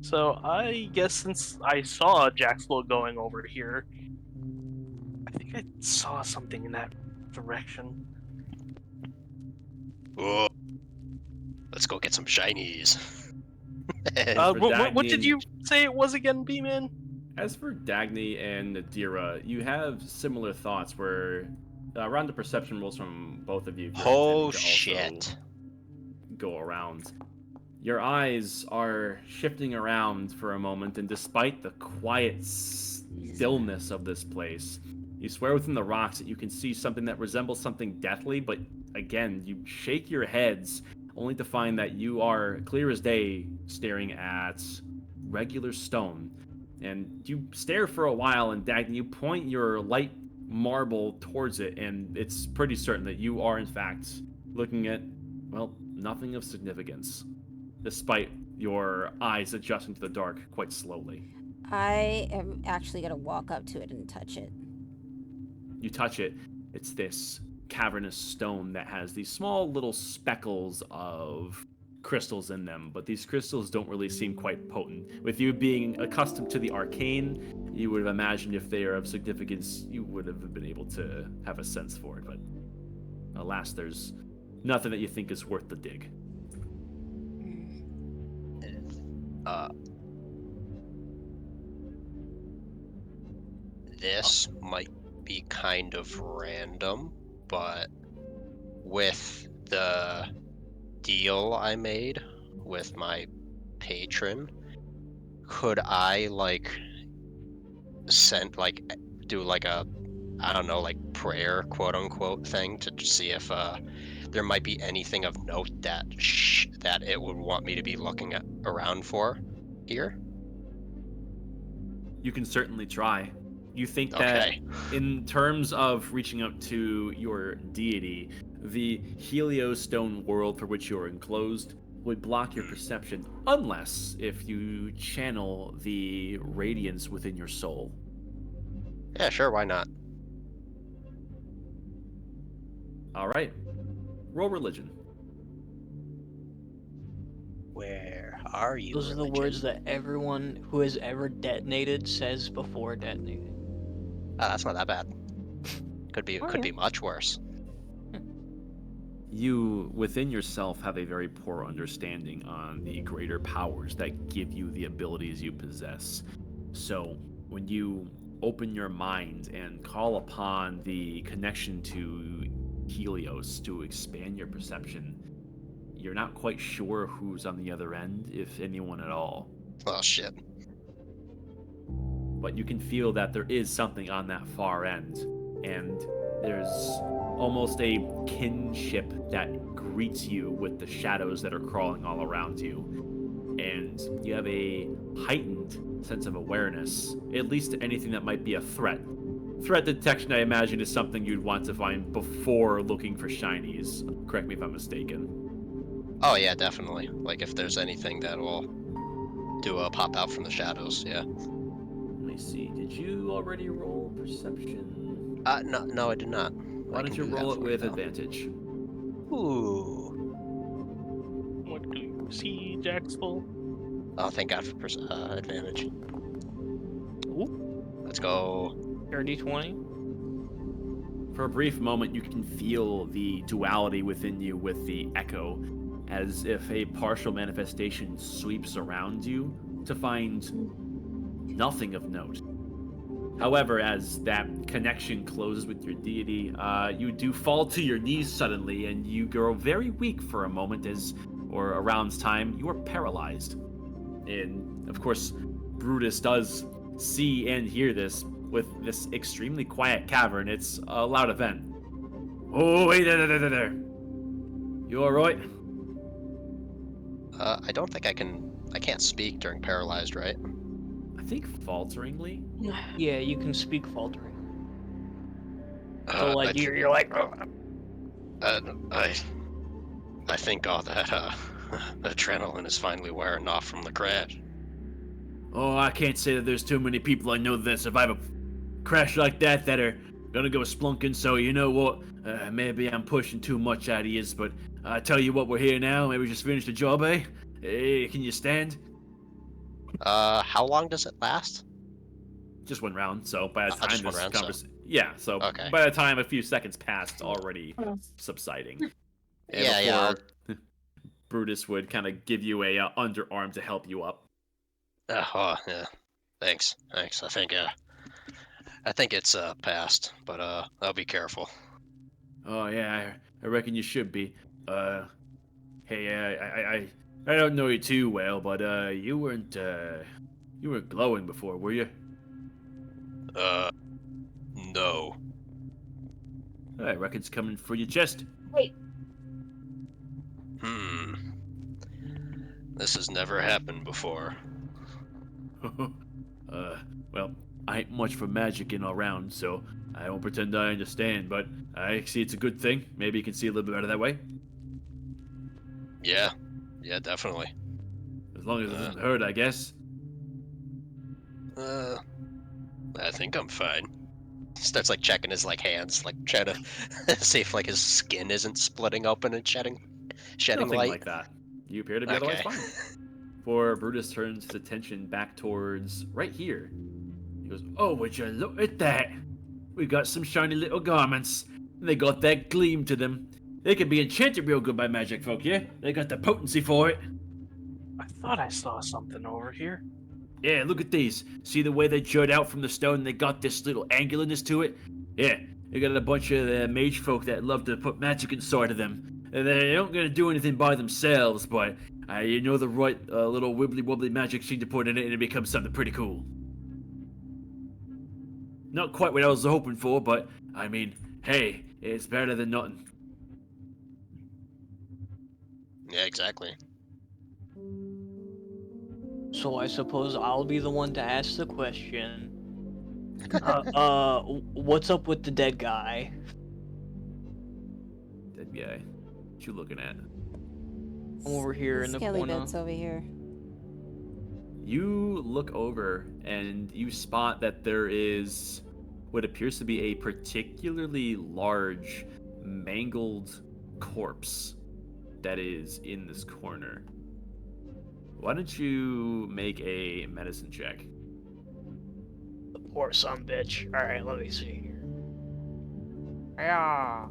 So I guess since I saw Jaxlo going over here, I think I saw something in that direction. Whoa. Let's go get some shinies. What did you say it was again, B-Man? As for Dagny and Nadira, you have similar thoughts where around the perception rolls from both of you. Oh shit. Go around. Your eyes are shifting around for a moment, and despite the quiet stillness of this place, you swear within the rocks that you can see something that resembles something deathly, but again, you shake your heads only to find that you are clear as day staring at regular stone. And you stare for a while, and Dagny, you point your light marble towards it, and it's pretty certain that you are in fact looking at, well, nothing of significance, despite your eyes adjusting to the dark quite slowly. I am actually going to walk up to it and touch it. You touch it. It's this cavernous stone that has these small little speckles of crystals in them, but these crystals don't really seem quite potent. With you being accustomed to the arcane, you would have imagined if they are of significance, you would have been able to have a sense for it, but alas, there's nothing that you think is worth the dig. This might be kind of random, but with the deal I made with my patron, could I do like a, I don't know, like prayer, quote unquote, thing to see if there might be anything of note that that it would want me to be looking around for here? You can certainly try. You think that Okay. in terms of reaching out to your deity, the Heliostone world for which you're enclosed would block your perception, unless if you channel the radiance within your soul. Yeah, sure, why not? All right. Roll religion. Where are you, Those are the religion? words that everyone who has ever detonated says before detonating. Oh, that's not that bad. Could be Oh, yeah. much worse. You, within yourself, have a very poor understanding on the greater powers that give you the abilities you possess. So, when you open your mind and call upon the connection to Helios to expand your perception, you're not quite sure who's on the other end, if anyone at all. Oh shit. But you can feel that there is something on that far end, and there's almost a kinship that greets you with the shadows that are crawling all around you. And you have a heightened sense of awareness, at least to anything that might be a threat. Threat detection, I imagine, is something you'd want to find before looking for shinies. Correct me if I'm mistaken. Oh yeah, definitely. Like if there's anything that will do a pop out from the shadows, yeah. Let me see. Did you already roll perception? No, I did not. Why don't you roll it with advantage? Ooh. What do you see, Jaxful? Oh, thank God for advantage. Ooh. Let's go. Dirty 20. For a brief moment, you can feel the duality within you with the echo, as if a partial manifestation sweeps around you to find nothing of note. However, as that connection closes with your deity, you do fall to your knees suddenly, and you grow very weak for a moment or around time, you are paralyzed. And, of course, Brutus does see and hear this. With this extremely quiet cavern, it's a loud event. Oh, wait, there. You alright? I don't think I can't speak during paralyzed, right? I think falteringly. Yeah, you can speak faltering. So like I, you're like, I think all that adrenaline is finally wearing off from the crash. Oh, I can't say that there's too many people I know that survive a crash like that are gonna go splunking, so you know what? Maybe I'm pushing too much out of yous, but I tell you what, we're here now. Maybe we just finish the job, eh? Hey, can you stand? How long does it last? Just one round, so by the time just one this round, conversation... Yeah, so Okay. by the time a few seconds passed, it's already subsiding. And Yeah. Brutus would kind of give you a underarm to help you up. Yeah. Thanks. I think it's passed, but I'll be careful. Oh yeah, I reckon you should be. Hey, I don't know you too well, but you weren't glowing before, were you? No. I reckon it's coming for your chest. This has never happened before. Well, I ain't much for magic in all round, so I won't pretend I understand, but I see it's a good thing. Maybe you can see a little bit better that way. Yeah, definitely. As long as it doesn't hurt, I guess. I think I'm fine. Starts like checking his hands, trying to see if his skin isn't splitting open and shedding Nothing light. like that. You appear to be otherwise fine. For Brutus turns his attention back towards right here. He goes, "Oh, would you look at that? We got some shiny little garments. They got that gleam to them. They can be enchanted real good by magic folk, yeah? They got the potency for it." I thought I saw something over here. Yeah, look at these. See the way they jut out from the stone? They got this little angularness to it? Yeah, You got a bunch of mage folk that love to put magic inside of them. And they don't gonna do anything by themselves, but you know the right little wibbly wobbly magic seed to put in it, and it becomes something pretty cool. Not quite what I was hoping for, but I mean, hey, it's better than nothing. Yeah, exactly. So I suppose I'll be the one to ask the question. What's up with the dead guy? Dead guy. What you looking at? I'm over here in the Skelly corner. bits over here. You look over and you spot that there is what appears to be a particularly large, mangled corpse that is in this corner. Why don't you make a medicine check? The poor son bitch. Alright, let me see here. Yeah.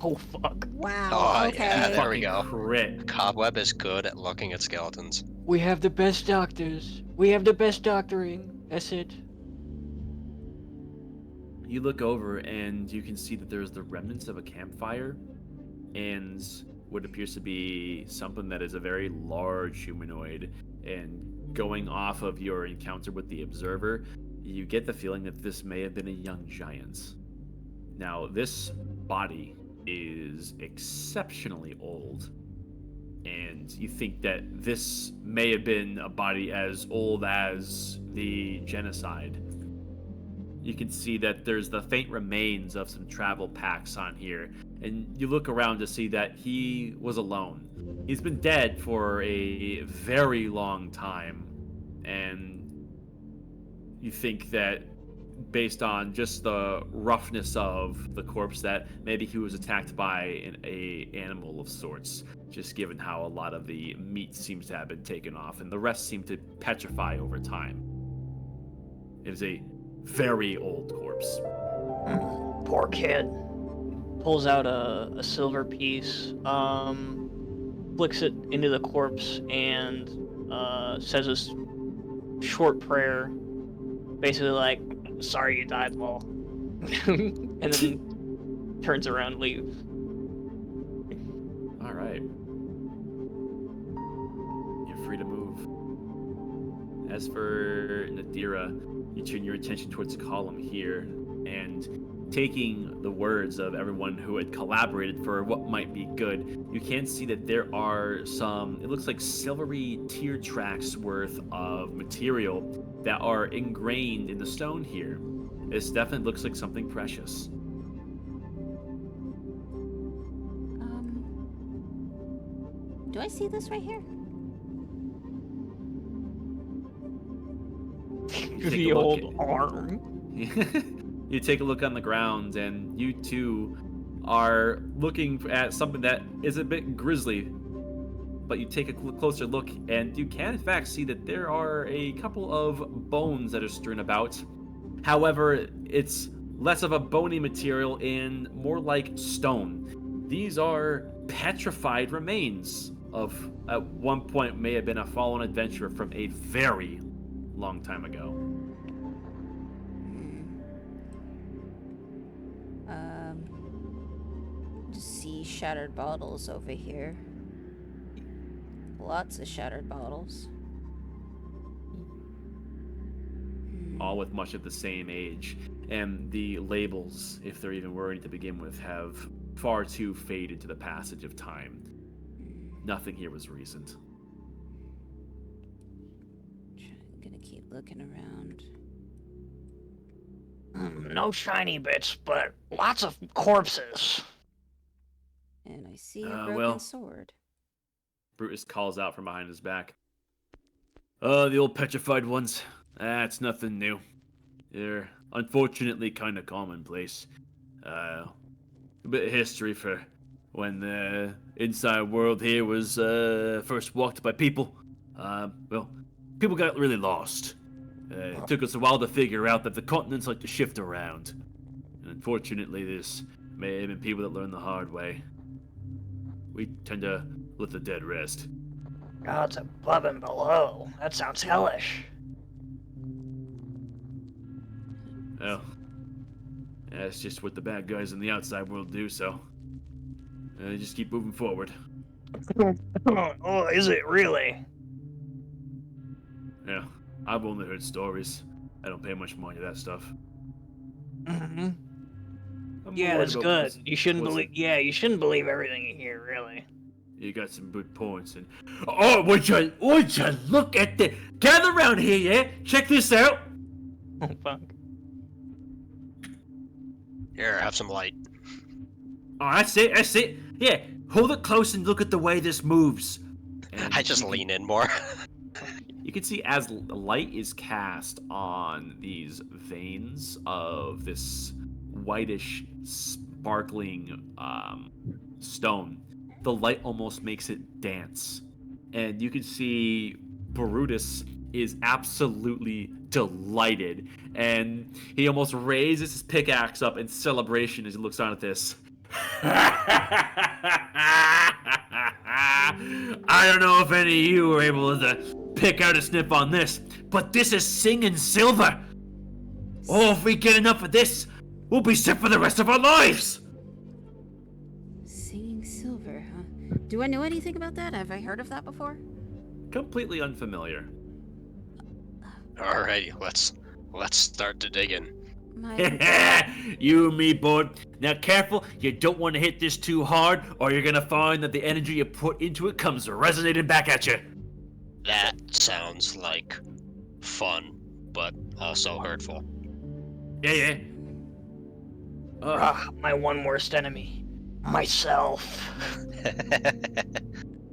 Oh, fuck. Wow. Oh, okay. yeah, there we go. Crit. Cobweb is good at looking at skeletons. We have the best doctors. We have the best doctoring. That's it. You look over and you can see that there's the remnants of a campfire and what appears to be something that is a very large humanoid. And going off of your encounter with the observer, you get the feeling that this may have been a young giant. Now, this body is exceptionally old, and you think that this may have been a body as old as the genocide. You can see that there's the faint remains of some travel packs on here, and you look around to see that he was alone. He's been dead for a very long time, and you think that based on just the roughness of the corpse that maybe he was attacked by a animal of sorts, just given how a lot of the meat seems to have been taken off and the rest seem to petrify over time. It is a very old corpse. Poor kid. Pulls out a silver piece, flicks it into the corpse, and says a short prayer, basically like, "Sorry you died, lol," and then turns around and leaves. All right. You're free to move. As for Nadira, you turn your attention towards the column here, and taking the words of everyone who had collaborated for what might be good, you can see that there are some, it looks like silvery tear tracks worth of material that are ingrained in the stone here. This definitely looks like something precious. Do I see this right here? The old arm. You take a look on the ground, and you too are looking at something that is a bit grisly. But you take a closer look, and you can in fact see that there are a couple of bones that are strewn about. However, it's less of a bony material and more like stone. These are petrified remains of, at one point, may have been a fallen adventurer from a very long time ago. Just see shattered bottles over here. Lots of shattered bottles. All with much of the same age. And the labels, if there even were any to begin with, have far too faded to the passage of time. Nothing here was recent. I'm gonna keep looking around. No shiny bits, but lots of corpses. And I see a broken well. sword. Brutus calls out from behind his back. Oh, the old petrified ones. That's nothing new. They're unfortunately kind of commonplace. A bit of history for when the inside world here was first walked by people. Well, people got really lost. It took us a while to figure out that the continents like to shift around. And unfortunately, this may have been people that learned the hard way. We tend to let the dead rest. Gods above and below. That sounds hellish. Well, That's just what the bad guys in the outside world do, so just keep moving forward. Oh, is it really? Yeah, I've only heard stories. I don't pay much mind to that stuff. Mm-hmm. I'm Yeah, worried that's about good. You shouldn't what's believe. Yeah, you shouldn't believe everything you hear, really. You got some good points. And oh, would you look at the gather around here, yeah? Check this out. Oh fuck. Here, have some light. Oh, that's it. Yeah, hold it close and look at the way this moves. And I just lean in more. You can see as light is cast on these veins of this whitish, sparkling stone, the light almost makes it dance. And you can see Brutus is absolutely delighted. And he almost raises his pickaxe up in celebration as he looks on at this. I don't know if any of you were able to pick out a sniff on this, but this is singing silver. Oh, if we get enough of this, we'll be set for the rest of our lives. Singing silver, huh? Do I know anything about that? Have I heard of that before? Completely unfamiliar. Alrighty, let's start to dig in. You and me, bud. Now careful, you don't want to hit this too hard, or you're gonna find that the energy you put into it comes resonating back at you. That sounds like fun, but also hurtful. Yeah. My one worst enemy. Myself.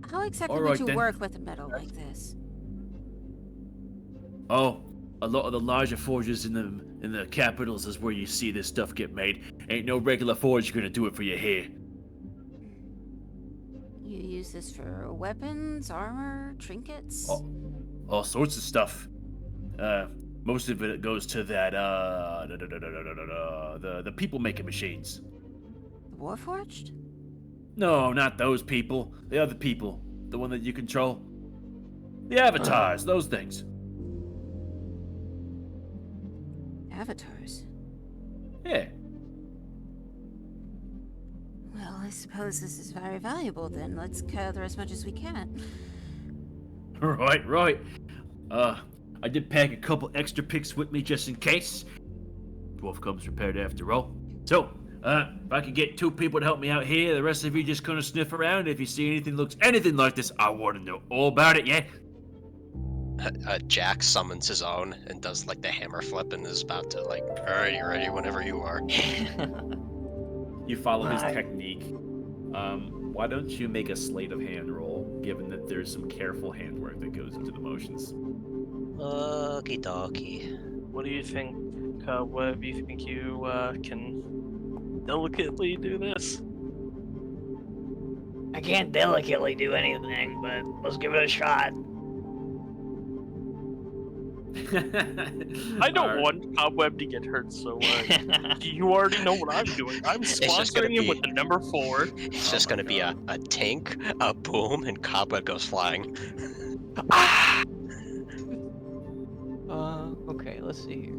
How exactly All would right, you then. work with a metal like this? Oh, a lot of the larger forges in the capitals is where you see this stuff get made. Ain't no regular forge gonna do it for you here. You use this for weapons, armor, trinkets? All sorts of stuff. Most of it goes to that the people making machines. The Warforged? No, not those people. The other people. The one that you control. The avatars, those things. Avatars? Yeah. Well, I suppose this is very valuable then. Let's gather as much as we can. Right. I did pack a couple extra picks with me just in case. Dwarf comes prepared after all. So, if I could get 2 people to help me out here, the rest of you just kind of sniff around. If you see anything looks anything like this, I want to know all about it, yeah? Jack summons his own and does like the hammer flip and is about to like, alright, you're ready whenever you are. You follow his technique. Why don't you make a sleight of hand roll, given that there's some careful handwork that goes into the motions? Okie dokie. What do you think? What do you think you can delicately do this? I can't delicately do anything, but let's give it a shot. I don't want Cobweb to get hurt, so you already know what I'm doing. I'm sponsoring him with the number 4. It's just gonna be a tink, a boom, and Cobweb goes flying. Okay, let's see here.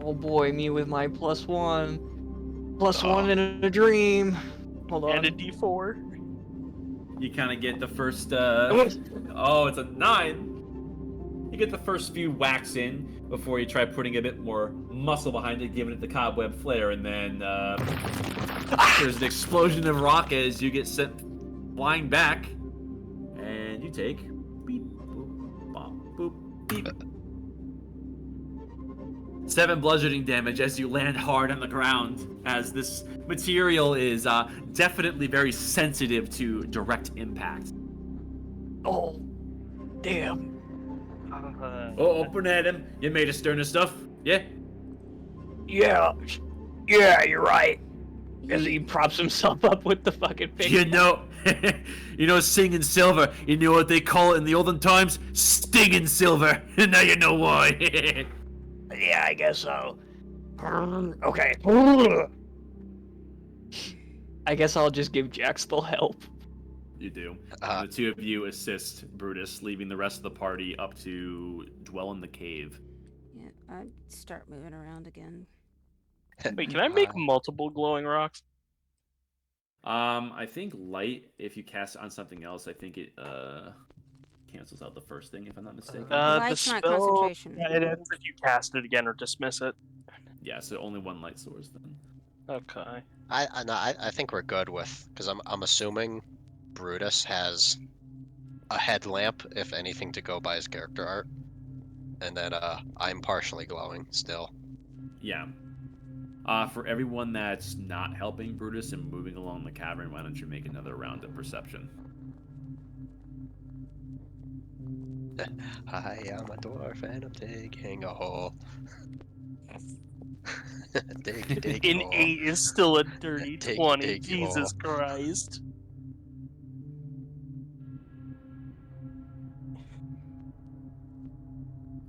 Oh boy, me with my +1. +1 in a dream. Hold on. And a D4. You kind of get the first, oh, it's a 9. You get the first few whacks in before you try putting a bit more muscle behind it, giving it the cobweb flair, and then there's an explosion of rock as you get sent flying back, and you take beep, boop, bop, boop, beep. 7 bludgeoning damage as you land hard on the ground, as this material is definitely very sensitive to direct impact. Oh, damn. Open at him. You made a stern of stuff, yeah? Yeah, you're right. As he props himself up with the fucking pig. You know, singing silver. You know what they call it in the olden times? Stinging silver. Now you know why. Yeah, I guess so. Okay. I guess I'll just give Jaxtel help. You do. The 2 of you assist Brutus, leaving the rest of the party up to dwell in the cave. Yeah. I'd start moving around again. Wait, can I make multiple glowing rocks? I think light, if you cast it on something else, I think it cancels out the first thing, if I'm not mistaken. The Light's not spell, concentration. it ends if you cast it again or dismiss it. Yeah, so only one light source then. Okay. I think we're good with, because I'm assuming Brutus has a headlamp, if anything, to go by his character art, and then I'm partially glowing still. Yeah. For everyone that's not helping Brutus and moving along the cavern, why don't you make another round of perception? I am a dwarf and I'm digging a hole. dig An hole. 8 is still a dirty 20. dig Jesus hole. Christ.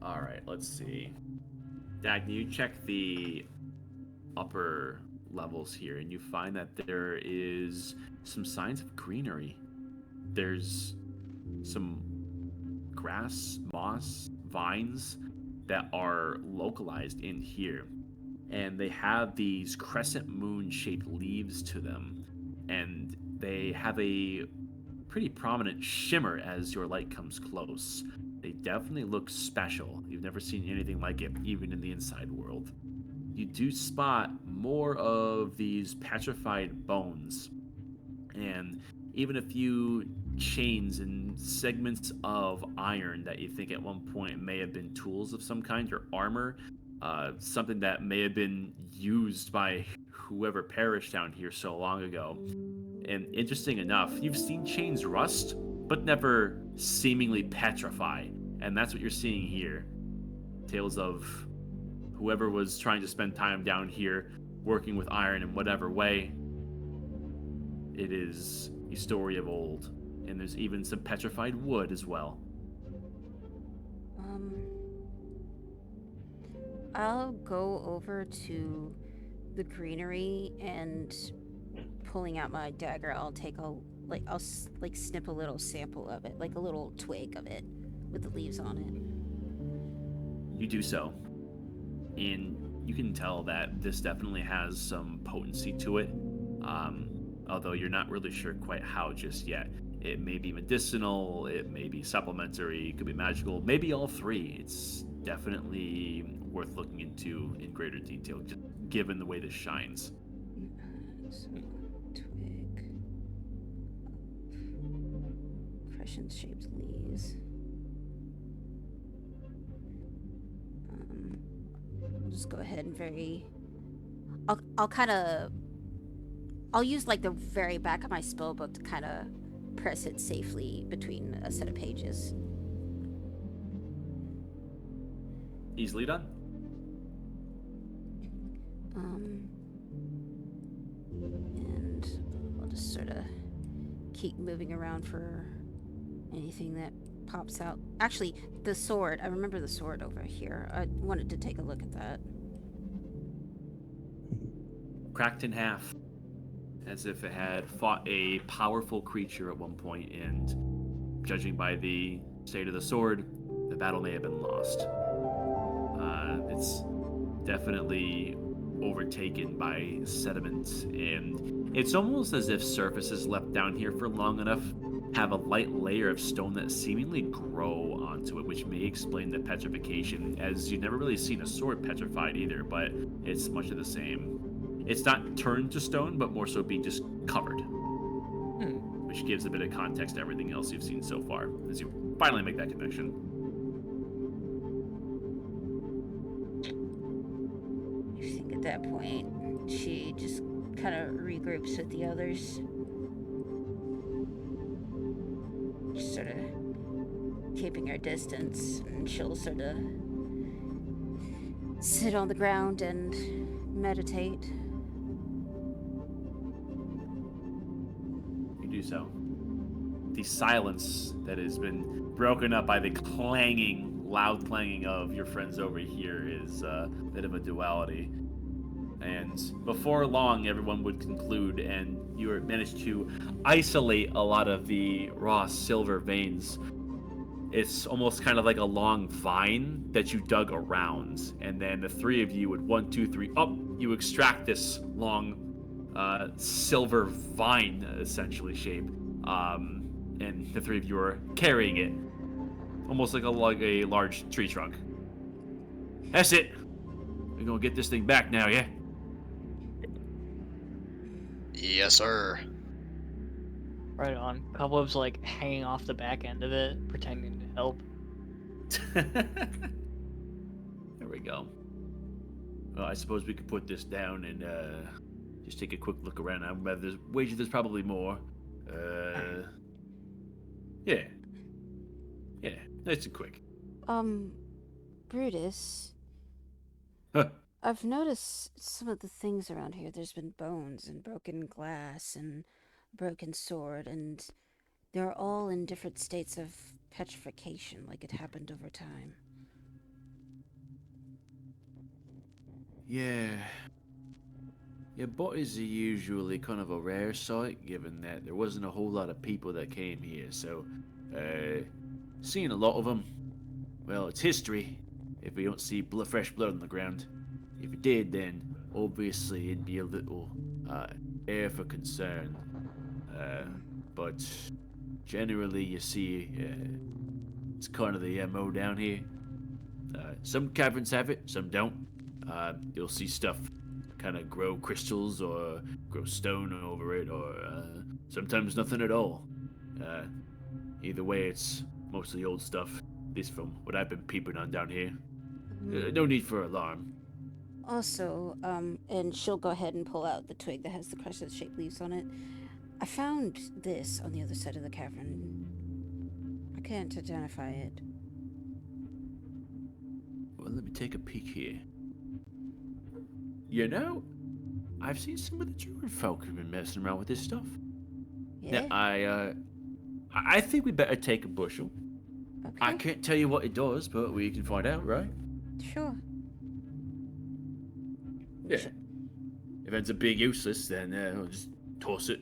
All right, let's see. Dagny, you check the upper levels here, and you find that there is some signs of greenery. There's some grass, moss, vines that are localized in here. And they have these crescent moon shaped leaves to them. And they have a pretty prominent shimmer as your light comes close. They definitely look special. You've never seen anything like it, even in the inside world. You do spot more of these petrified bones, and even a few chains and segments of iron that you think at one point may have been tools of some kind or armor, something that may have been used by whoever perished down here so long ago. And interesting enough, you've seen chains rust, but never seemingly petrify. And that's what you're seeing here. Tales of whoever was trying to spend time down here working with iron in whatever way. It is a story of old. And there's even some petrified wood as well. I'll go over to the greenery and pulling out my dagger, I'll snip a little sample of it, like a little twig of it with the leaves on it. You do so. And you can tell that this definitely has some potency to it. Although you're not really sure quite how just yet. It may be medicinal, it may be supplementary, it could be magical, maybe all three. It's definitely worth looking into in greater detail, just given the way this shines. Twig. Crescent-shaped leaves. I'll just go ahead and I'll use like the very back of my spell book to kind of press it safely between a set of pages. Easily done. And I'll just sort of keep moving around for anything that pops out. Actually, the sword. I remember the sword over here. I wanted to take a look at that. Cracked in half, as if it had fought a powerful creature at one point, and judging by the state of the sword, the battle may have been lost. It's definitely overtaken by sediment, and it's almost as if surfaces left down here for long enough have a light layer of stone that seemingly grow onto it, which may explain the petrification, as you've never really seen a sword petrified either, but it's much of the same. It's not turned to stone, but more so being just covered, which gives a bit of context to everything else you've seen so far, as you finally make that connection. I think at that point, she just kind of regroups with the others. Just sort of keeping her distance, and she'll sort of sit on the ground and meditate. You do so. The silence that has been broken up by the loud clanging of your friends over here is a bit of a duality. And before long, everyone would conclude, and you managed to isolate a lot of the raw silver veins. It's almost kind of like a long vine that you dug around, and then the three of you would 1, 2, 3 up. You extract this long silver vine, essentially shape, and the three of you are carrying it, almost like a large tree trunk. That's it. We're gonna get this thing back now, yeah? Yes, sir. Right on. Cobweb's like hanging off the back end of it, pretending to help. There we go. Well, I suppose we could put this down and just take a quick look around. I wager there's probably more. Yeah, nice and quick. Brutus. Huh. I've noticed some of the things around here. There's been bones and broken glass and broken sword, and they're all in different states of petrification, like it happened over time. Yeah, bodies are usually kind of a rare sight, given that there wasn't a whole lot of people that came here, so, seeing a lot of them, well, it's history, if we don't see fresh blood on the ground. If it did, then obviously it'd be a little, air for concern. But generally you see, it's kind of the MO down here. Some caverns have it, some don't. You'll see stuff kind of grow crystals or grow stone over it, or sometimes nothing at all. Either way, it's mostly old stuff, at least from what I've been peeping on down here. No need for alarm. Also, and she'll go ahead and pull out the twig that has the crescent-shaped leaves on it. I found this on the other side of the cavern. I can't identify it. Well, let me take a peek here. You know, I've seen some of the druid folk have been messing around with this stuff. Yeah? Now, I think we better take a bushel. Okay. I can't tell you what it does, but we can find out, right? Sure. Yeah. If it ends up being useless, then we'll just toss it,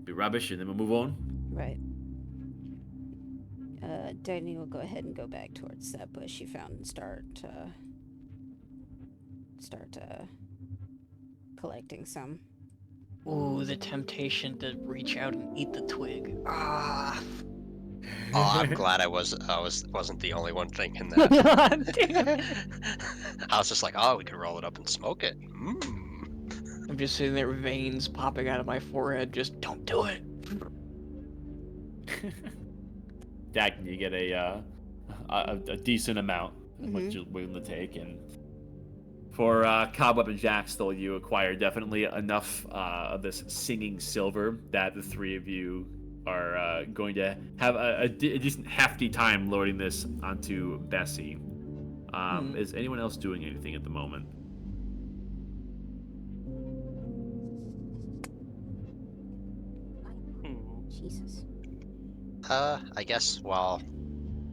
be rubbish, and then we'll move on. Right. Dagny will go ahead and go back towards that bush she found and start collecting some. Ooh, the temptation to reach out and eat the twig. Ah. Oh, I'm glad I wasn't the only one thinking that. I was just like, oh, we could roll it up and smoke it. I'm just sitting there, veins popping out of my forehead. Just don't do it. Dagny, you get a decent amount, what you're willing to take, and for Cobweb and Jackstill, you acquire definitely enough of this singing silver that the three of you are going to have a decent hefty time loading this onto Bessie. Is anyone else doing anything at the moment? Jesus. I guess while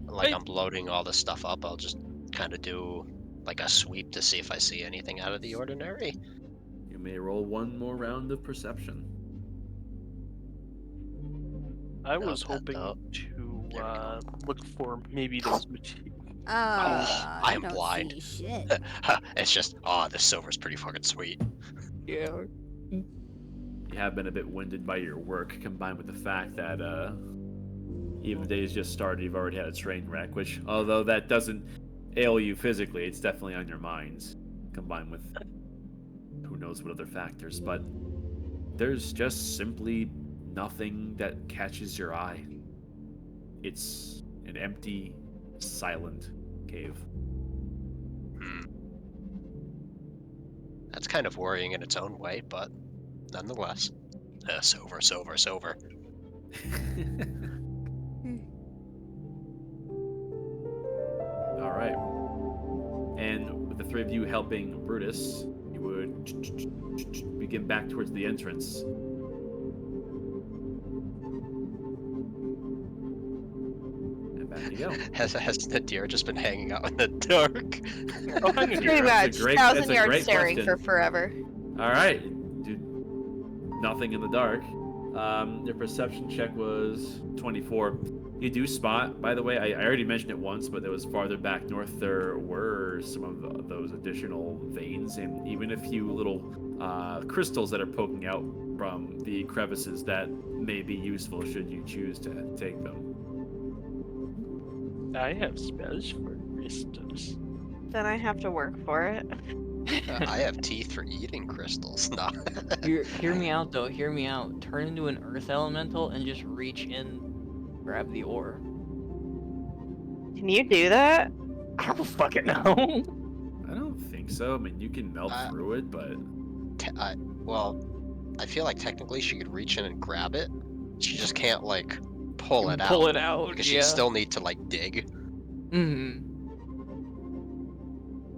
I'm loading all this stuff up, I'll just kind of do like a sweep to see if I see anything out of the ordinary. You may roll one more round of perception. I was hoping to look for maybe those materials. I am don't blind. see shit. It's just, this silver's pretty fucking sweet. Yeah. You have been a bit winded by your work, combined with the fact that even the day's just started, you've already had a train wreck, which, although that doesn't ail you physically, it's definitely on your minds, combined with who knows what other factors, but there's just simply nothing that catches your eye. It's an empty, silent cave. That's kind of worrying in its own way, but nonetheless. Silver. All right. And with the three of you helping Brutus, you would begin back towards the entrance. And back you go. Has Nadir just been hanging out in the dark? Pretty much. 1,000 yards staring for forever. All right. Dude, nothing in the dark. Your perception check was 24. You do spot, by the way, I already mentioned it once, but it was farther back north. There were some of those additional veins and even a few little crystals that are poking out from the crevices that may be useful should you choose to take them. I have spells for crystals. Then I have to work for it. I have teeth for eating crystals. No. Hear me out though. Hear me out. Turn into an earth elemental and just reach in, grab the ore. Can you do that? I don't fucking know. I don't think so. I mean, you can melt through it, but Well, I feel like technically she could reach in and grab it. She just can't like pull it out. Pull it out. Because Yeah. she'd still need to like dig. Mm-hmm.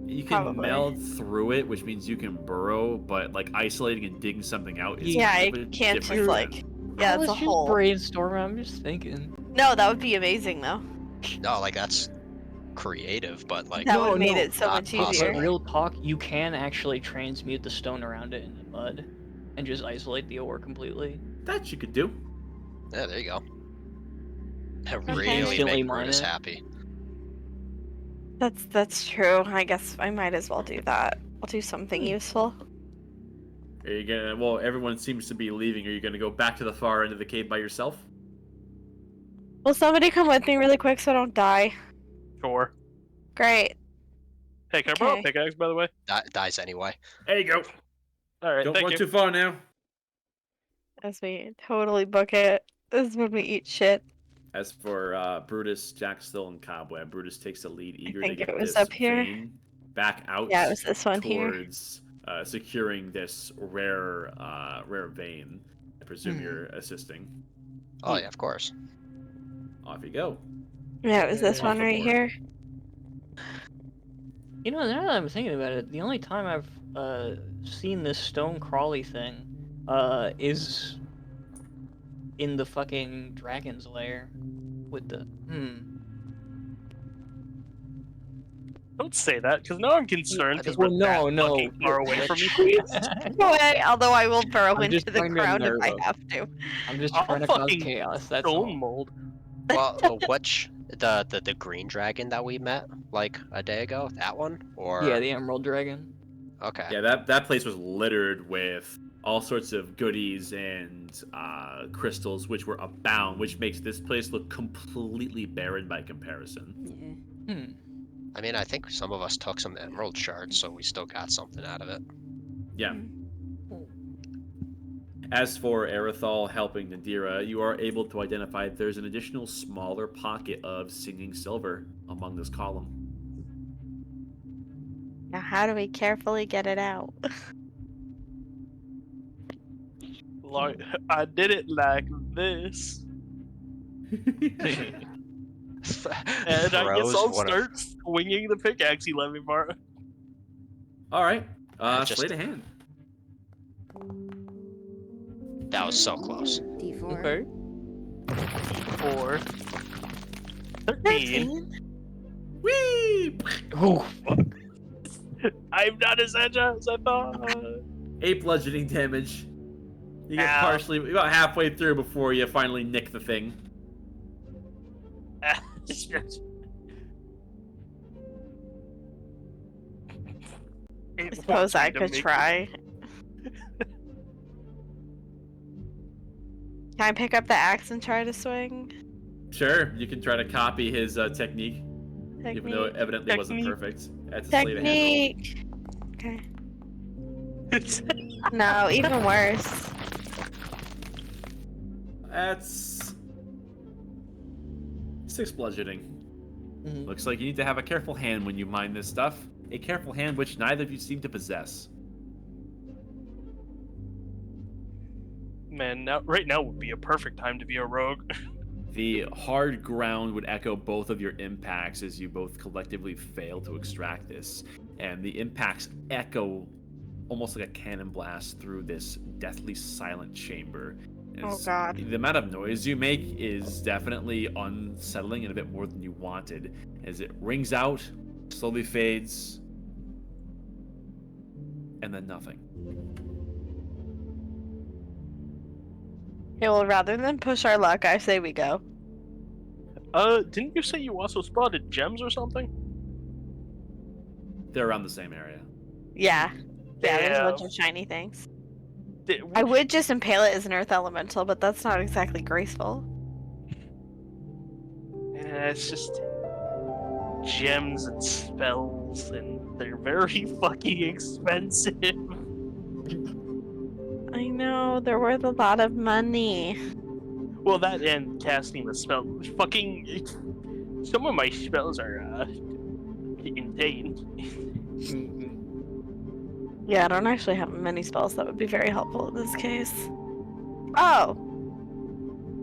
you can Probably. meld through it, which means you can burrow, but like isolating and digging something out is Yeah, kind I of a can't different just like. thing. Yeah, I it's was a just hole. brainstorming. I'm just thinking. No, that would be amazing though. No, like that's creative, but like That would make it so not much possible. easier. But real talk, you can actually transmute the stone around it into mud, and just isolate the ore completely. That you could do. Yeah, there you go. That Okay. really Instantly make mine Brutus it. happy. That's true. I guess I might as well do that. I'll do something useful. Are you gonna? Well, everyone seems to be leaving. Are you gonna go back to the far end of the cave by yourself? Will somebody come with me really quick so I don't die? Sure. Great. Hey, can I borrow a Okay. pickaxe, by the way? Dies anyway. There you go. All right, Don't thank run you. too far now. As we totally book it. This is when we eat shit. As for Brutus, Jack Still, and Cobweb, Brutus takes the lead, eager to think get it was this up here. vein back out Yeah, it was this one here. towards securing this rare vein. I presume you're assisting. Oh yeah, of course. Off you go. Yeah, it was this Off one the right board. here. You know, now that I'm thinking about it, the only time I've seen this stone crawly thing is in the fucking dragon's lair with the Don't say that, because now I'm concerned, because Well, we're no, that no. fucking far away from each other. Although I will burrow I'm into just the trying to ground if nerve I him. have to. I'm just I'll trying to cause fucking chaos. That's stone all. mold. Well, which the green dragon that we met like a day ago? That one or Yeah, the emerald dragon. okay. Yeah, that place was littered with all sorts of goodies and crystals, which were abound, which makes this place look completely barren by comparison. Yeah. I mean, I think some of us took some emerald shards, so we still got something out of it. Yeah. As for Erithal helping Nadira, you are able to identify there's an additional smaller pocket of singing silver among this column. Now, how do we carefully get it out? Like, I did it like this. And I guess I'll start swinging the pickaxe you let me borrow. All right. Just- Slate a hand. That was so close. D4. Okay. 4. 13. Whee! Oh, fuck. I'm not as agile as I thought. 8 bludgeoning damage. You get Ow. partially about halfway through before you finally nick the thing. I suppose I could try. Can I pick up the axe and try to swing? Sure, you can try to copy his technique, even though it evidently wasn't Technique. perfect. That's a slate of hand roll. Technique. Okay. No, even worse. That's 6 bludgeoning. Mhm. Looks like you need to have a careful hand when you mine this stuff. A careful hand which neither of you seem to possess. Man, right now would be a perfect time to be a rogue. The hard ground would echo both of your impacts as you both collectively fail to extract this. And the impacts echo almost like a cannon blast through this deathly silent chamber. Oh, God. The amount of noise you make is definitely unsettling and a bit more than you wanted. As it rings out, slowly fades, and then nothing. Okay, well, rather than push our luck, I say we go. Didn't you say you also spotted gems or something? They're around the same area. Yeah. Yeah, there's a bunch Yeah. of shiny things. Did- I would just impale it as an earth elemental, but that's not exactly graceful. It's just gems and spells, and they're very fucking expensive. I know, they're worth a lot of money. Well, that and casting the spell. Fucking. Some of my spells are insane. Yeah, I don't actually have many spells that would be very helpful in this case. Oh!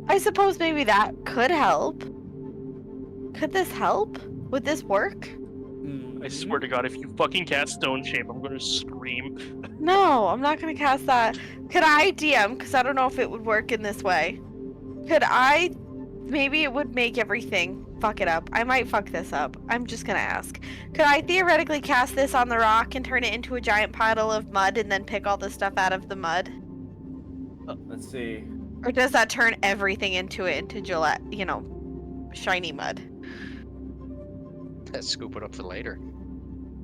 I suppose maybe that could help. Could this help? Would this work? I swear to God, if you fucking cast Stone Shape, I'm gonna scream. No, I'm not gonna cast that. Could I DM? Because I don't know if it would work in this way. Could I? Maybe it would make everything fuck it up. I might fuck this up. I'm just gonna ask. Could I theoretically cast this on the rock and turn it into a giant puddle of mud and then pick all the stuff out of the mud? Let's see. Or does that turn everything into Gillette, shiny mud? Let's scoop it up for later.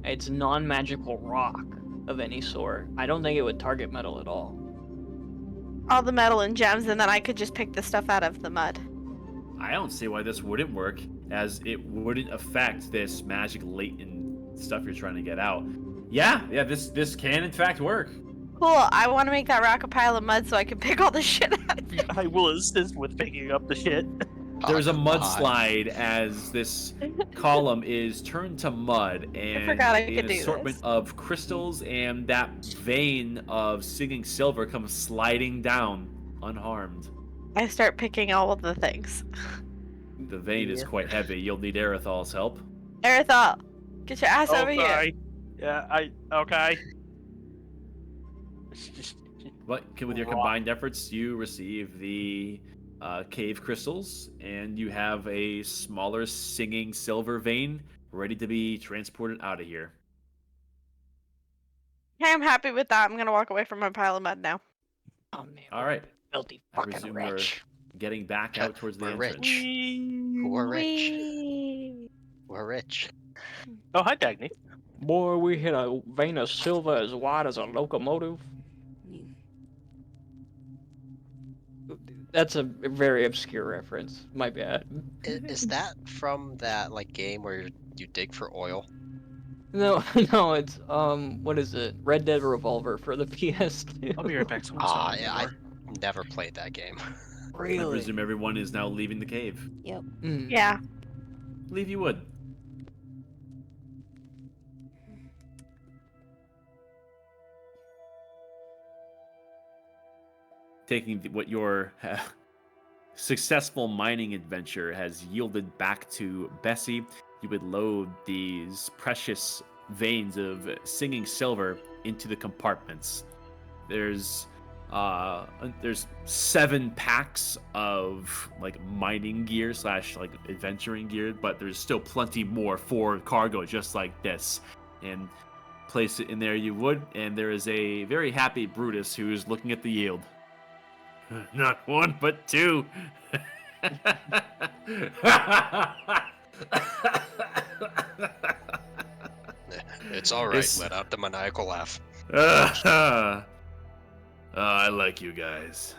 It's non-magical rock of any sort. I don't think it would target metal at all. All the metal and gems, and then I could just pick the stuff out of the mud. I don't see why this wouldn't work, as it wouldn't affect this magic latent stuff you're trying to get out. Yeah, this can in fact work. Cool, I want to make that rock a pile of mud so I can pick all the shit out of it. I will assist with picking up the shit. There's a Oh, God. mudslide as this column is turned to mud, and forgot I an could do assortment this. of crystals and that vein of singing silver comes sliding down unharmed. I start picking all of the things. The vein is quite heavy. You'll need Arethal's help. Erithal, get your ass over here. Okay. Yeah, okay. But with your combined efforts, you receive the cave crystals, and you have a smaller singing silver vein ready to be transported out of here. Okay, I'm happy with that. I'm gonna walk away from my pile of mud now. Oh man. All right. Filthy I fucking presume rich. we're getting back out towards the We're entrance. rich. We're rich. Whee! We're rich. Oh, hi, Dagny. Boy, we hit a vein of silver as wide as a locomotive. That's a very obscure reference. My bad. Is that from that game where you dig for oil? No, no, it's what is it? Red Dead Revolver for the PS2. I'll be right back. Someone's Ah, knocking yeah, on the I door. never played that game. I Really? presume everyone is now leaving the cave. Yep. Yeah. Believe you would. Taking what your successful mining adventure has yielded back to Bessie, you would load these precious veins of singing silver into the compartments. There's 7 packs of mining gear / adventuring gear, but there's still plenty more for cargo just like this. And place it in there you would, and there is a very happy Brutus who is looking at the yield. Not 1, but 2. It's all right. Let out the maniacal laugh. I like you guys.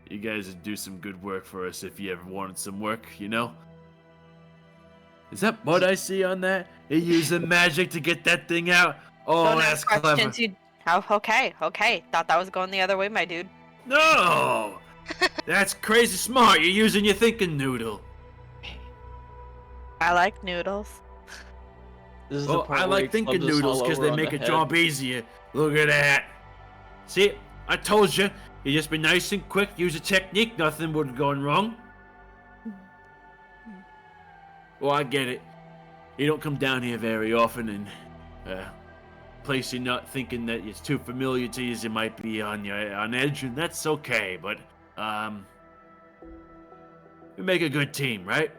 You guys would do some good work for us if you ever wanted some work, you know? Is that mud I see on that? You using magic to get that thing out? Oh, Don't that's ask questions. clever. Oh, okay. Thought that was going the other way, my dude. No! That's crazy smart. You're using your thinking noodle. I like noodles. This is the Well, part I where he like thinking clubs us noodles all because over they on make the a head. job easier. Look at that. See, I told you. You just be nice and quick, use a technique, nothing would have gone wrong. Well, I get it. You don't come down here very often, and place you're not thinking that it's too familiar to you, you might be on edge, and that's okay. But we make a good team, right?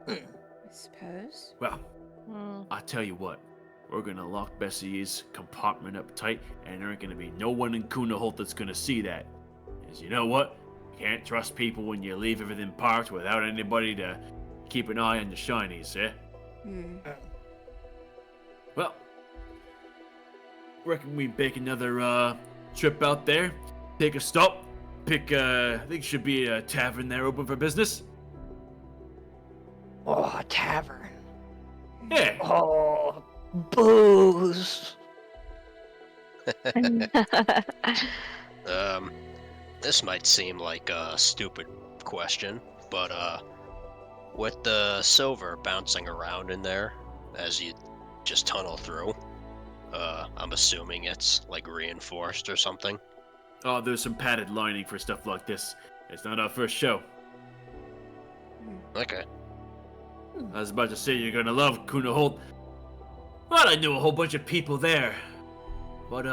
I suppose. Well, I tell you what. We're gonna lock Bessie's compartment up tight, and there ain't gonna be no one in Kunaholt that's gonna see that. Because you know what? You can't trust people when you leave everything parked without anybody to keep an eye on the shinies, eh? Well, reckon we make another trip out there, take a stop, pick I think should be a tavern there open for business. Oh, a tavern. Yeah. Oh, booze. This might seem like a stupid question, but with the silver bouncing around in there as you just tunnel through, I'm assuming it's like reinforced or something. Oh, there's some padded lining for stuff like this. It's not our first show. Okay. I was about to say you're gonna love Kunaholt. Well, I knew a whole bunch of people there. But,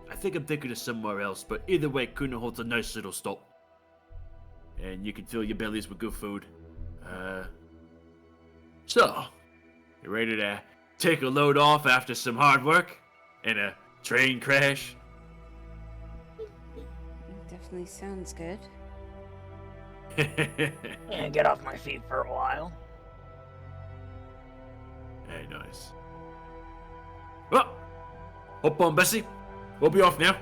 I think I'm thinking of somewhere else. But either way, Kunaholt's a nice little stop. And you can fill your bellies with good food. So, you ready to take a load off after some hard work? And a train crash? Definitely sounds good. Yeah, get off my feet for a while. Hey, nice. Well, hop on, Bessie. We'll be off now.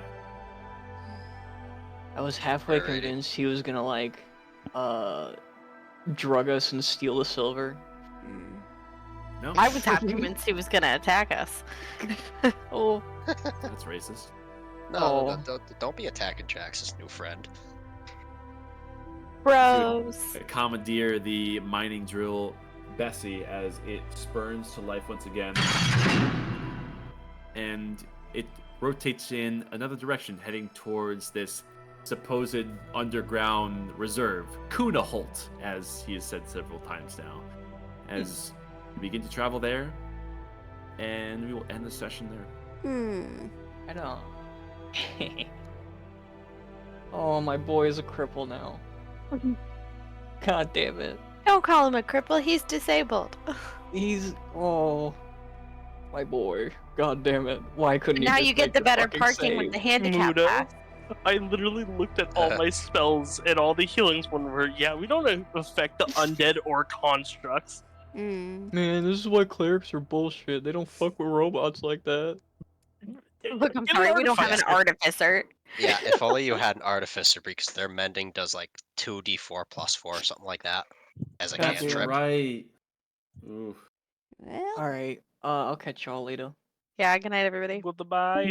I was halfway Alrighty. convinced he was gonna like, drug us and steal the silver. No? I was half convinced he was gonna attack us. Oh, That's racist. No, don't be attacking Jax's new friend. bros. Commandeer the mining drill Bessie as it spurns to life once again. And it rotates in another direction, heading towards this supposed underground reserve, Kunaholt, as he has said several times now. As we begin to travel there, and we will end the session there. I don't. Oh, my boy is a cripple now. God damn it. Don't call him a cripple. He's disabled. Oh, my boy. God damn it. Why couldn't he Now just you get make the better fucking parking with save? the handicap Muda. pass. I literally looked at all my spells and all the healings when we're we don't affect the undead or constructs. Mm. Man, this is why clerics are bullshit. They don't fuck with robots like that. Look, I'm Get sorry, an we don't have an artificer. Yeah, if only you had an artificer, because their mending does like 2d4 plus 4 or something like that as a That's cantrip. Right. Oof. Well. Alright, I'll catch y'all later. Yeah, good night, everybody. Goodbye.